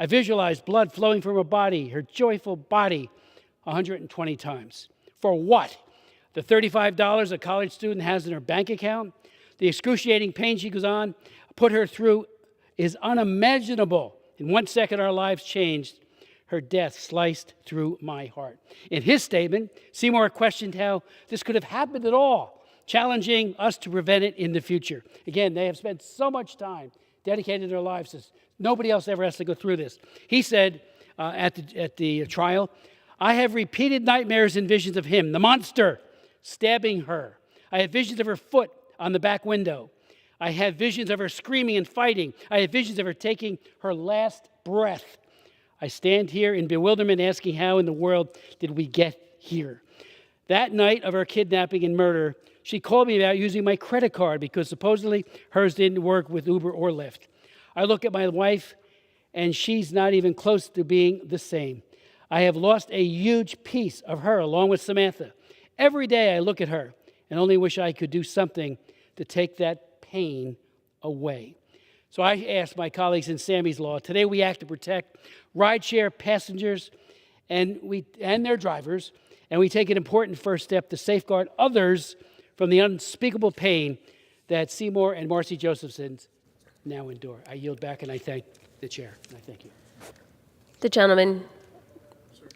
I visualized blood flowing from her body, her joyful body, 120 times. For what? The $35 a college student has in her bank account? The excruciating pain she goes on, put her through, is unimaginable. In 1 second, our lives changed. Her death sliced through my heart. In his statement, Seymour questioned how this could have happened at all, challenging us to prevent it in the future. Again, they have spent so much time, dedicated their lives to this. Nobody else ever has to go through this. He said at the trial, I have repeated nightmares and visions of him, the monster, stabbing her. I have visions of her foot on the back window. I have visions of her screaming and fighting. I have visions of her taking her last breath. I stand here in bewilderment asking how in the world did we get here? That night of her kidnapping and murder, she called me about using my credit card because supposedly hers didn't work with Uber or Lyft. I look at my wife, and she's not even close to being the same. I have lost a huge piece of her along with Samantha. Every day I look at her and only wish I could do something to take that pain away. So I asked my colleagues in Sammy's Law, today we act to protect rideshare passengers and their drivers, and we take an important first step to safeguard others from the unspeakable pain that Seymour and Marcy Josephson now endure. I yield back, and I thank the chair. And I thank you. The gentleman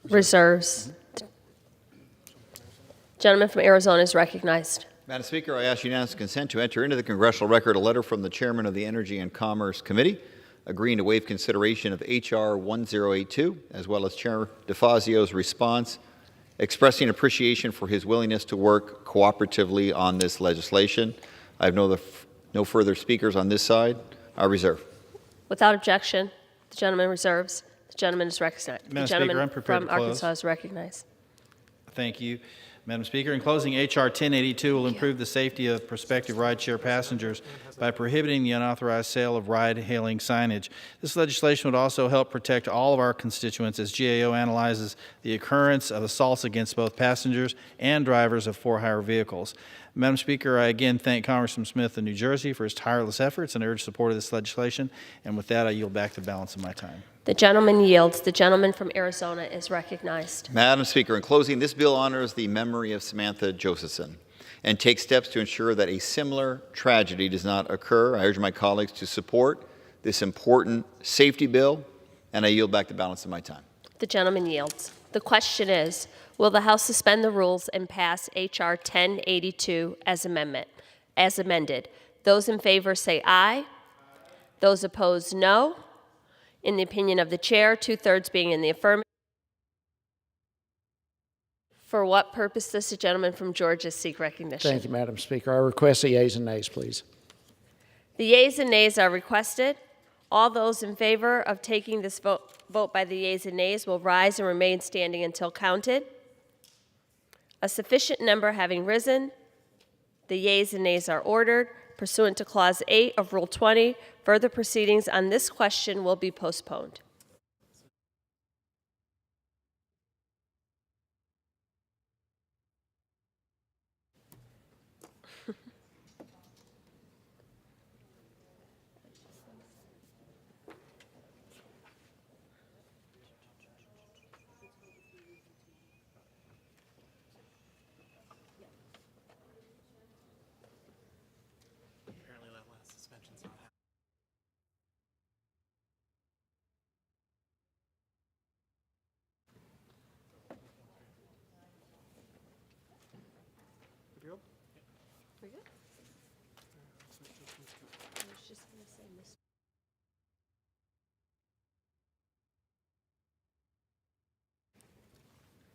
reserves. The gentleman from Arizona is recognized. Madam Speaker, I ask unanimous consent to enter into the congressional record a letter from the chairman of the Energy and Commerce Committee agreeing to waive consideration of H.R. 1082, as well as Chair DeFazio's response, expressing appreciation for his willingness to work cooperatively on this legislation. I have no further speakers on this side. I reserve. Without objection, the gentleman reserves. The gentleman is recognized. Madam The Speaker, gentleman I'm prepared from to close. Arkansas is recognized. Thank you, Madam Speaker. In closing, H.R. 1082 will improve the safety of prospective rideshare passengers by prohibiting the unauthorized sale of ride-hailing signage. This legislation would also help protect all of our constituents as GAO analyzes the occurrence of assaults against both passengers and drivers of for-hire vehicles. Madam Speaker, I again thank Congressman Smith of New Jersey for his tireless efforts and urge support of this legislation. And with that, I yield back the balance of my time. The gentleman yields. The gentleman from Arizona is recognized. Madam Speaker, in closing, this bill honors the memory of Samantha Josephson and takes steps to ensure that a similar tragedy does not occur. I urge my colleagues to support this important safety bill, and I yield back the balance of my time. The gentleman yields. The question is, will the House suspend the rules and pass H.R. 1082 as amended? Those in favor say aye. Those opposed, no. In the opinion of the chair, 2/3 being in the affirmative. For what purpose does the gentleman from Georgia seek recognition? Thank you, Madam Speaker. I request the yeas and nays, please. The yeas and nays are requested. All those in favor of taking this vote by the yeas and nays will rise and remain standing until counted. A sufficient number having risen, the yeas and nays are ordered. Pursuant to Clause 8 of Rule 20, further proceedings on this question will be postponed.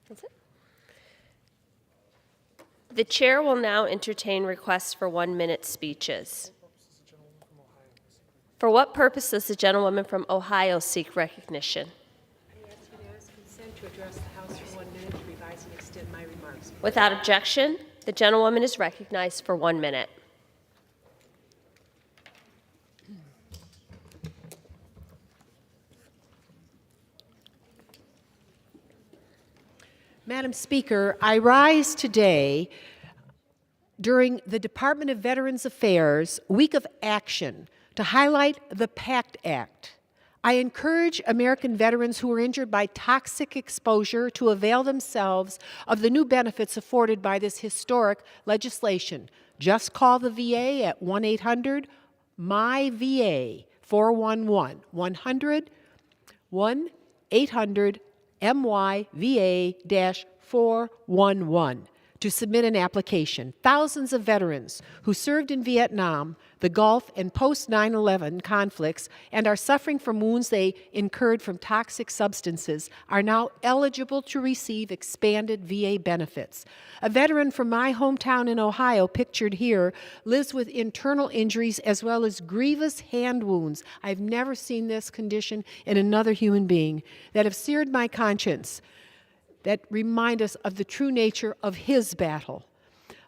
That's it. The chair will now entertain requests for 1-minute speeches. For what purpose does the gentlewoman from Ohio seek recognition? I ask unanimous consent to address the House for 1 minute to revise and extend my remarks. Without objection, the gentlewoman is recognized for 1 minute. Madam Speaker, I rise today during the Department of Veterans Affairs Week of Action to highlight the PACT Act. I encourage American veterans who are injured by toxic exposure to avail themselves of the new benefits afforded by this historic legislation. Just call the VA at 1-800-MY-VA 411 100-1-800 MYVA-411 to submit an application. Thousands of veterans who served in Vietnam, the Gulf, and post-9/11 conflicts and are suffering from wounds they incurred from toxic substances are now eligible to receive expanded VA benefits. A veteran from my hometown in Ohio, pictured here, lives with internal injuries as well as grievous hand wounds. I've never seen this condition in another human being that have seared my conscience, that remind us of the true nature of his battle.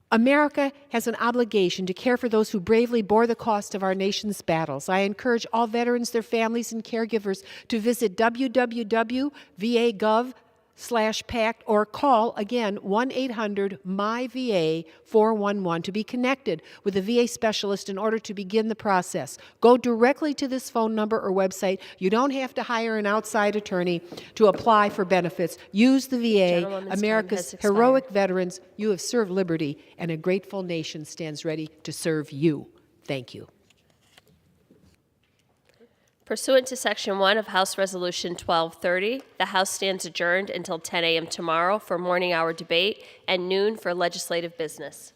America has an obligation to care for those who bravely bore the cost of our nation's battles. I encourage all veterans, their families, and caregivers to visit www.va.gov/PACT or call, again, 1-800-MY-VA-411 to be connected with a VA specialist in order to begin the process. Go directly to this phone number or website. You don't have to hire an outside attorney to apply for benefits. Use the VA. America's heroic veterans. You have served liberty, and a grateful nation stands ready to serve you. Thank you. Pursuant to Section 1 of House Resolution 1230, the House stands adjourned until 10 a.m. tomorrow for morning hour debate and noon for legislative business.